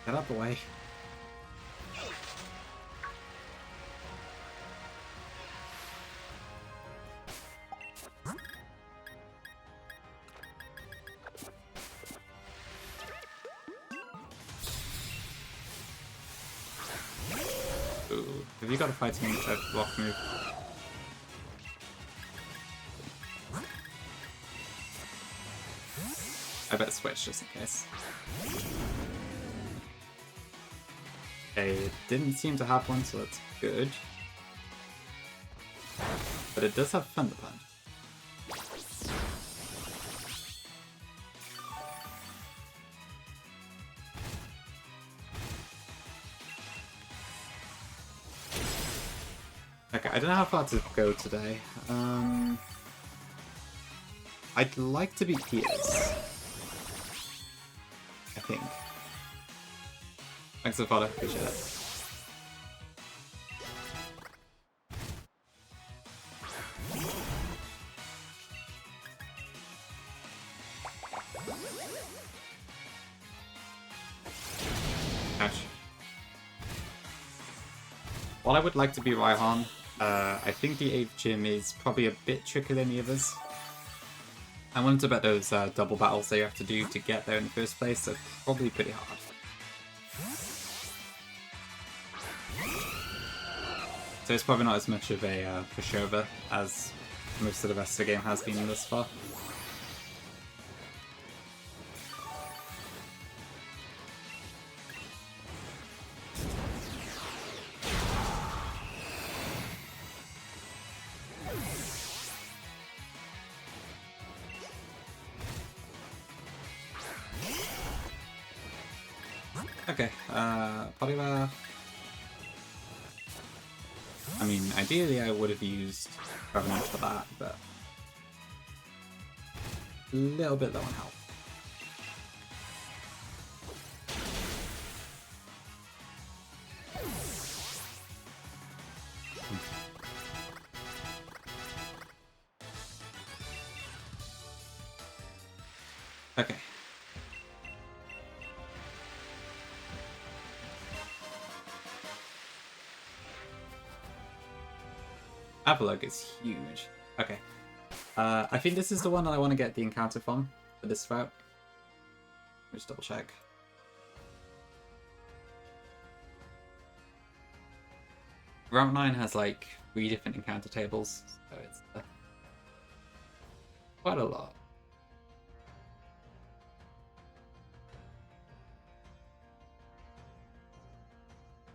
A: Get out of the way. Ooh, have you got a fighting block move? I better switch just in case. Okay, it didn't seem to have one, so that's good. But it does have Thunder Punch. Okay, I don't know how far to go today. I'd like to be Piers. I think. Thanks for the follow, appreciate it. Ouch. While I would like to be Raihan, I think the 8th gym is probably a bit trickier than the others. I wanted to bet those double battles that you have to do to get there in the first place are probably pretty hard. So it's probably not as much of a pushover as most of the rest of the game has been thus far. Okay, Polygraph. I mean, ideally I would have used Revenant for that, but a little bit low on health. Okay. Avalog is huge. Okay. I think this is the one that I want to get the encounter from for this route. Let me just double check. Route 9 has like 3 different encounter tables, so it's quite a lot.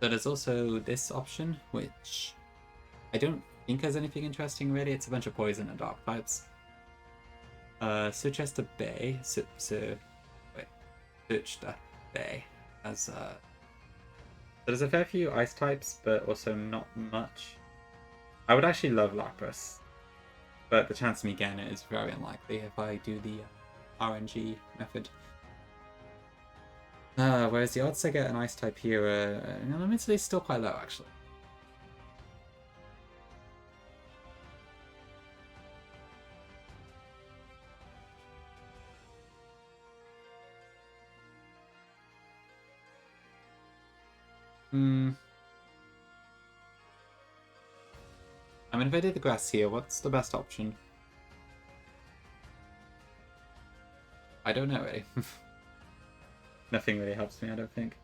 A: So there's also this option, which I don't think has anything interesting really. It's a bunch of poison and dark types. Suchester Bay, Suchester Bay has there's a fair few ice types, but also not much. I would actually love Lapras, but the chance of me getting it is very unlikely if I do the RNG method. Whereas the odds I get an ice type here are admittedly still quite low, actually. I mean, if I did the grass here, what's the best option? I don't know, really. Nothing really helps me, I don't think.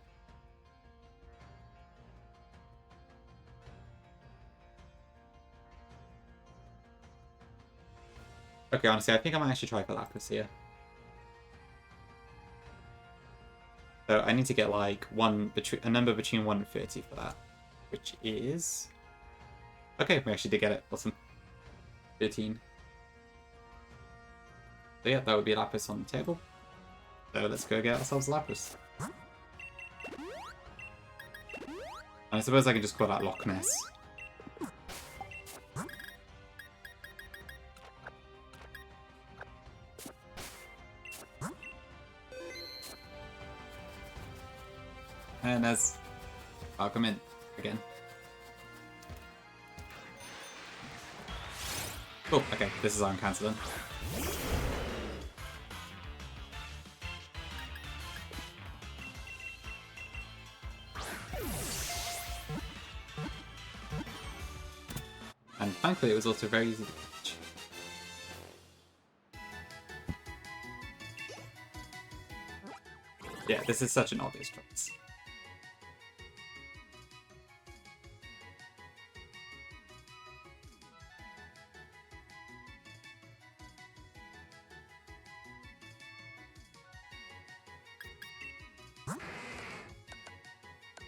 A: Okay, honestly, I think I might actually try for Lapras here. So I need to get like a number between 1 and 30 for that, which is... Okay, we actually did get it. Awesome. 13. So yeah, that would be Lapras on the table. So let's go get ourselves Lapras. And I suppose I can just call that Loch Ness. And I'll come in again. Oh, okay, this is our encounter then. And thankfully it was also very easy to catch. Yeah, this is such an obvious choice.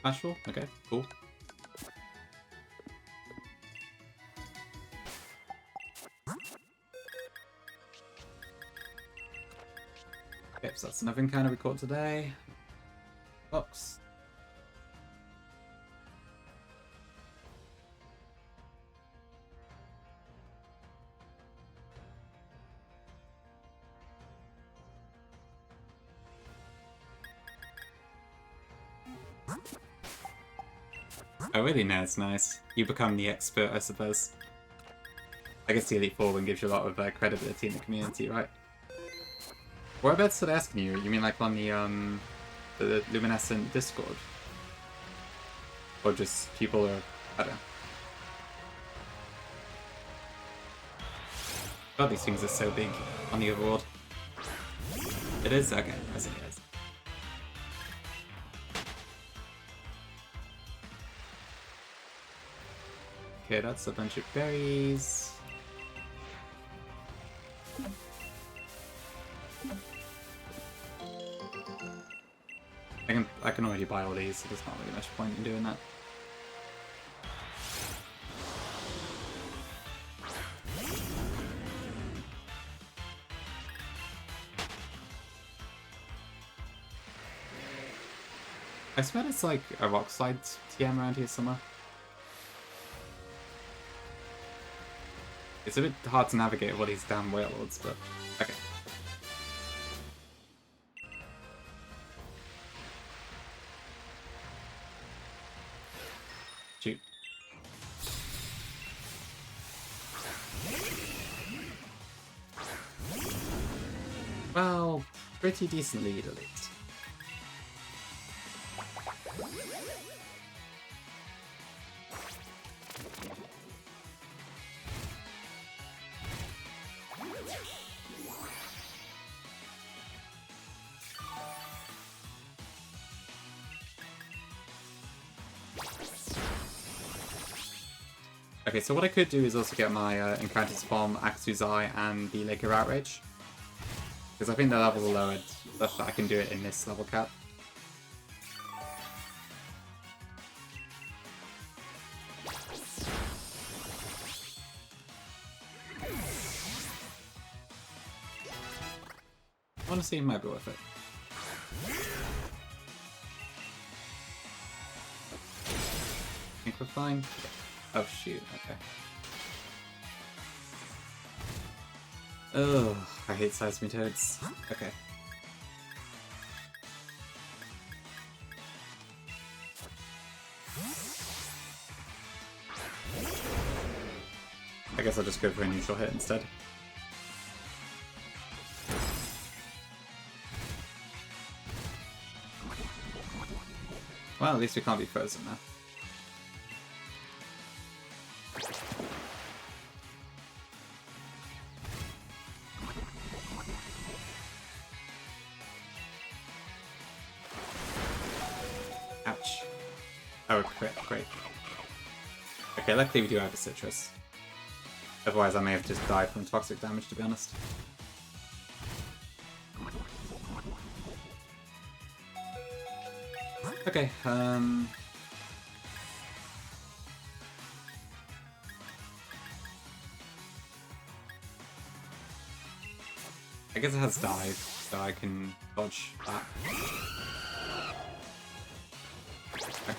A: Ashful? Okay, cool. Okay, so that's another encounter we caught today. Box. Oh really? No, it's nice. You become the expert, I suppose. I guess the Elite Four one gives you a lot of credibility in the community, right? Whereabouts did I ask you? You mean like on the Luminescent Discord? Or just people are... I don't know. God, these things are so big on the overworld. It is? Okay, I see it is. Okay, that's a bunch of berries. I can already buy all these, so there's not really much point in doing that. I swear it's like a rock slide TM around here somewhere. It's a bit hard to navigate all these damn whale lords, but okay. Shoot. Well, pretty decent lead at least. Okay, so what I could do is also get my encounters from Axu's Eye and the Lake of Outrage. Because I think the levels are lowered, such that I can do it in this level cap. Honestly, it might be worth it. I think we're fine. Oh shoot, okay. Oh, I hate Seismitoads. Okay. I guess I'll just go for a neutral hit instead. Well, at least we can't be frozen now. Ouch. Oh, crit, great. Okay, luckily we do have a citrus. Otherwise I may have just died from toxic damage, to be honest. Okay, I guess it has dive, so I can dodge that. Okay.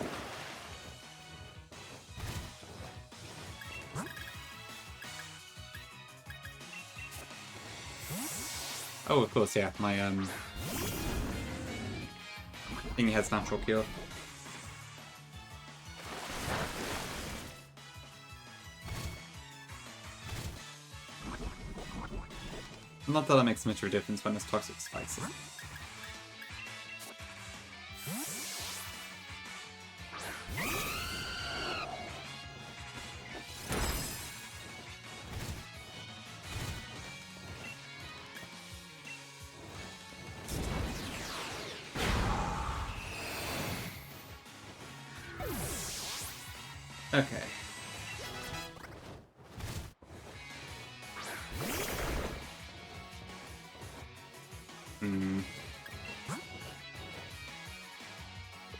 A: Oh, of course, yeah, my thingy has natural cure. Not that that makes much of a difference when there's toxic spikes in. Okay.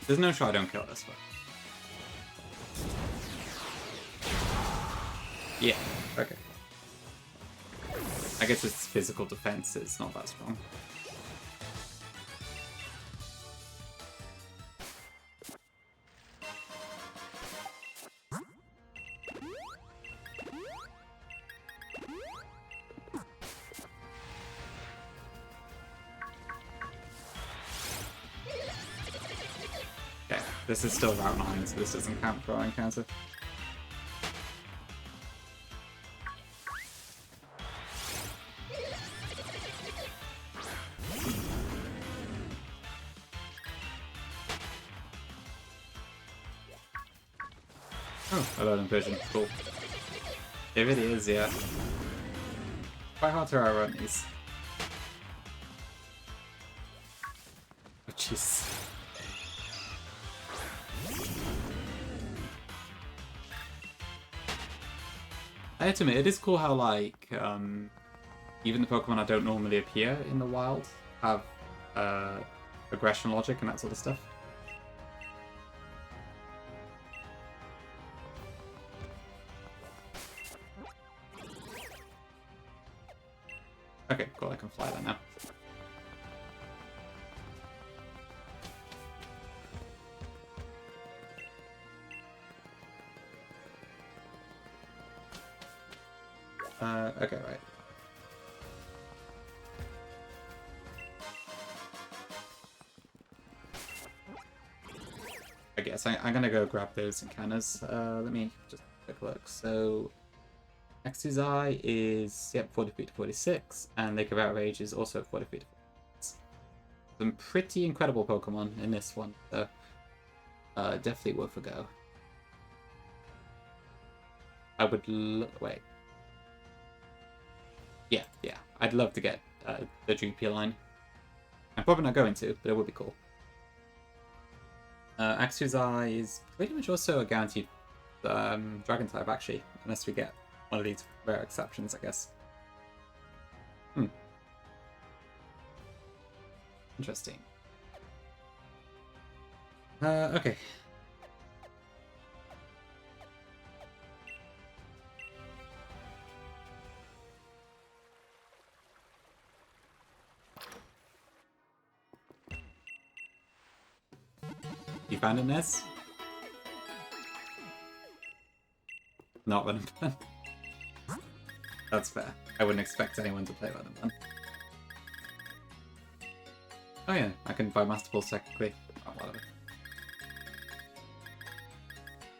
A: There's no shot I don't kill this one. Yeah, okay. I guess its physical defense is not that strong. Okay, this is still Route 9, so this doesn't count for our encounter. Oh, alone vision, cool. It really is, yeah. Quite hard to outrun these. Oh, jeez. I have to admit, it is cool how, like, even the Pokemon that don't normally appear in the wild have aggression logic and that sort of stuff. Okay, cool, I can fly there now. Okay, right. I guess I'm gonna go grab those encounters. Let me just take a look. So, Nexus Eye is, yep, 40 feet to 46, and Lake of Outrage is also 40 feet to 46. Some pretty incredible Pokemon in this one, so definitely worth a go. I would wait. Yeah, I'd love to get the Droopy line. I'm probably not going to, but it would be cool. Axew's Eye is pretty much also a guaranteed Dragon type, actually, unless we get one of these rare exceptions, I guess. Interesting. Okay. You found a nest? Not Venom Pen. That's fair. I wouldn't expect anyone to play Venom Pen. Oh yeah, I can buy Master Balls technically. Oh, whatever.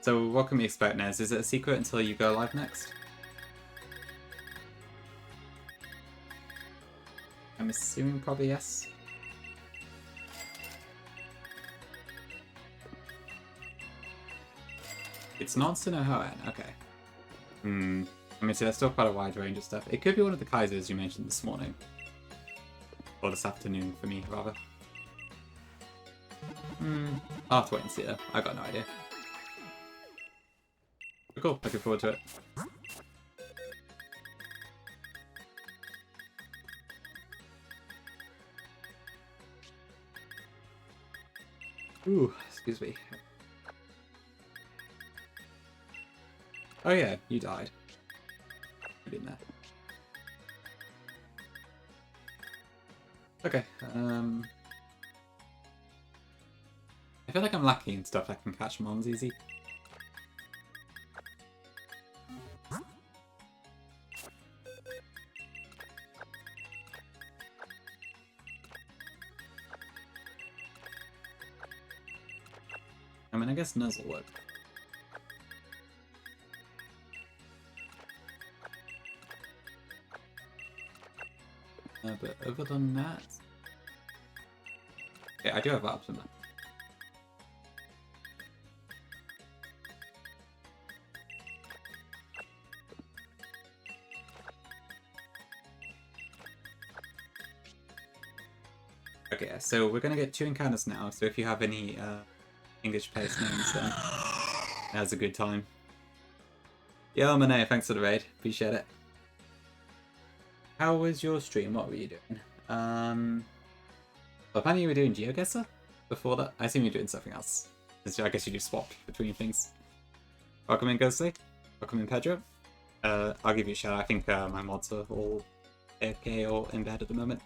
A: So what can we expect, Nez? Is it a secret until you go live next? I'm assuming probably yes. It's not Sinnoh-Hoenn, okay. I mean, see, that's still quite a wide range of stuff. It could be one of the Kaisers you mentioned this morning. Or this afternoon, for me, rather. I'll have to wait and see, though. I got no idea. But cool, looking forward to it. Ooh, excuse me. Oh yeah, you died. Put in there. Okay, I feel like I'm lacking in stuff that can catch mons easy. I mean, I guess Nuz will work. But other than that... Yeah, I do have ups in that. Okay, so we're gonna get 2 encounters now, so if you have any English place names, then now's a good time. Yo, Monet, thanks for the raid. Appreciate it. How was your stream? What were you doing? Well, apparently you were doing GeoGuessr before that. I assume you're doing something else. I guess you just swapped between things. Welcome in, Ghostly. Welcome in, Pedro. I'll give you a shout. I think my mods are all AFK or in bed at the moment.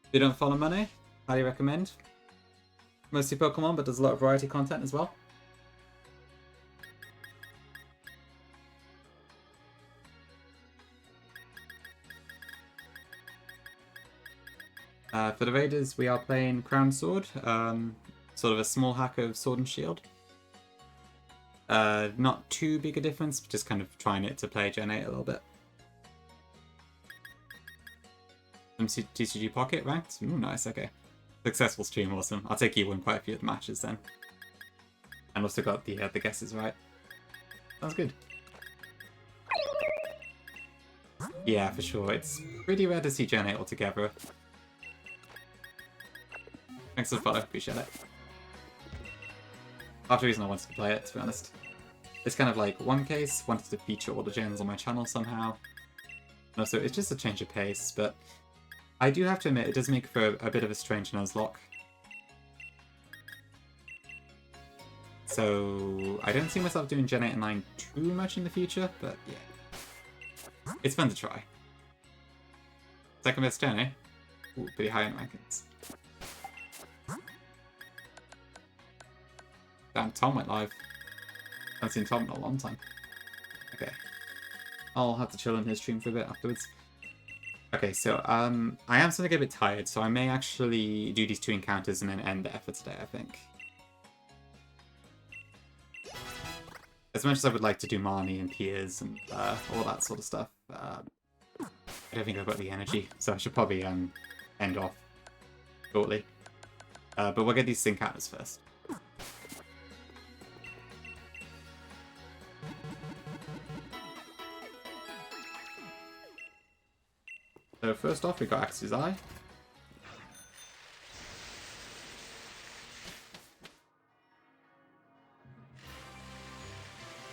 A: If you don't follow Monet, highly recommend. Mostly Pokemon, but there's a lot of variety content as well. For the Raiders, we are playing Crown Sword, sort of a small hack of Sword and Shield. Not too big a difference, but just kind of trying it to play Gen 8 a little bit. Some TCG Pocket ranked? Ooh, nice, okay. Successful stream, awesome. I'll take you won quite a few of the matches then. And also got the guesses right. Sounds good. Yeah, for sure. It's pretty rare to see Gen 8 altogether. Thanks for the follow, appreciate it. Half the reason I wanted to play it, to be honest. It's kind of like one case, wanted to feature all the gens on my channel somehow. And also, it's just a change of pace, but I do have to admit, it does make for a bit of a strange Nuzlocke. So, I don't see myself doing Gen 8 and 9 too much in the future, but yeah. It's fun to try. Second best Gen, eh? Ooh, pretty high in rankings. Damn, Tom went live. I haven't seen Tom in a long time. Okay. I'll have to chill on his stream for a bit afterwards. Okay, so I am starting to get a bit tired, so I may actually do these 2 encounters and then end the effort today, I think. As much as I would like to do Marnie and Piers and all that sort of stuff, I don't think I've got the energy, so I should probably end off shortly. But we'll get these encounters first. So first off, we got Axe's Eye.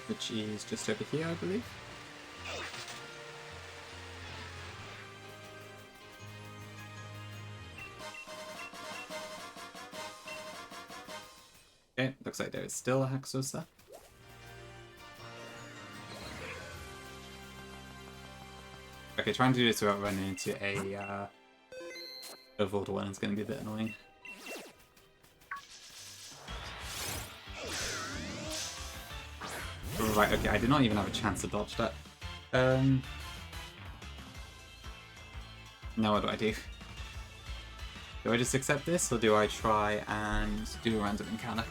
A: Which is just over here, I believe. Okay, looks like there is still a Haxos there. Okay, trying to do this without running into a overlord one is going to be a bit annoying. Right, okay, I did not even have a chance to dodge that. Now what do? Do I just accept this, or do I try and do a random encounter?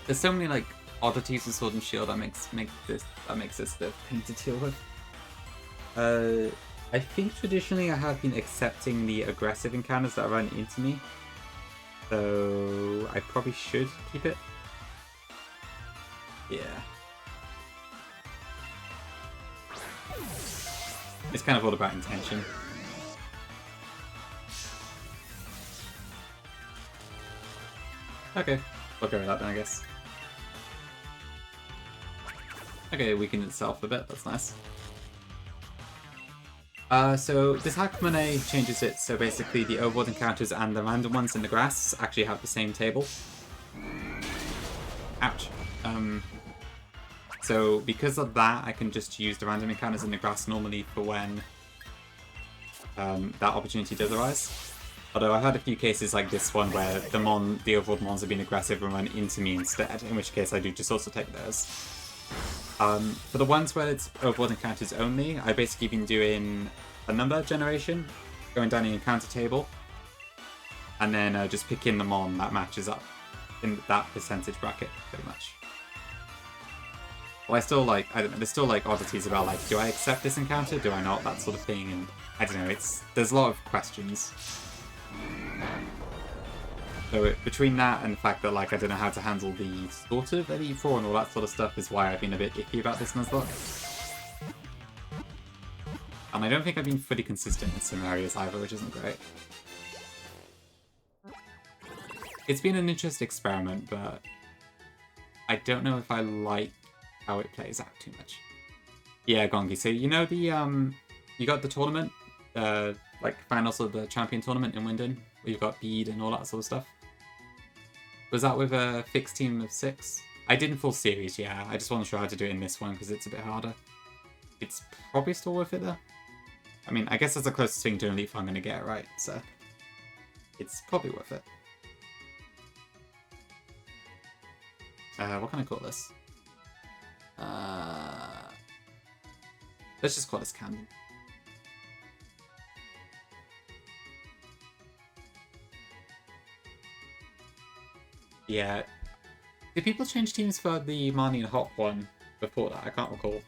A: There's so many like oddities with Sword and Shield that makes this the thing to deal with. I think traditionally I have been accepting the aggressive encounters that run into me, so I probably should keep it. Yeah. It's kind of all about intention. Okay, we'll go with that then, I guess. Okay, weakened itself a bit, that's nice. So this Hakmane changes it, so basically the overworld encounters and the random ones in the grass actually have the same table. Ouch. So because of that, I can just use the random encounters in the grass normally for when that opportunity does arise. Although I've had a few cases like this one where the overworld mons have been aggressive and run into me instead, in which case I do just also take those. For the ones where it's overworld encounters only, I've basically been doing a number generation, going down the encounter table, and then just picking the mon that matches up in that percentage bracket, pretty much. Well, I still like, I don't know, there's still like oddities about like, do I accept this encounter, do I not, that sort of thing, and I don't know, there's a lot of questions. So between that and the fact that like I don't know how to handle the sort of Elite Four and all that sort of stuff is why I've been a bit iffy about this Nuzlocke. And I don't think I've been fully consistent in some areas either, which isn't great. It's been an interesting experiment, but I don't know if I like how it plays out too much. Yeah, Gongi. So you know the you got the tournament, like finals of the champion tournament in Winden, where you've got Bede and all that sort of stuff. Was that with a fixed team of 6? I did in full series, yeah. I just wasn't sure how to do it in this one because it's a bit harder. It's probably still worth it though. I mean, I guess that's the closest thing to an Elite Four I'm going to get, right? So it's probably worth it. What can I call this? Let's just call this Camden. Yeah. Did people change teams for the Marnie and Hop one before that? I can't recall.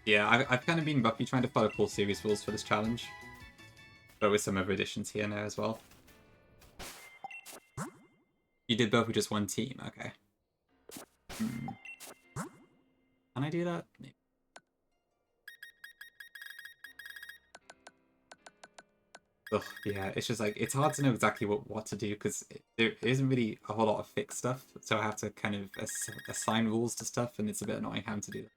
A: Yeah, I've kind of been lucky trying to follow full series rules for this challenge. But with some other additions here and there as well. You did both with just one team, okay. Can I do that? Maybe. Ugh, yeah, it's just like, it's hard to know exactly what to do because there isn't really a whole lot of fixed stuff. So I have to kind of assign rules to stuff and it's a bit annoying having to do that.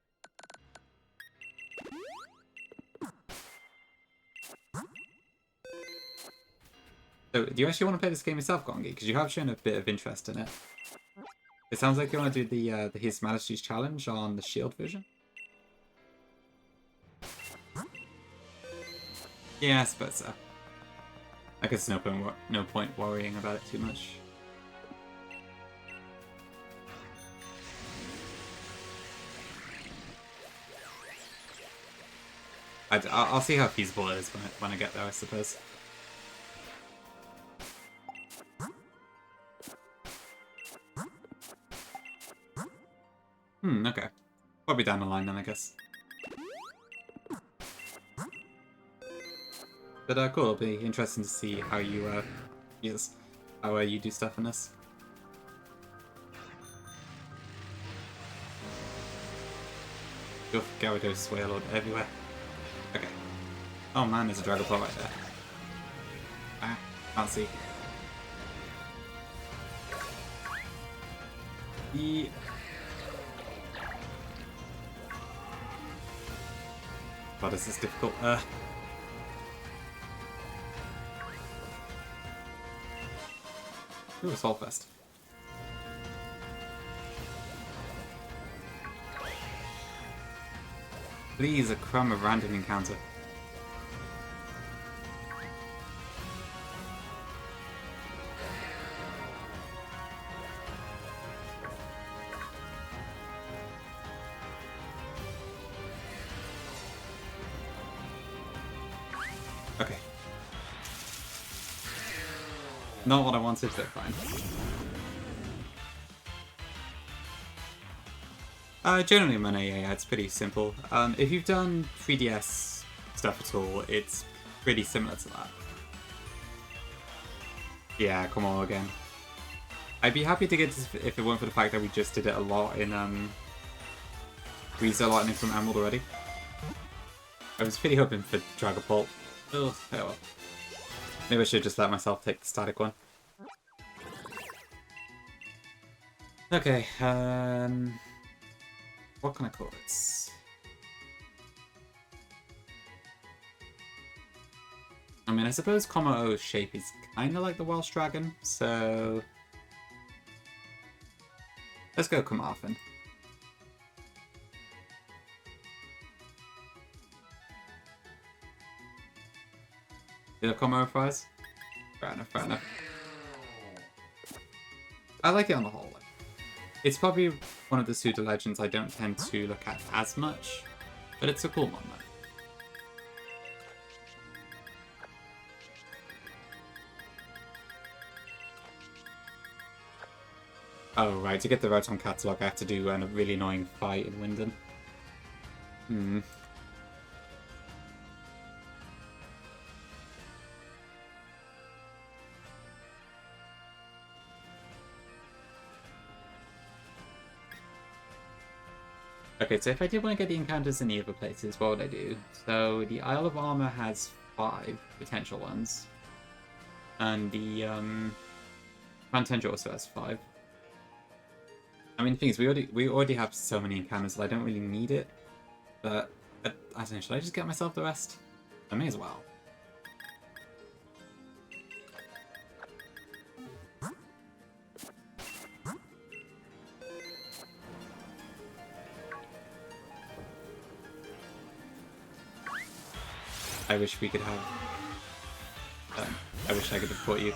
A: So, do you actually want to play this game yourself, Gongi? Because you have shown a bit of interest in it. It sounds like you want to do the His Majesty's Challenge on the Shield version. Yeah, I suppose so. I guess no point worrying about it too much. I'll see how feasible it is when I get there, I suppose. Okay. Probably down the line then, I guess. But cool, it'll be interesting to see how you you do stuff in this. Gyarados Wailord everywhere. Okay. Oh man, there's a Dragapult right there. Ah, can't see. God, this is difficult. Ooh, a Solfest. Please, a crumb of random encounter. Okay. Not what I wanted, but fine. Generally, my AA, it's pretty simple. If you've done 3DS stuff at all, it's pretty similar to that. Yeah, come on again. I'd be happy to get this if it weren't for the fact that we just did it a lot in Frieza Lightning from Emerald already. I was pretty hoping for Dragapult. Oh well. Maybe I should just let myself take the static one. Okay, what can I call it? I mean, I suppose Kommo-O's shape is kind of like the Welsh Dragon, so... let's go Carmarthen. Do you have Kommo-O fries? Fair enough, fair enough. I like it on the whole. It's probably one of the pseudo legends I don't tend to look at as much, but it's a cool one though. Oh right, to get the Rotom catalog I have to do a really annoying fight in Wyndon. Okay, so if I did want to get the encounters in the other places, what would I do? So the Isle of Armor has 5 potential ones. And the Fantendra also has 5. I mean, the thing is, we already have so many encounters that I don't really need it. But I don't know, should I just get myself the rest? I may as well. I wish we could have... I wish I could have caught you.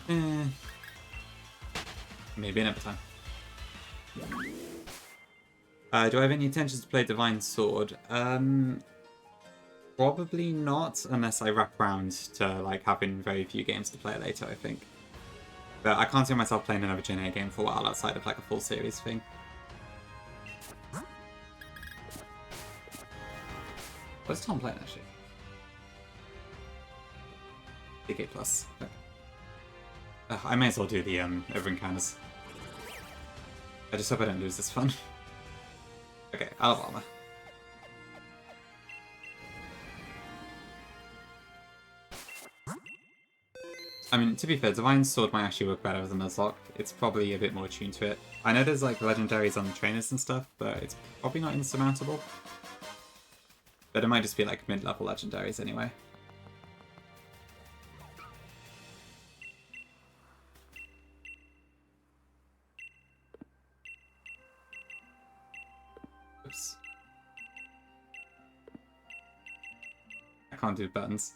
A: Oh. Maybe another time. Do I have any intentions to play Divine Sword? Probably not, unless I wrap around to like having very few games to play later, I think. But I can't see myself playing another Gen A game for a while outside of like a full series thing. What's Tom playing actually? DK Plus. Okay. I may as well do the over encounters. I just hope I don't lose this fun. Okay, Isle of Armor. I mean, to be fair, Divine Sword might actually work better than Nuzlocke. It's probably a bit more attuned to it. I know there's like legendaries on the trainers and stuff, but it's probably not insurmountable. But it might just be like mid-level legendaries anyway. Oops. can't do buttons.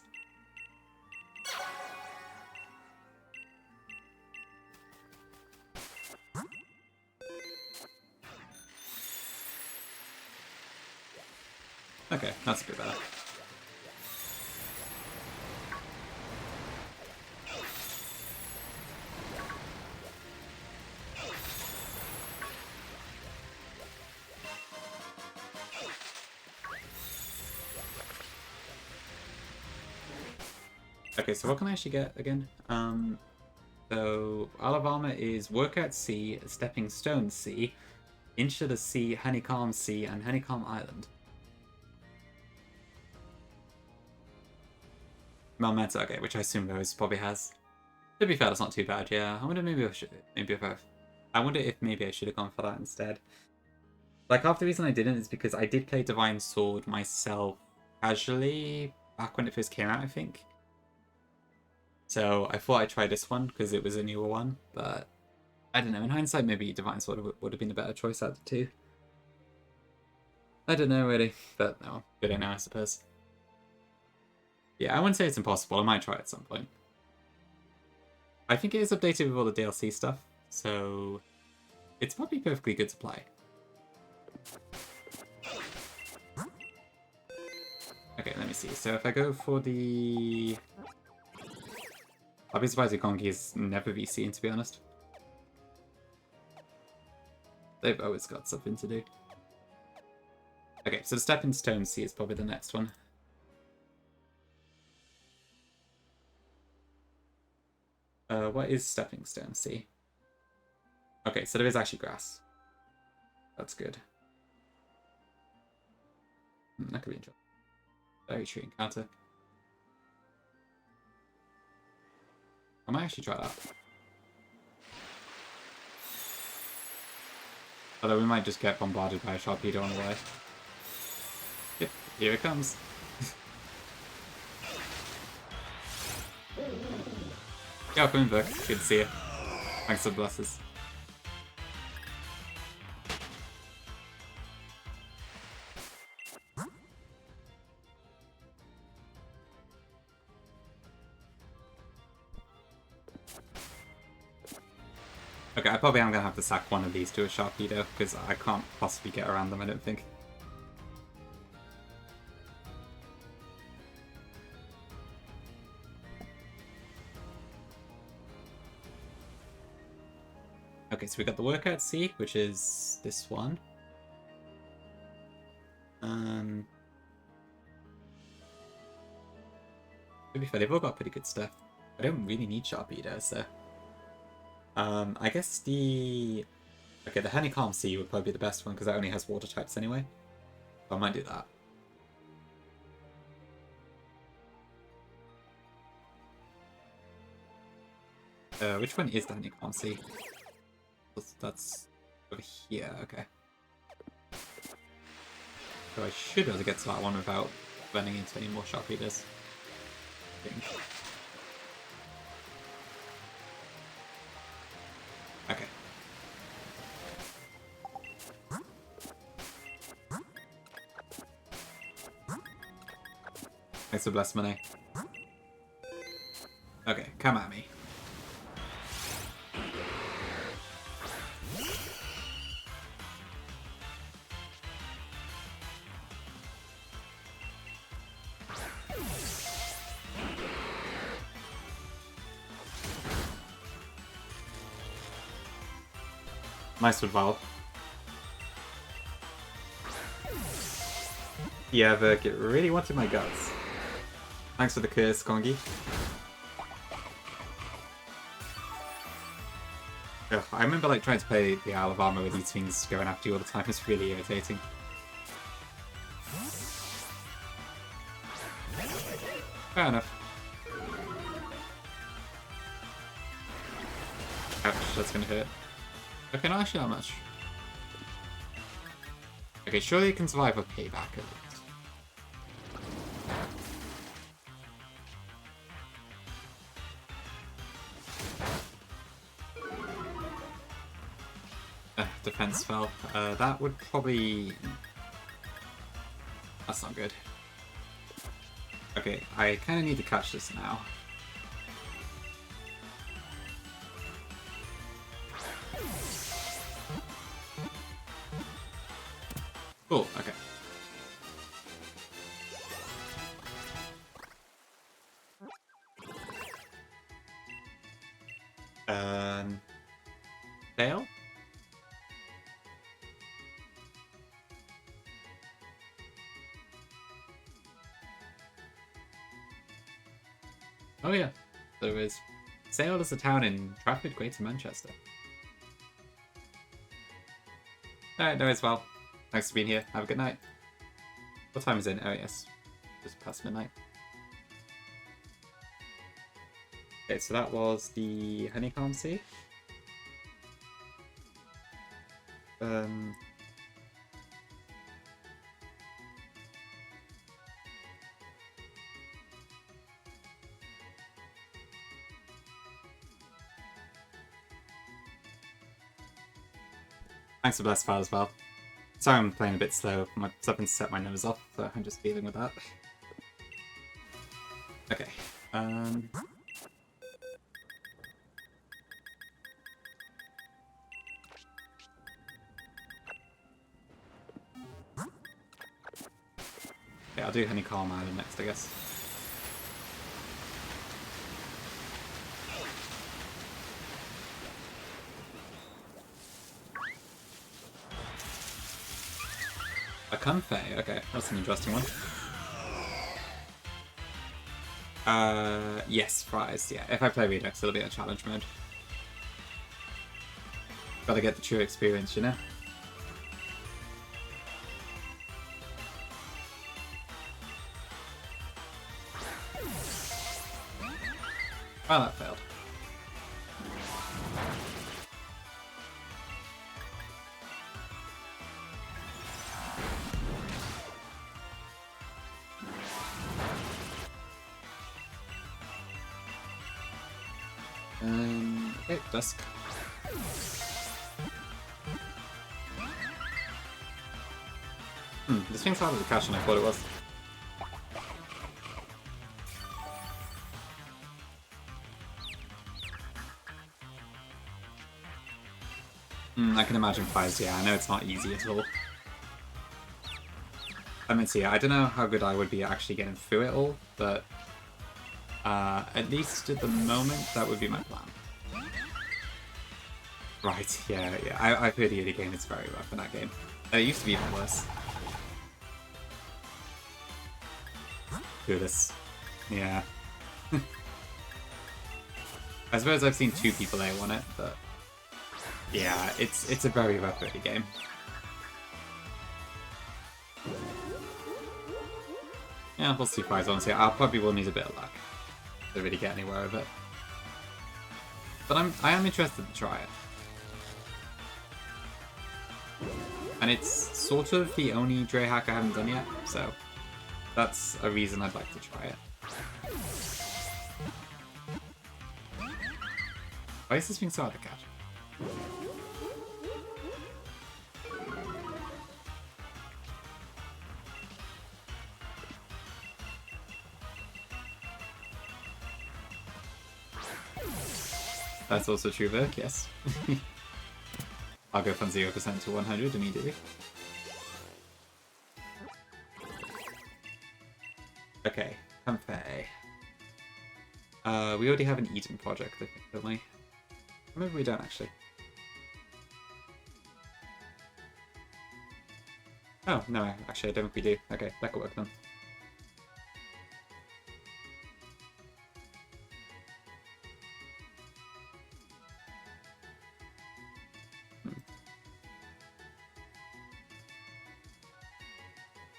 A: Okay, that's a bit better. Okay, so what can I actually get again? So Alabama is Workout C, Stepping Stone C, Inch of the Sea, Honeycomb Sea, and Honeycomb Island. Melmeta, okay, which I assume Rose probably has. To be fair, that's not too bad. Yeah, I wonder maybe I wonder if maybe I should have gone for that instead. Like half the reason I didn't is because I did play Divine Sword myself casually back when it first came out, I think. So I thought I'd try this one because it was a newer one, but I don't know. In hindsight, maybe Divine Sword would have been a better choice out of the two. I don't know really, but no, good enough, I suppose. Yeah, I wouldn't say it's impossible. I might try it at some point. I think it is updated with all the DLC stuff, so it's probably perfectly good to play. Okay, let me see. So if I go for the... I'll be surprised if Gongi is never VCing, to be honest. They've always got something to do. Okay, so Stepping Stone C is probably the next one. What is Stepping Stone C? Okay, so there is actually grass. That's good. That could be interesting. Very true encounter. I might actually try that. Although we might just get bombarded by a Sharpedo on the way. Yep, here it comes. Yo, come in, Vic. Good to see you. Thanks for the blesses. Okay, I probably am going to have to sack one of these to a Sharpedo, because I can't possibly get around them, I don't think. Okay, so we got the Workout C, which is this one. To be fair, they've all got pretty good stuff. I don't really need Sharpedo, so... I guess the... Okay, the Honeycomb Sea would probably be the best one, because that only has water types anyway. I might do that. Which one is the Honeycomb Sea? That's over here, okay. So I should be able to get to that one without running into any more Sharpedos. I think. Okay. Thanks for bless money. Okay, come at me. Nice with Val. Yeah, Virk, it really wanted my guts. Thanks for the curse, Kongi. Ugh, I remember like trying to play the Isle of Armor with these things going after you all the time. It's really irritating. Fair enough. Ouch, that's gonna hurt. Okay, not actually that much. Okay, surely it can survive a payback at least. Defense fell. That would probably... That's not good. Okay, I kind of need to catch this now. Cool, okay. Fail? Oh yeah, there is. Sale is a town in Trafford, Greater Manchester. Alright, no, as well. Thanks for being here. Have a good night. What time is it? Oh yes, just past midnight. Okay, so that was the Honeycomb Sea. Thanks for Blessed File as well. Sorry I'm playing a bit slow. Something set my nose off, so I'm just dealing with that. Okay. Yeah, I'll do Honeycomb Island next, I guess. A Comfey, okay, that's an interesting one. Yes, fries, yeah. If I play Redux, it'll be a challenge mode. Gotta get the true experience, you know? Oh, that failed. Okay, Dusk. This thing's harder to catch than I thought it was. I can imagine Fires, yeah, I know it's not easy at all. I mean, see, I don't know how good I would be at actually getting through it all, but at least at the moment, that would be my plan. Right, yeah. I've heard the early game is very rough in that game. And it used to be even worse. Goodness. Yeah. I suppose I've seen 2 people A1 it, but yeah, it's a very rough early game. Yeah, we'll see if honestly. I probably will need a bit of luck to really get anywhere with it. But I am interested to try it. And it's sort of the only Dre hack I haven't done yet, so that's a reason I'd like to try it. Why is this being so hard to catch? That's also true, Virk, yes. I'll go from 0% to 100 immediately. Okay, Comfey. We already have an Eden project, I think, don't we? Or maybe we don't, actually. Oh, no, actually, I don't think we do. Okay, that could work then.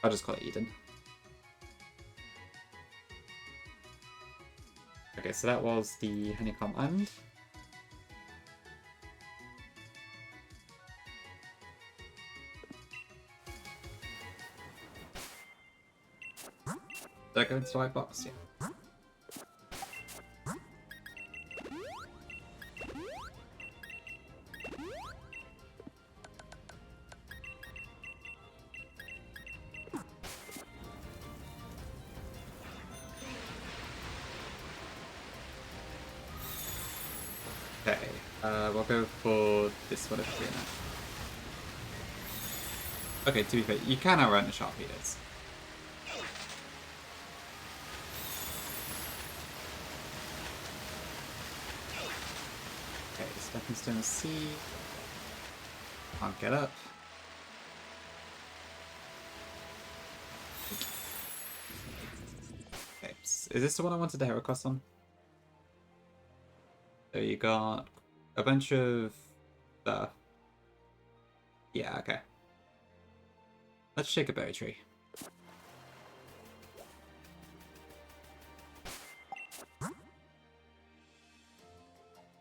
A: I'll just call it Eden. Okay, so that was the Honeycomb Island. Did I go into the right box? Yeah. We'll go for this one over here now. Okay, to be fair, you can outrun the sharp leaders. Okay, stepping stone C. Can't get up. Okay, is this the one I wanted to hit across on? So you got a bunch of stuff. Yeah, okay. Let's shake a berry tree.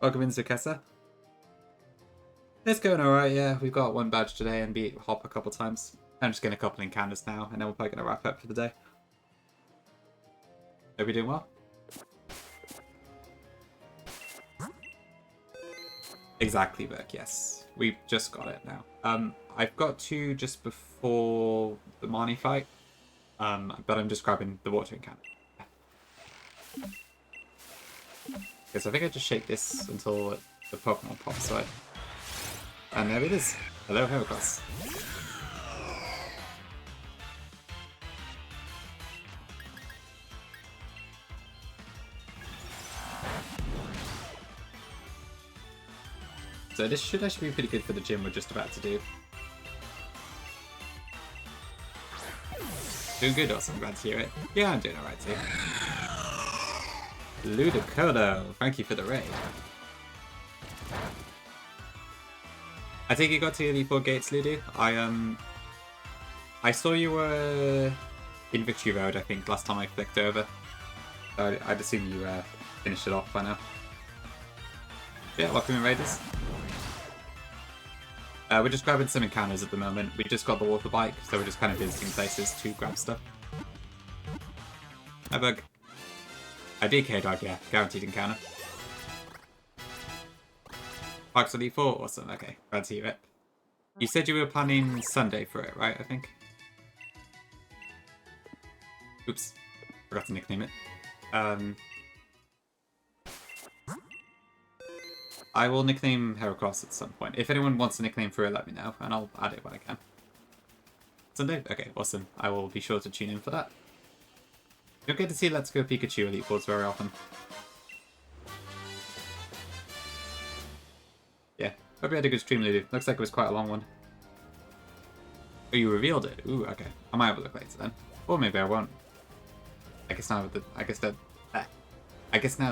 A: Welcome in, Zukessa. It's going alright, yeah. We've got one badge today and beat Hop a couple times. I'm just getting a couple encounters now, and then we're probably going to wrap up for the day. Are we doing well? Exactly, Burke, yes. We've just got it now. I've got two just before the Marnie fight, but I'm just grabbing the water encounter. Okay, so I think I just shake this until the Pokemon pops away. And there it is. Hello, Heracross. So this should actually be pretty good for the gym we're just about to do. Doing good, awesome. Glad to hear it. Yeah, I'm doing alright too. Ludicolo, thank you for the raid. I think you got to Elite Four gates, Ludu. I saw you were in Victory Road, I think, last time I flicked over. So I'd assume you finished it off by now. Yeah, welcome in, Raiders. We're just grabbing some encounters at the moment. We just got the water bike, so we're just kind of visiting places to grab stuff. Hi, Bug. I did K-Dog, yeah. Guaranteed encounter. Parks Elite 4? Awesome, okay. Glad to hear it. You said you were planning Sunday for it, right, I think? Oops. Forgot to nickname it. I will nickname Heracross at some point. If anyone wants a nickname for it, let me know, and I'll add it when I can. Sunday? Okay, awesome. I will be sure to tune in for that. You don't get to see Let's Go Pikachu Elite Fours very often. Yeah, hope you had a good stream, Lulu. Looks like it was quite a long one. Oh, you revealed it? Ooh, okay. I might have a look later then. Or maybe I won't. I guess now the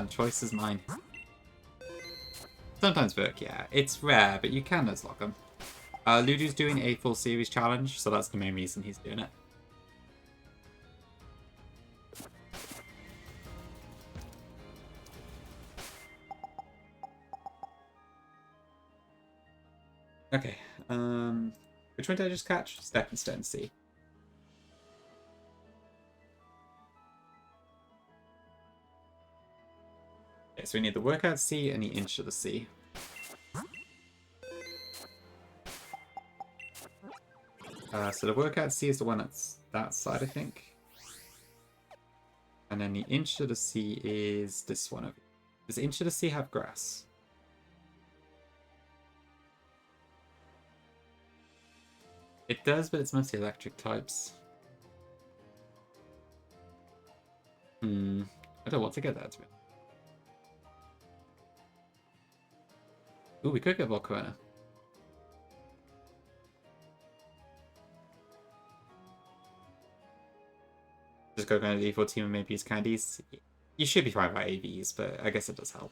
A: choice is mine. Sometimes work, yeah. It's rare, but you can Nuzlocke them. Ludu's doing a full series challenge, so that's the main reason he's doing it. Okay, which one did I just catch? Stepping Stone C. Okay, so we need the Workout C and the Inch of the C. So the Workout C is the one that's that side, I think. And then the Inch of the C is this one over. Does the Inch of the C have grass? It does, but it's mostly electric types. I don't know what to get that to be. Ooh, we could get Volcarona. Just go kind of default team and maybe use candies. You should be fine by AVs, but I guess it does help.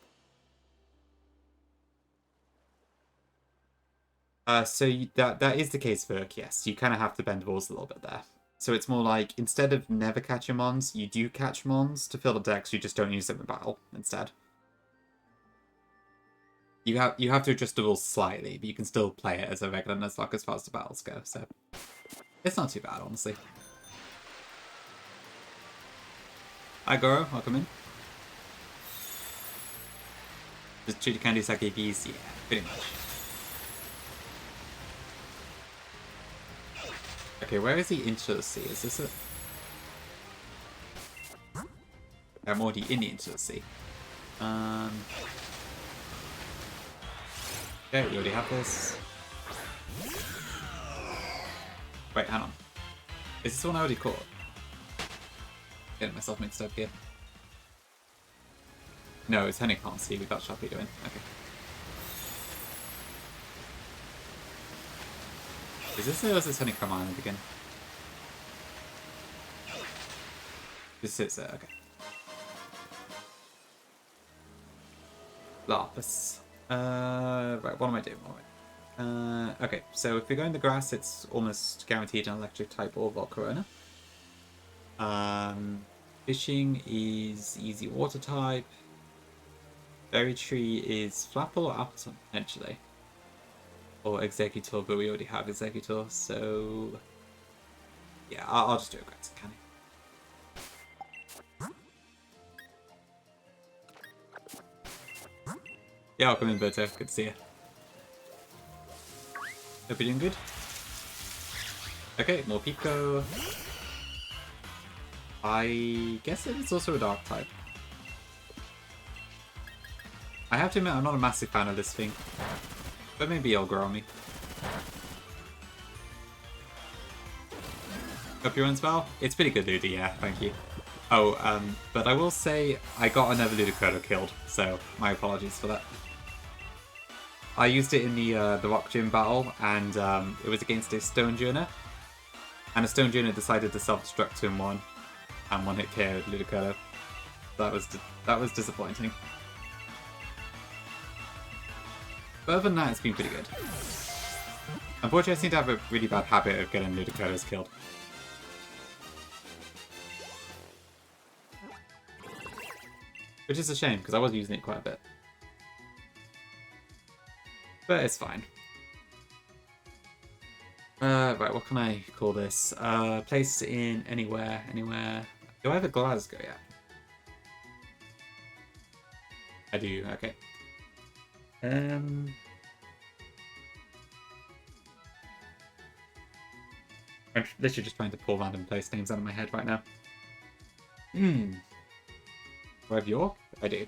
A: That is the case for Urk, yes. You kind of have to bend the rules a little bit there. So it's more like, instead of never catching Mons, you do catch Mons to fill the decks, you just don't use them in battle instead. You have to adjust the rules slightly, but you can still play it as a regular Nuzlocke as far as the battles go, so it's not too bad, honestly. Hi Goro, welcome in. Just treat the candies like AVs? Yeah, pretty much. Okay, where is the Inch of the Sea? Is this it? I'm already in the Inch of the Sea. Okay, you already have this. Wait, hang on. Is this one I already caught? Getting myself mixed up here. No, it's Honeycomb. See, we got Sharpedo in. Okay. Is this it or is this Honeycomb Island again? This is it, okay. Lapis. Right, what am I doing? Okay, so if we go in the grass, it's almost guaranteed an electric type or Volcarona. Fishing is easy water type. Berry Tree is Flapple or Appleton, potentially. Or Executor, but we already have Executor, so... Yeah, I'll just do a grass candy. Yeah, welcome in, Berto. Good to see you. Hope you're doing good. Okay, more Pico. I guess it's also a dark type. I have to admit, I'm not a massive fan of this thing. But maybe it'll grow on me. Hope you're as well. It's pretty good, Ludi, yeah, thank you. Oh, but I will say I got another Ludicolo killed, so my apologies for that. I used it in the Rock Gym battle, and it was against a Stone Journer. And a Stone Journer decided to self-destruct 2-in-1, and one hit KO Ludicolo. That was disappointing. But other than that, it's been pretty good. Unfortunately, I seem to have a really bad habit of getting Ludicolos killed. Which is a shame, because I was using it quite a bit. But it's fine. Right, what can I call this? Place in anywhere. Do I have a Glasgow yet? I do, okay. I'm literally just trying to pull random place names out of my head right now. Do I have York? I do.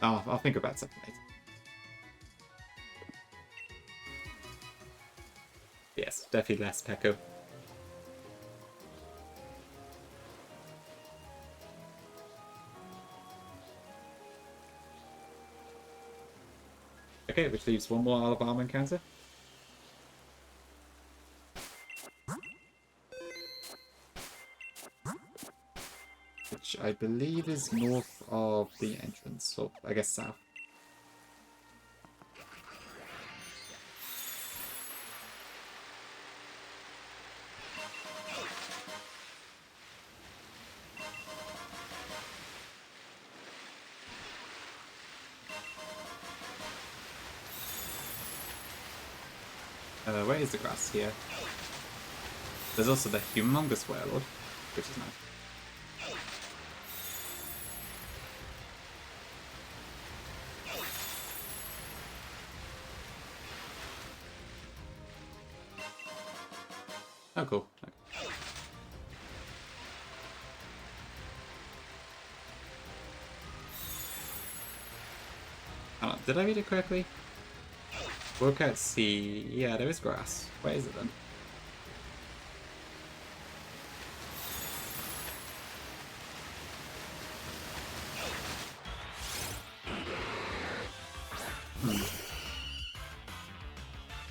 A: I'll think about something later. Yes, definitely less Peko. Okay, which leaves one more Alabama encounter. Which I believe is north of the entrance, or I guess south. Where is the grass here? There's also the humongous Warlord, which is nice. Oh, cool. Okay. Hold on, did I read it correctly? Workout C. Yeah, there is grass. Where is it then?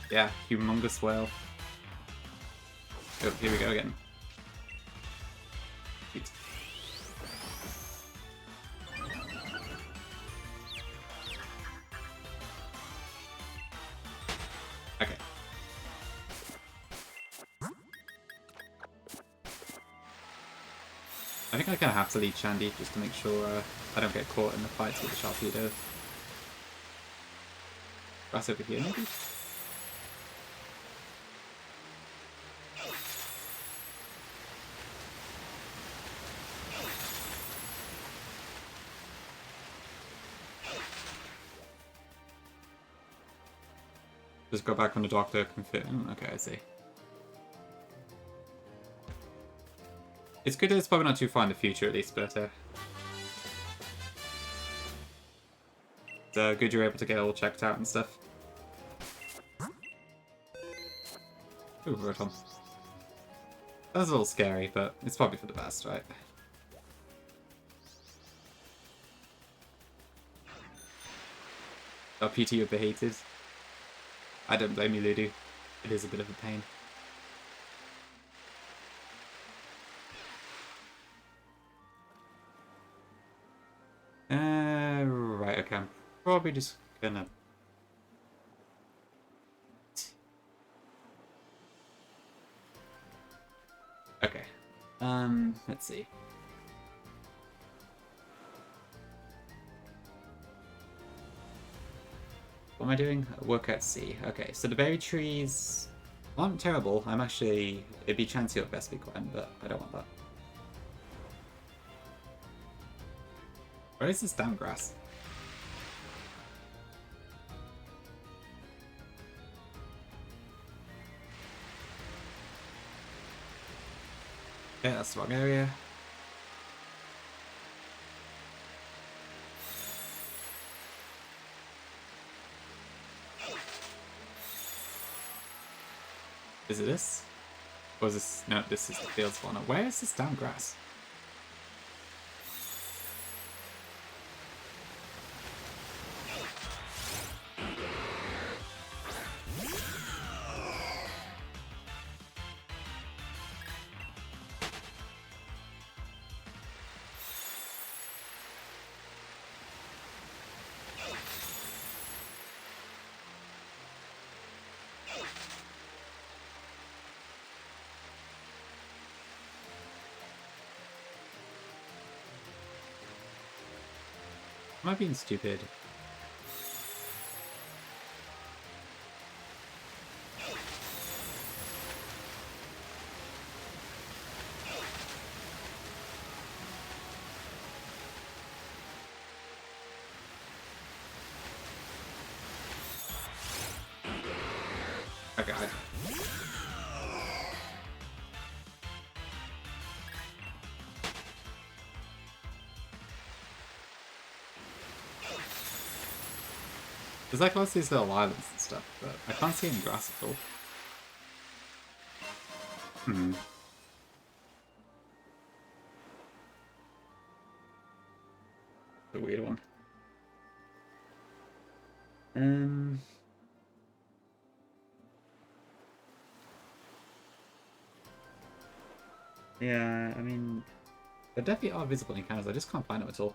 A: Yeah, humongous whale. Oh, here we go again. Sweet. Okay. I think I kind of have to lead Shandy just to make sure I don't get caught in the fights with the Sharpedo. Grass over here, maybe? Just go back when the doctor confirm. Okay, I see. It's good that it's probably not too far in the future, at least, but good you're able to get it all checked out and stuff. Ooh, Rotom. That was a little scary, but it's probably for the best, right? Oh, PT you're hated. I don't blame you, Ludu. It is a bit of a pain. Right, okay, I'm probably just gonna... Okay, let's see. What am I doing? Work at sea. Okay, so the berry trees aren't terrible. I'm actually... It'd be chancy at best be Gwen, but I don't want that. Where is this damn grass? Okay, that's the wrong area. Is it this? Or is this... No, this is the field spawner. Where is this damn grass? Am I being stupid? Okay, there's like lots of these little islands and stuff, but I can't see any grass at all. Hmm. A weird one. Yeah, I mean, there definitely are visible encounters. I just can't find them at all.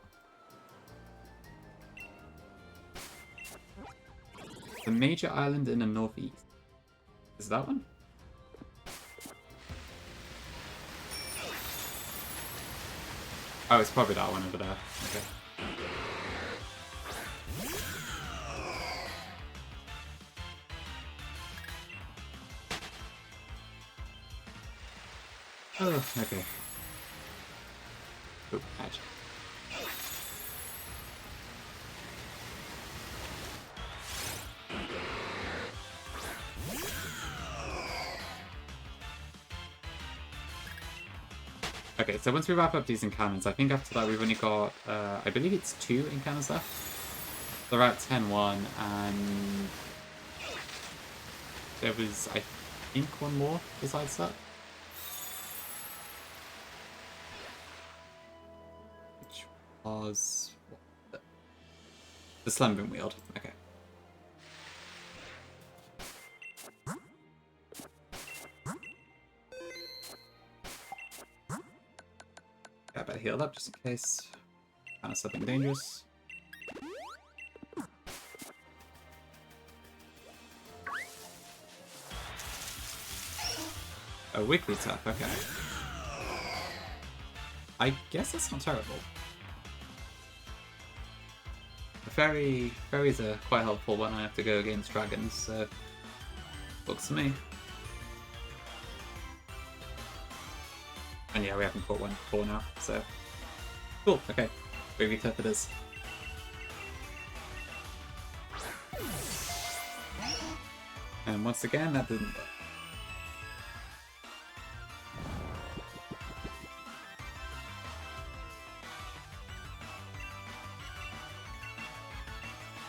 A: The major island in the northeast. Is that one? Oh, it's probably that one over there. Okay. Oh, okay. Oh, patch. Okay, so once we wrap up these encounters, I think after that we've only got, I believe it's 2 encounters left. They're at 10-1, and there was, I think, one more besides that. Which was... the Slumbering Wield. Okay. I better heal up just in case. Kind of something dangerous. A weekly tap, okay. I guess that's not terrible. Fairies are quite helpful when I have to go against dragons, so looks to me. And yeah, we haven't caught one before now, so cool. Okay, very tough it is. And once again, that didn't work.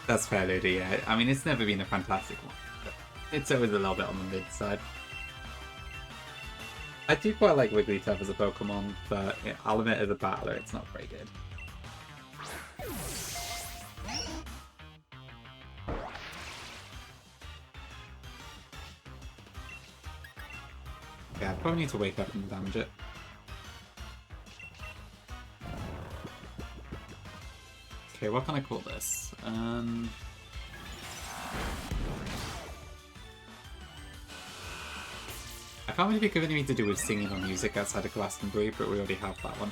A: That's fair, Ludo, yeah. I mean, it's never been a fantastic one, but it's always a little bit on the mid side. I do quite like Wigglytuff as a Pokemon, but yeah, I'll admit as a battler, it's not very good. Yeah, I probably need to wake up and damage it. Okay, what can I call this? I can't really think of anything to do with singing or music outside of Glastonbury, but we already have that one.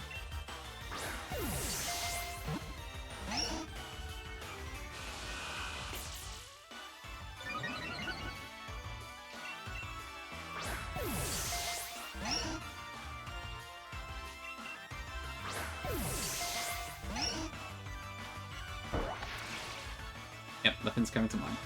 A: Yep, nothing's coming to mind.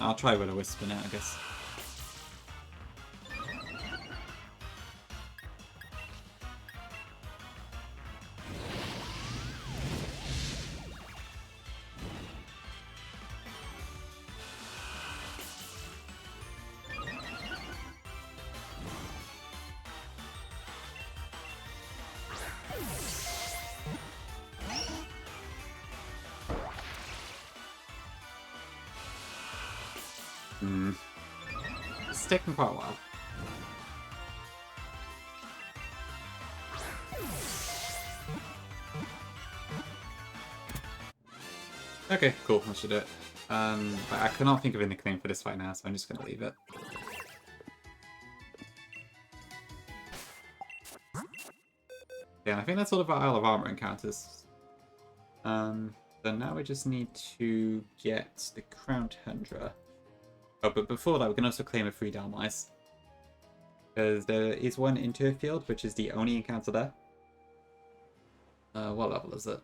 A: I'll try Will-O-Wisp now, I guess. It's taken quite a while. Okay, cool, that should do it. But I cannot think of a nickname for this fight now, so I'm just gonna leave it. Yeah, and I think that's all of our Isle of Armor encounters. So now we just need to get the Crown Tundra. Oh, but before that, we can also claim a free Dalmise. Because there is one in Turffield, which is the only encounter there. What level is it?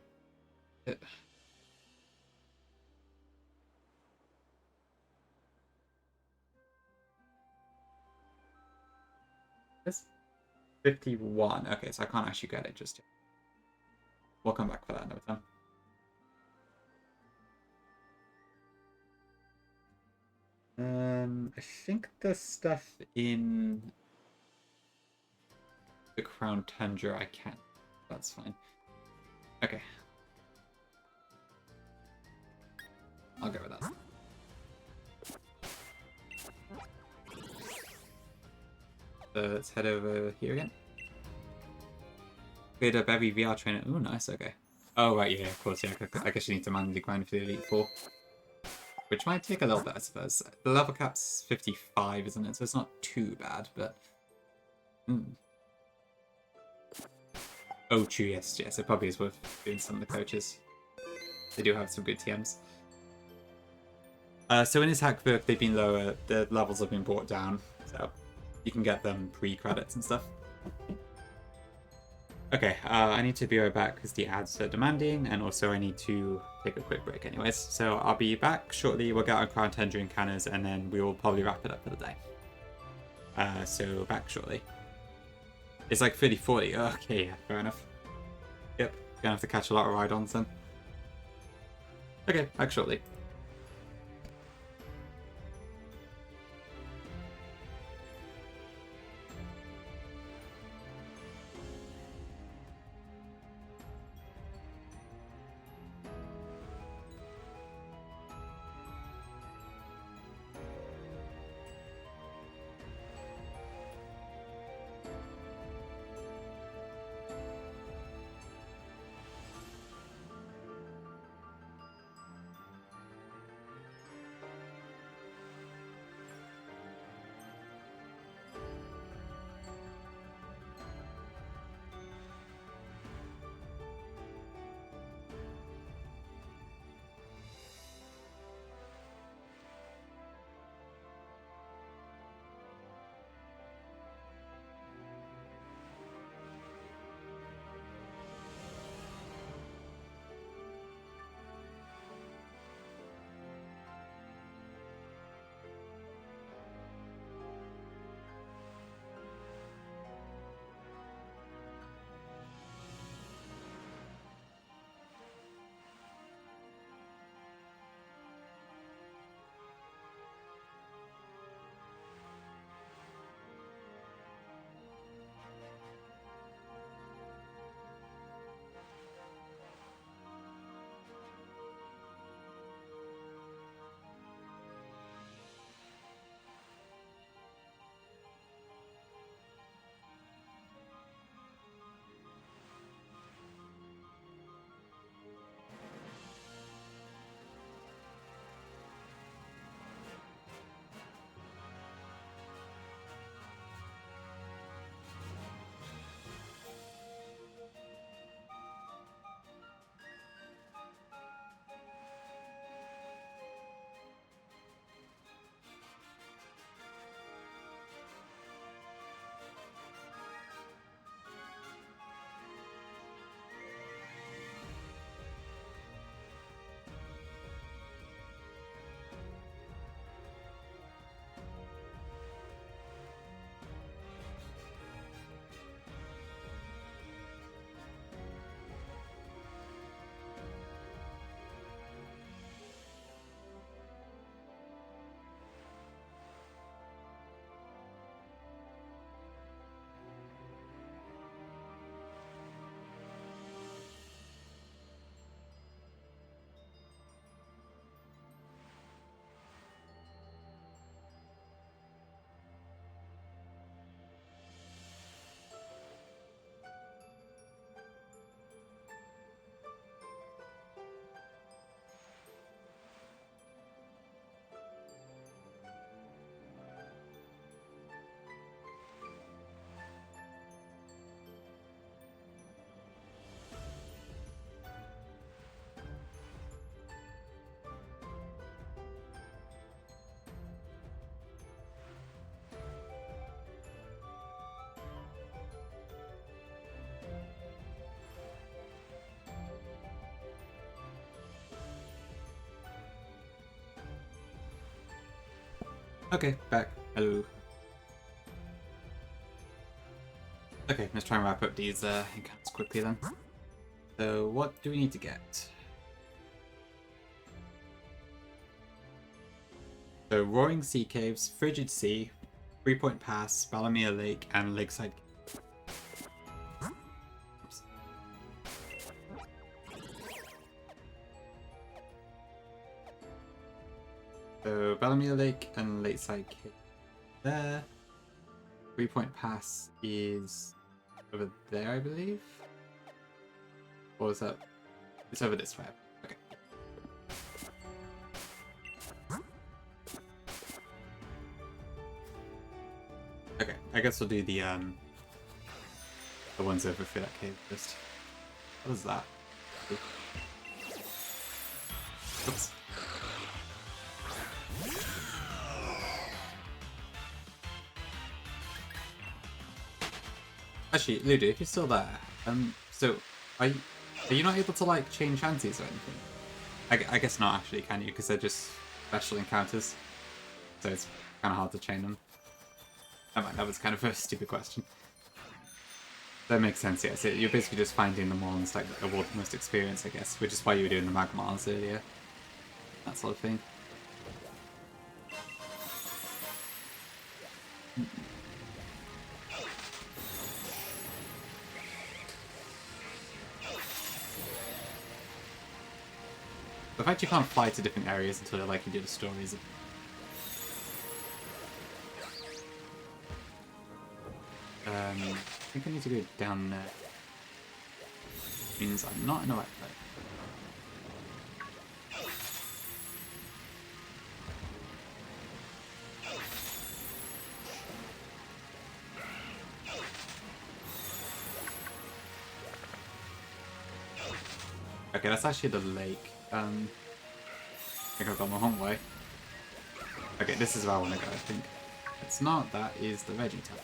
A: It's 51. Okay, so I can't actually get it just yet. We'll come back for that another time. I think the stuff in the Crown Tundra I can. That's fine. Okay. I'll go with that. Let's head over here again. Cleared up every VR trainer. Ooh, nice, okay. Oh, right, yeah, of course, yeah. I guess you need to manually grind for the Elite Four. Which might take a little bit, I suppose. The level cap's 55, isn't it? So it's not too bad, but... Oh, true, yes, it probably is worth doing some of the coaches. They do have some good TMs. So in his hack book, they've been lower, the levels have been brought down, so you can get them pre-credits and stuff. Okay, I need to be right back because the ads are demanding, and also I need to take a quick break anyways. So I'll be back shortly, we'll get our Crown Tundra encounters, and then we will probably wrap it up for the day. So back shortly. It's like 30-40, okay, yeah, fair enough. Yep, gonna have to catch a lot of ride-ons then. Okay, back shortly. Okay, back. Hello. Okay, let's try and wrap up these encounters quickly then. So, what do we need to get? So, Roaring Sea Caves, Frigid Sea, 3-Point Pass, Balamia Lake, and Lakeside. Oops. So, Balamia Lake and Lakeside Cave there. 3-Point Pass is over there, I believe. Or is that? It's over this way. Okay. Okay, I guess we'll do the ones over for that cave first. What is that? Oops. Actually, Ludo, if you're still there, so are you not able to like change chances or anything? I guess not actually, can you? Because they're just special encounters, so it's kind of hard to chain them. Oh, that was kind of a stupid question. That makes sense, yes. You're basically just finding the ones like award the most experience, I guess, which is why you were doing the Magmars earlier. That sort of thing. The fact you can't fly to different areas until like you do the stories. I think I need to go down there. Means I'm not in the right place. Okay, that's actually the lake. I think I've gone the wrong way. Okay, this is where I want to go, I think. It's not, that is the Veggie Tower.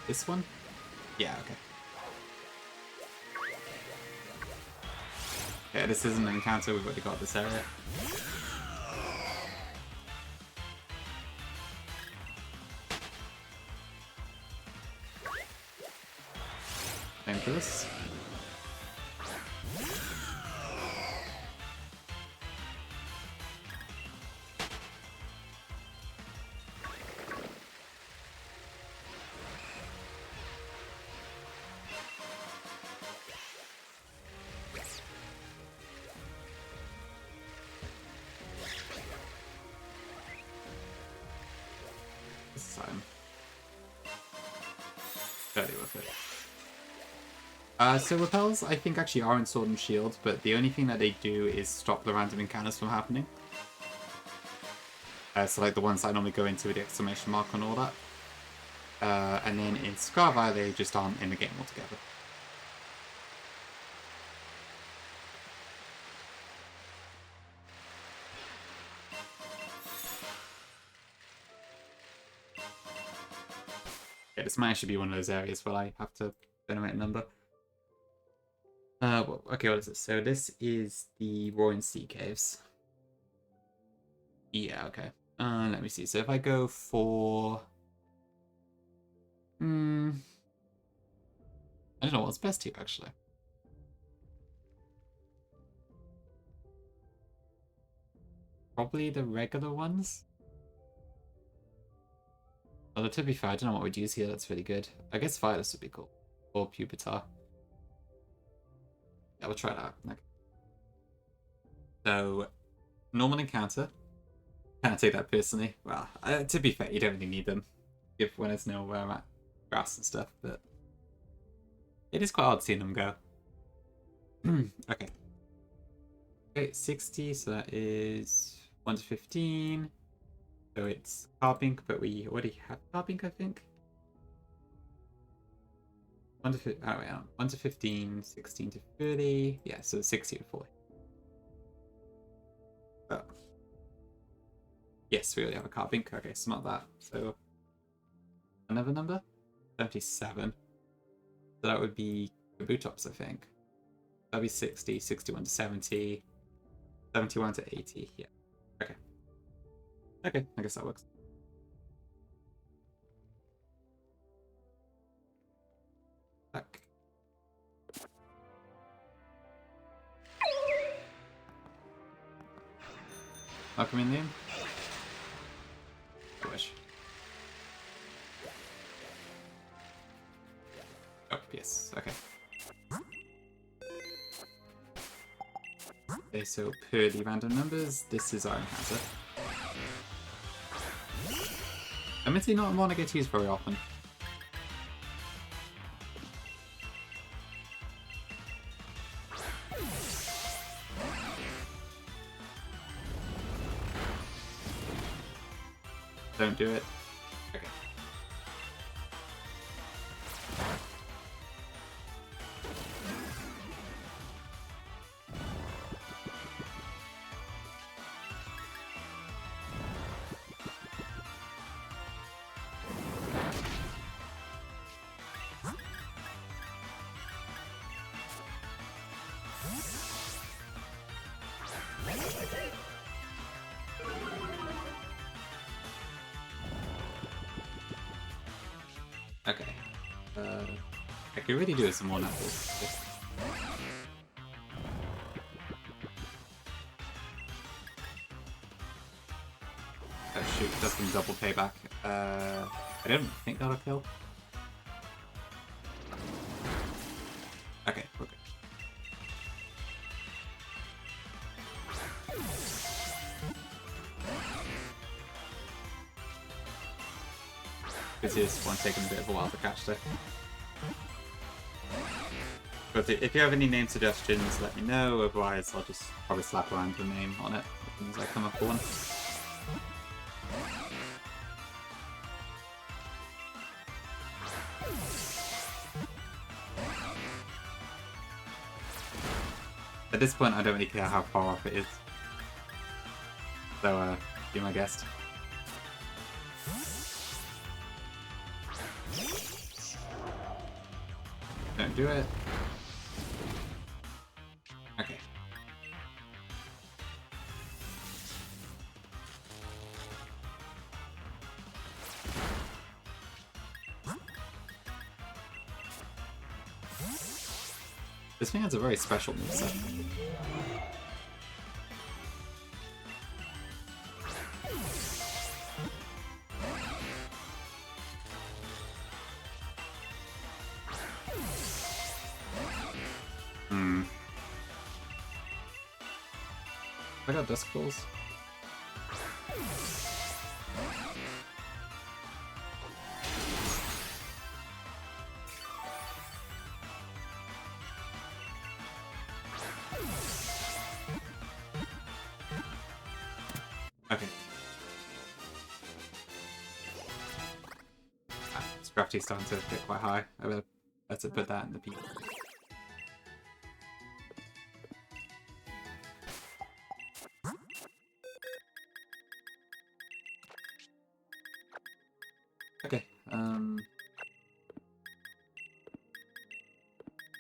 A: This one? Yeah, okay. Yeah, this isn't an encounter, we've already got this area. Same for this. This time. Fairly worth it. So repels, I think, actually are in Sword and Shield, but the only thing that they do is stop the random encounters from happening. So like the ones I normally go into with the exclamation mark and all that. And then in Scarvi, they just aren't in the game altogether. Yeah, this might actually be one of those areas where I have to generate a number. Well, okay, what is it? So this is the Roaring Sea Caves. Yeah, okay. Let me see. So if I go for... I don't know what's best here, actually. Probably the regular ones. Although, to be fair, I don't know what we'd use here that's really good. I guess Violus would be cool. Or Pupitar. Yeah, we'll try that. Okay. So, normal encounter. Can't take that personally. Well, to be fair, you don't really need them. If when there's no grass and stuff, but it is quite odd seeing them go. Okay. Okay, 60, so that is 1 to 15. So it's Carbink, but we already have Carbink, I think. 1 to 1 to 15, 16 to 30. Yeah, so 60 to 40. Oh. Yes, we already have a Carbink. Okay, so not that. So another number? 77. So that would be Kabutops, I think. That'd be 60, 61 to 70. 71 to 80. Yeah. Okay. Okay, I guess that works. Back. Welcome in, Liam. I wish. Oh, yes. Okay. Okay, so per the random numbers, this is our encounter. Admittedly, not one I get used very often. Don't do it. Okay. Okay. I could really do with some more knuckles. Oh shoot, that's been double payback. I don't think that'll kill. Okay, we're good. This is one taking a bit of a while to catch there. But if you have any name suggestions, let me know. Otherwise, I'll just probably slap a random name on it as soon as I come up with one. At this point, I don't really care how far off it is. So, be my guest. Don't do it. Okay. This thing has a very special moveset. I got Dusk Balls. Okay. Scrafty's starting to get quite high. I better put that in the peak. Okay,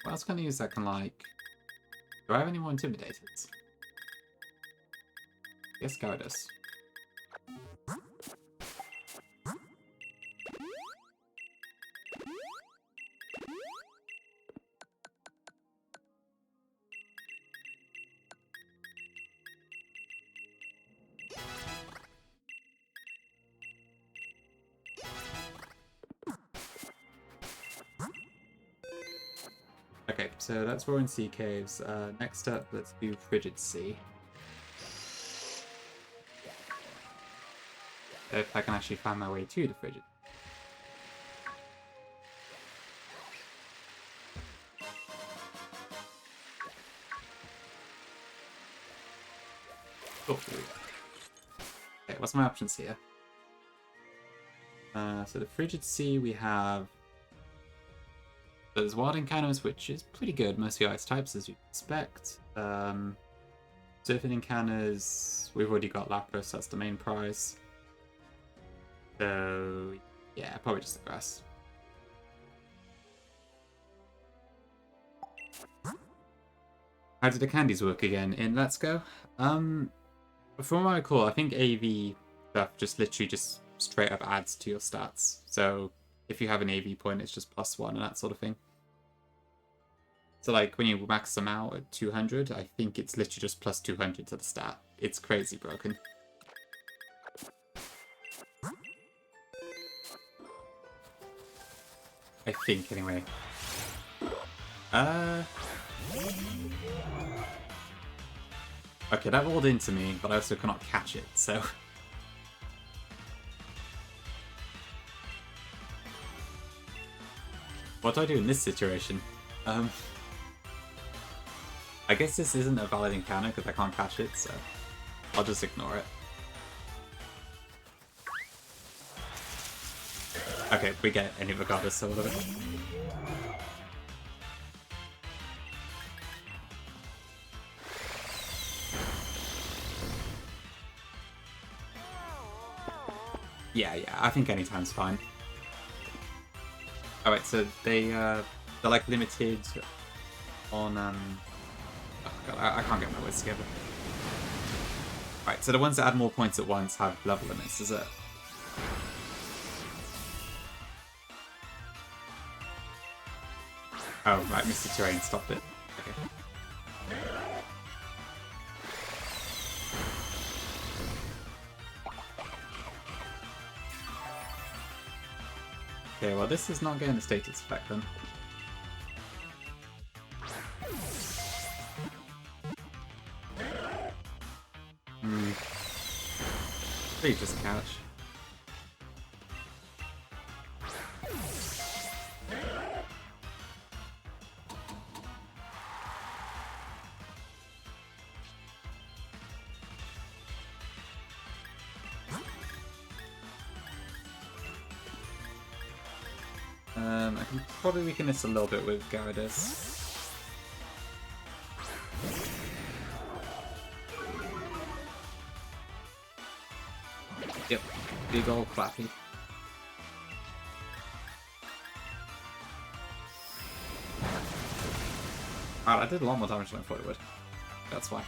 A: what else can I use that can, like... Do I have any more Intimidators? Yes, Gyarados. Okay, so that's Roaring Sea Caves. Next up, let's do Frigid Sea. If I can actually find my way to the Frigid. Oh, here we go. Okay, what's my options here? So the Frigid Sea, we have... There's Wild Encounters, which is pretty good, mostly ice types, as you'd expect. Surfing Encounters, we've already got Lapras, that's the main prize. So, yeah, probably just the grass. How did the candies work again in Let's Go? From what I recall, I think AV stuff just literally just straight up adds to your stats. So if you have an AV point, it's just +1 and that sort of thing. So like when you max them out at 200, I think it's literally just +200 to the stat. It's crazy broken. I think anyway. Okay, that rolled into me, but I also cannot catch it, so... What do I do in this situation? I guess this isn't a valid encounter because I can't catch it, so I'll just ignore it. Okay, we get any regardless, so whatever. Yeah, I think anytime's fine. Alright, so they're like limited on oh god, I can't get my words together. Right, so the ones that add more points at once have level limits, is it? Oh, right, Mr. Terrain stopped it. Okay. Okay, well this is not getting the status effect then. Please just catch. I can probably weaken this a little bit with Gyarados. Yep, big ol' clappy. Wow, I did a lot more damage than I thought it would. That's why.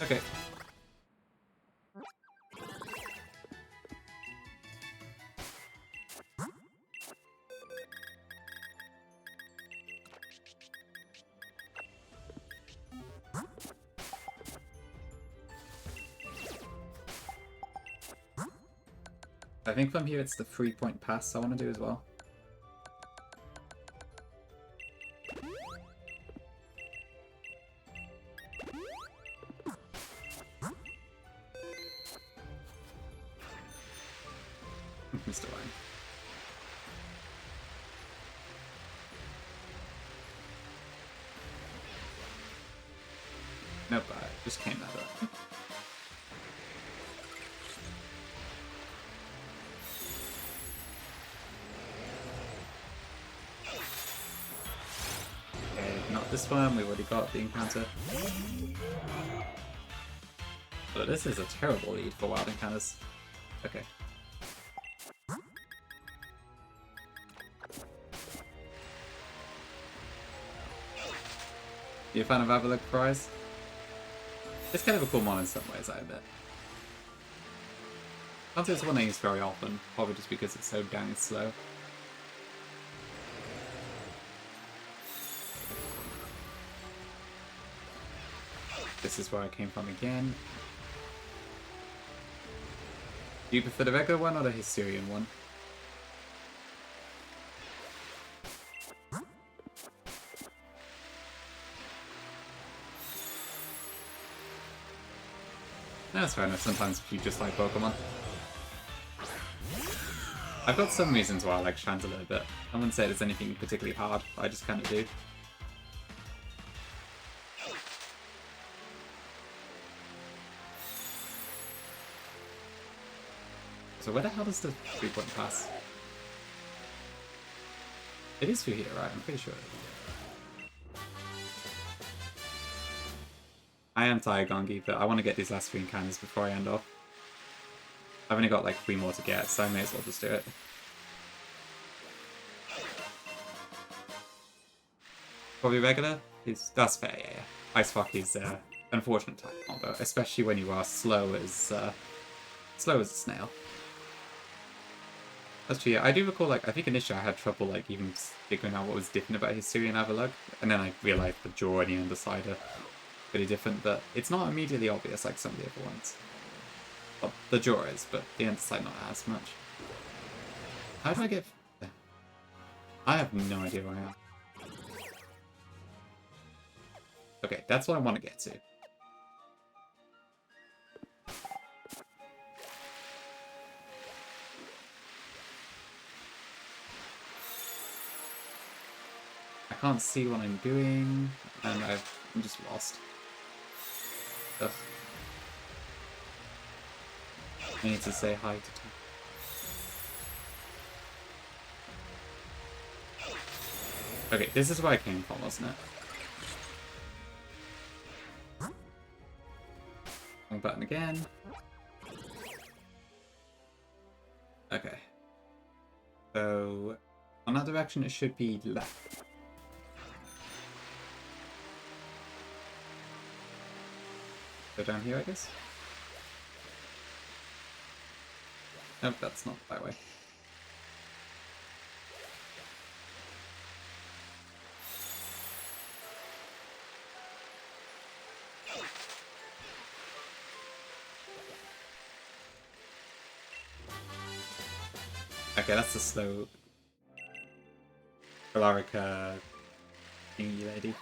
A: Okay. I think from here it's the 3-point pass I want to do as well. Mr. Ryan. Nope, I just came that up. Okay, not this one, we've already got the encounter. But this is a terrible lead for wild encounters. Okay. You a fan of Avalok Prize? It's kind of a cool mod in some ways, I admit. I don't think it's one I use very often, probably just because it's so dang slow. This is where I came from again. Do you prefer the regular one or the Hysterian one? That's fair enough, sometimes you just like Pokemon. I've got some reasons why I like Chandler a bit. I wouldn't say there's anything particularly hard, I just kind of do. So where the hell does the 3-point pass? It is through here, right? I'm pretty sure. I am tired, Gongi, but I want to get these last 3 encounters before I end off. I've only got like 3 more to get, so I may as well just do it. Probably regular? That's fair, yeah. Ice Fuck is unfortunate type combo, especially when you are slow as a snail. That's true, yeah. I do recall, like, I think initially I had trouble, like, even figuring out what was different about his Syrian Avalug, and then I realized the jaw and the underside are pretty different, but it's not immediately obvious like some of the other ones. Well, the jaw is, but the underside not as much. How do I get... I have no idea where I am. Okay, that's what I want to get to. I can't see what I'm doing, and I'm just lost. Ugh. I need to say hi to Tom. Okay, this is where I came from, wasn't it? Wrong button again. Okay. So, on that direction it should be left. Go down here, I guess? Nope, that's not that way. Okay, that's the slow Galarica thingy lady.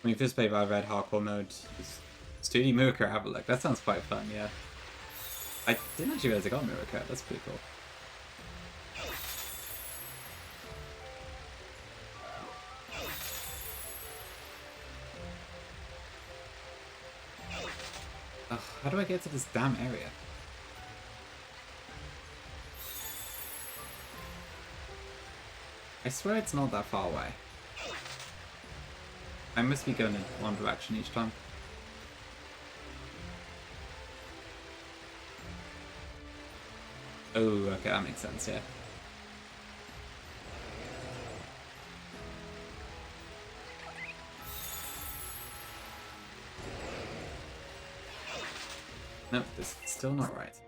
A: When you first play by Red Hardcore mode, it's 2D Mirror Avalok. That sounds quite fun, yeah. I didn't actually realize I got Mirror That's pretty cool. Ugh, how do I get to this damn area? I swear it's not that far away. I must be going in one direction each time. Oh, okay, that makes sense, yeah. Nope, this is still not right.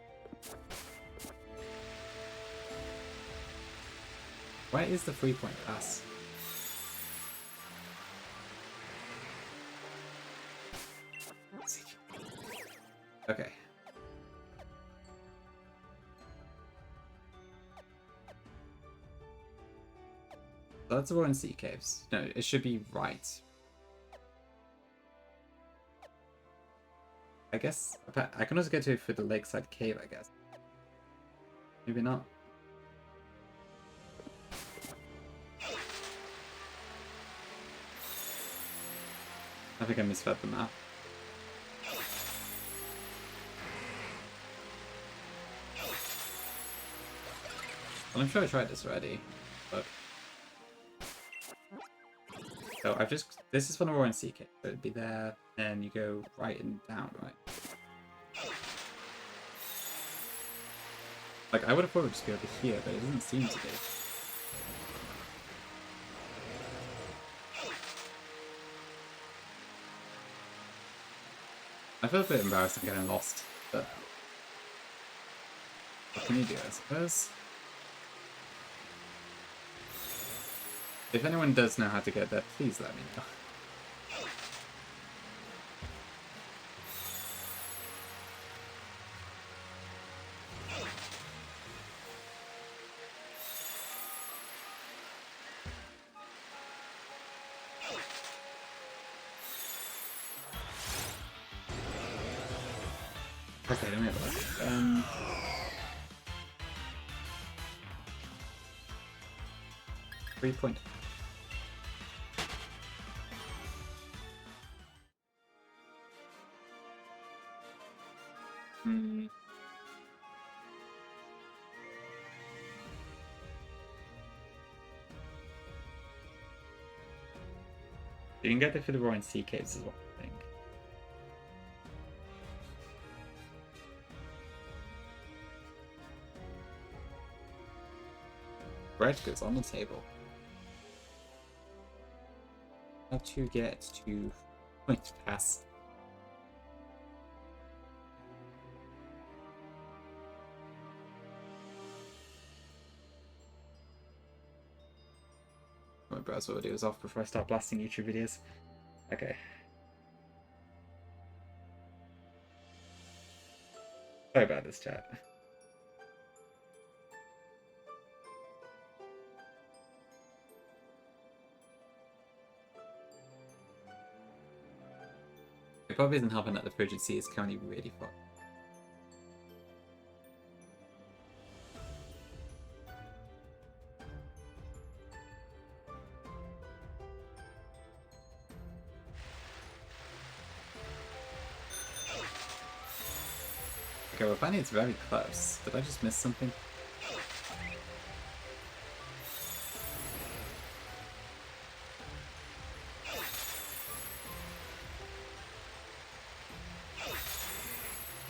A: Where is the 3-point pass? Okay. So that's the Roaring Sea Caves. No, it should be right. I guess I can also get to it for the Lakeside Cave, I guess. Maybe not. I think I misread the map. Well, I'm sure I tried this already. Look. So I've just... This is for the Roaring Sea Cave. So it'd be there, and you go right and down, right? Like, I would have thought it would just be over here, but it doesn't seem to be. I feel a bit embarrassed I'm getting lost, but... What can you do, I suppose? If anyone does know how to get there, please let me know. Okay, let me have a look. 3-point. You can get the Philibroin Sea Caves as well, I think. Bread goes on the table. How to get to Point Pass. My browser audio is off before I start blasting YouTube videos. Okay. Sorry about this, chat. It probably isn't helping that the frigid sea is currently really fucked. Okay, well, finally it's very close. Did I just miss something?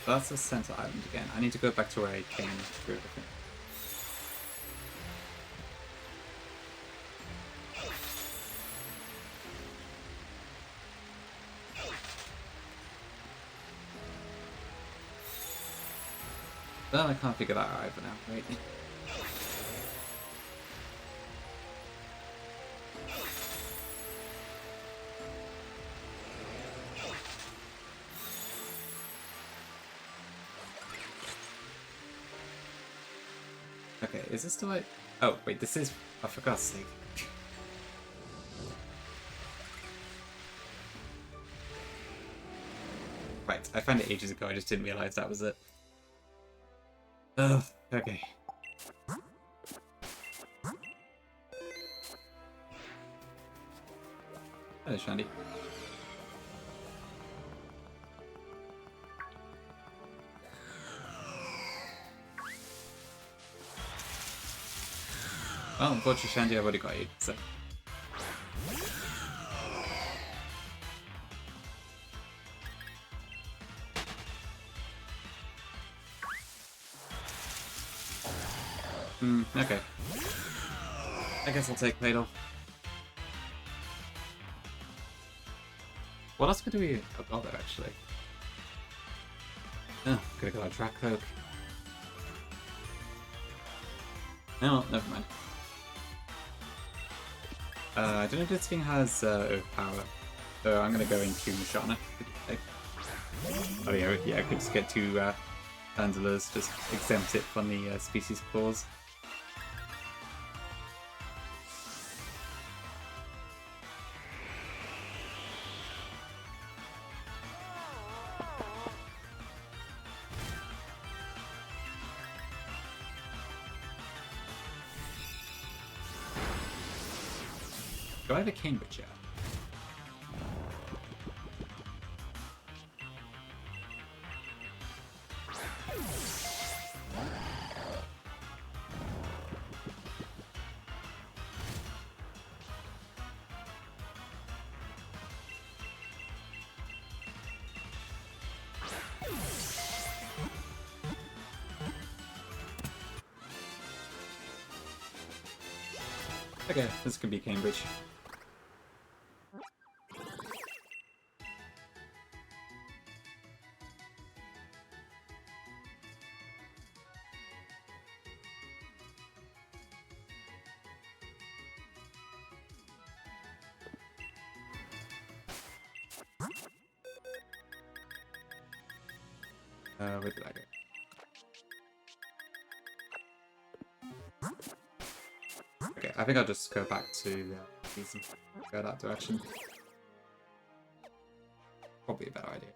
A: That's the center island again. I need to go back to where I came through. Well, I can't figure that out either now. Wait. Okay, is this the right? Oh, wait, this is... Oh, for God's sake. Right, I found it ages ago, I just didn't realise that was it. Ugh, okay. Hello, Shandy. Well, unfortunately, Shandy, I've already got you, so... Okay. I guess I'll take Cradle. What else could we have got there, actually? Oh, could have got a track cloak. No, never mind. I don't know if this thing has overpower, so I'm gonna go into Mashana. Oh yeah, I could just get two Vandellas, just exempt it from the species clause. Do I have a Cambridge yet? Okay, this could be Cambridge. Where did I go? Okay, I think I'll just go back to season. Go that direction. Probably a better idea.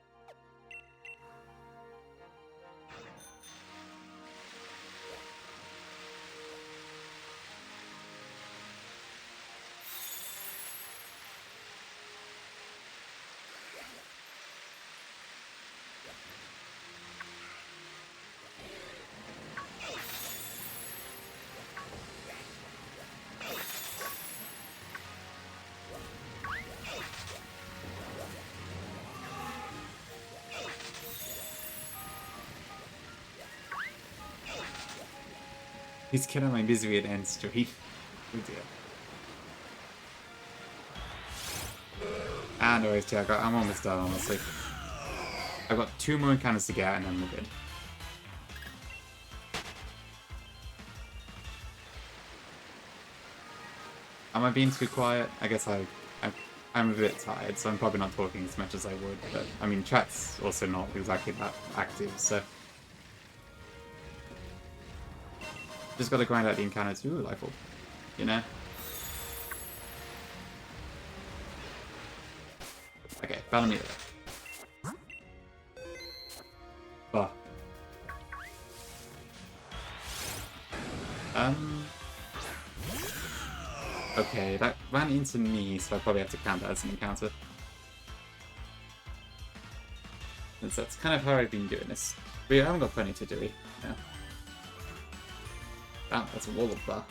A: He's killing my misery at end stream. Oh dear. And always, yeah, I'm almost done, honestly. I've got 2 more encounters to get, and then we're good. Am I being too quiet? I guess I'm a bit tired, so I'm probably not talking as much as I would. But I mean, chat's also not exactly that active, so just gotta grind out the encounters. Ooh, life orb, you know. Okay, Bellamy there. Oh. Okay, that ran into me, so I probably have to count that as an encounter. And that's kind of how I've been doing this. We haven't got plenty to do, yeah. Damn, that's a wall of bar.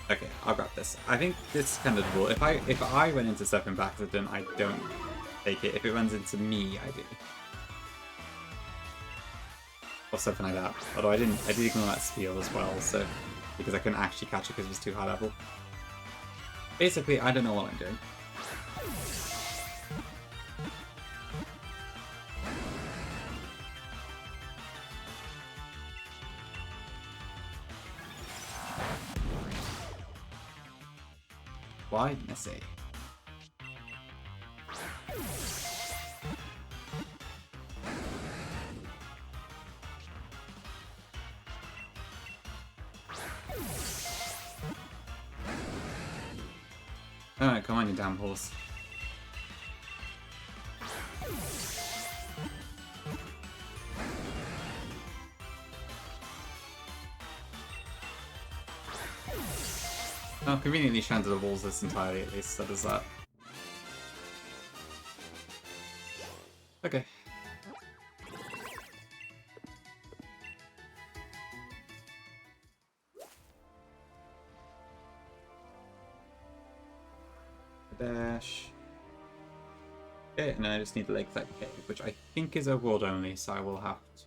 A: Okay, I'll grab this. I think this is kind of the rule. If I went into stuff in accident, I don't take it. If it runs into me, I do. Or something like that. Although I did ignore that steal as well, so because I couldn't actually catch it because it was too high level. Basically, I don't know what I'm doing. Why messy? Alright, come on, you damn horse. Oh, conveniently shattered the walls this entirely, at least, so does that. Okay. Dash. Okay, and then I just need the Lakeside Cave, which I think is a world only, so I will have to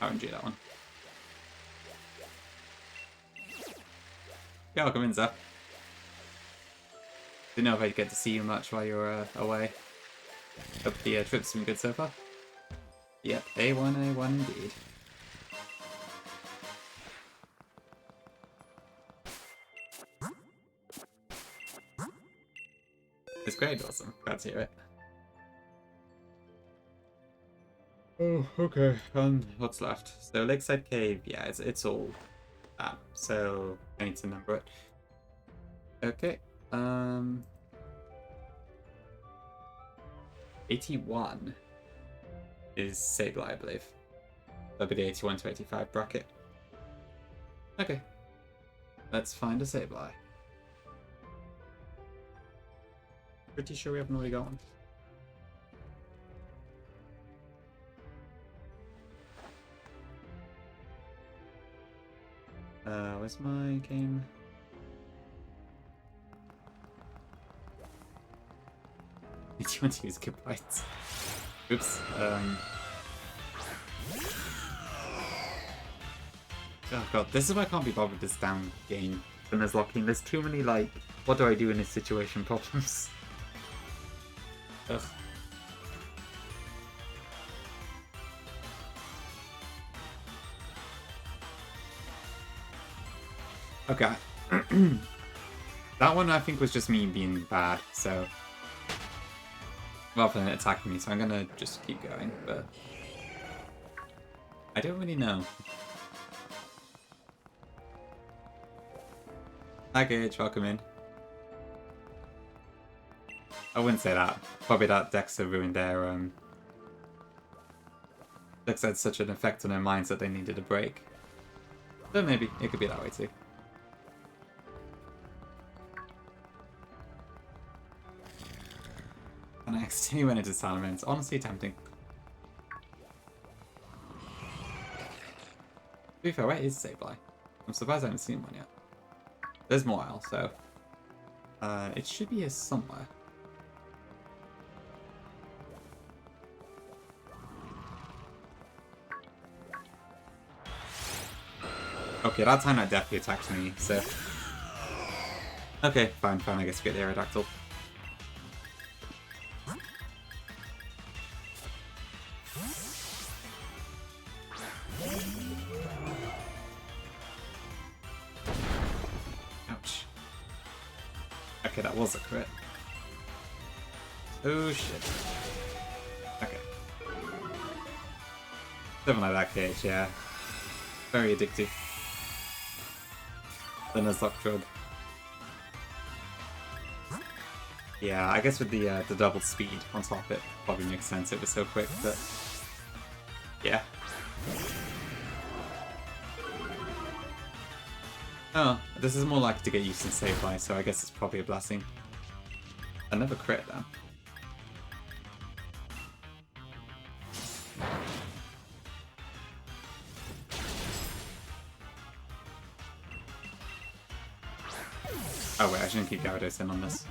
A: RNG that one. Yeah, I'll come in, Zap. Didn't know if I'd get to see you much while you were away. Hope the trip's been good so far. Yep, A1 indeed. It's great, awesome. Glad to hear it. Oh, okay. What's left? So Lakeside Cave, yeah, it's all that. So I need to number it. Okay. 81 is Sable, I believe. That'll be the 81 to 85 bracket. Okay. Let's find a Sableye. Pretty sure we haven't already got one. Where's my game? Do you want to use Giblites? Oops. Oh god, this is why I can't be bothered with this damn game. When there's locking, there's too many, like, what do I do in this situation problems. Ugh. Okay. That one I think was just me being bad, so rather than attacking me, so I'm gonna just keep going, but I don't really know. Hi Gage, welcome in. I wouldn't say that. Probably that Dexter ruined their Dexter had such an effect on their minds that they needed a break. But maybe, it could be that way too. And I accidentally went into Salamander. It's honestly tempting. To be fair, where is Sableye? I'm surprised I haven't seen one yet. There's Moyle, so it should be here somewhere. Okay, that time that definitely attacked me, so... Okay, fine, I guess we get the Aerodactyl. Ouch. Okay, that was a crit. Oh shit. Okay. Something like that cage, yeah. Very addictive. The Nuzlocke drug. Yeah, I guess with the double speed on top, it probably makes sense. It was so quick, but yeah. Oh, this is more likely to get used in save by, so I guess it's probably a blessing. Another crit, though. Oh wait, I shouldn't keep Gyarados in on this.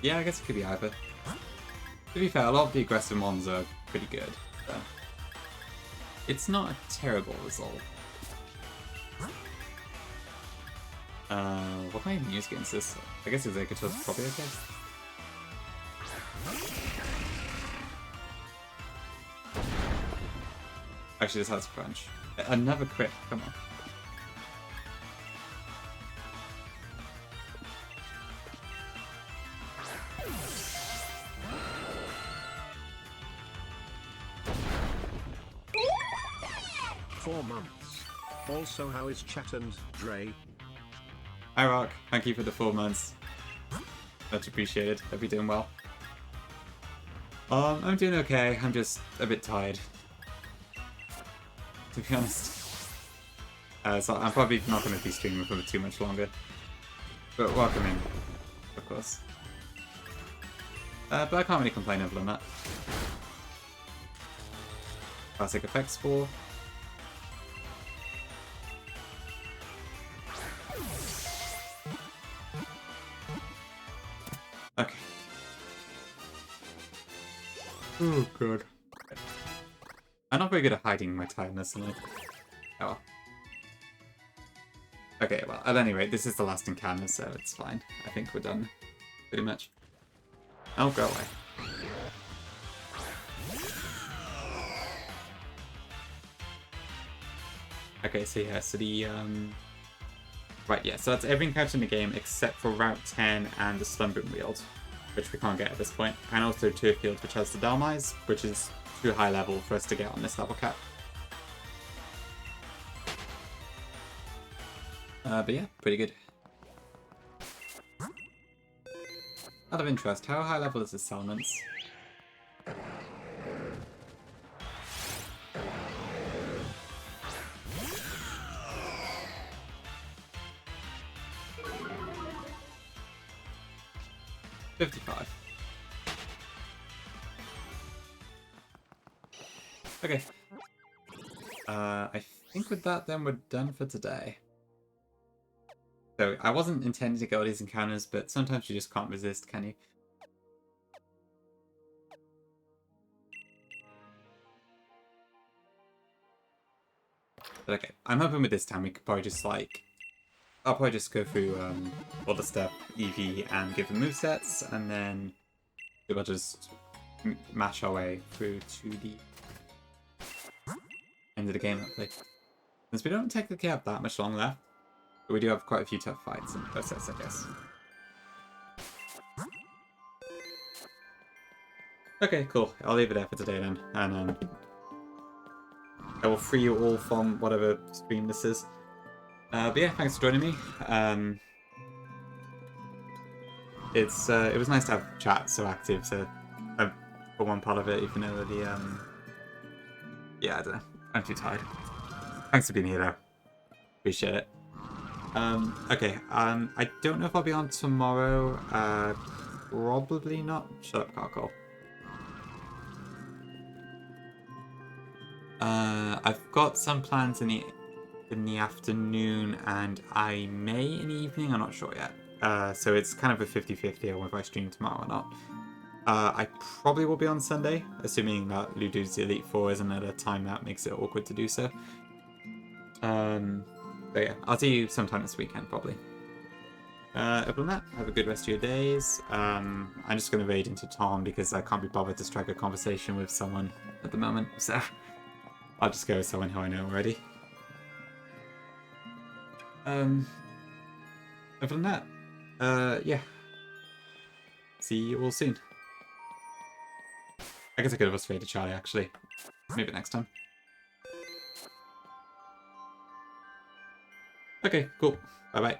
A: Yeah, I guess it could be either. To be fair, a lot of the aggressive ones are pretty good, so... It's not a terrible result. What can I even use against this? I guess Executor's probably okay. Actually, this has crunch. Another crit, come on.
B: months. Also, how is chat and Dre?
A: Hi Rock, thank you for the 4 months. Much appreciated. Hope you're doing well. I'm doing okay. I'm just a bit tired, to be honest. So I'm probably not going to be streaming for too much longer. But welcome in, of course. But I can't really complain other than that. Classic effects 4. Okay. Oh god. I'm not very good at hiding my tiredness, am I? Oh well. Okay, well, at any rate, this is the last encounter, so it's fine. I think we're done, pretty much. Oh, go away. Okay, so yeah, so the, Right, yeah, so that's every encounter in the game except for Route 10 and the Slumbering Weald, which we can't get at this point. And also Turfield, which has the Dalmise, which is too high level for us to get on this level cap. But yeah, pretty good. Out of interest, how high level is this Salamence? $55. Okay. I think with that then we're done for today. So I wasn't intending to get all these encounters, but sometimes you just can't resist, can you? But okay, I'm hoping with this time we could probably just like... I'll probably just go through all the stuff, EV, and give them movesets, and then we'll just mash our way through to the end of the game, hopefully. Since we don't technically have that much long left, but we do have quite a few tough fights in the process, I guess. Okay, cool. I'll leave it there for today then, and I will free you all from whatever stream this is. But yeah, thanks for joining me. It was nice to have chat so active for one part of it, even though the yeah, I don't know. I'm too tired. Thanks for being here though. Appreciate it. Okay, I don't know if I'll be on tomorrow. Probably not. Shut up, Carcol. I've got some plans in the afternoon, and I may in the evening. I'm not sure yet. So it's kind of a 50-50 on whether I stream tomorrow or not. I probably will be on Sunday, assuming that Ludo's Elite Four isn't at a time that makes it awkward to do so. But yeah, I'll see you sometime this weekend, probably. Other than that, have a good rest of your days. I'm just going to raid into Tom because I can't be bothered to strike a conversation with someone at the moment, so I'll just go with someone who I know already. Other than that, yeah. See you all soon. I guess I could have just raided Charlie, actually. Maybe next time. Okay, cool. Bye-bye.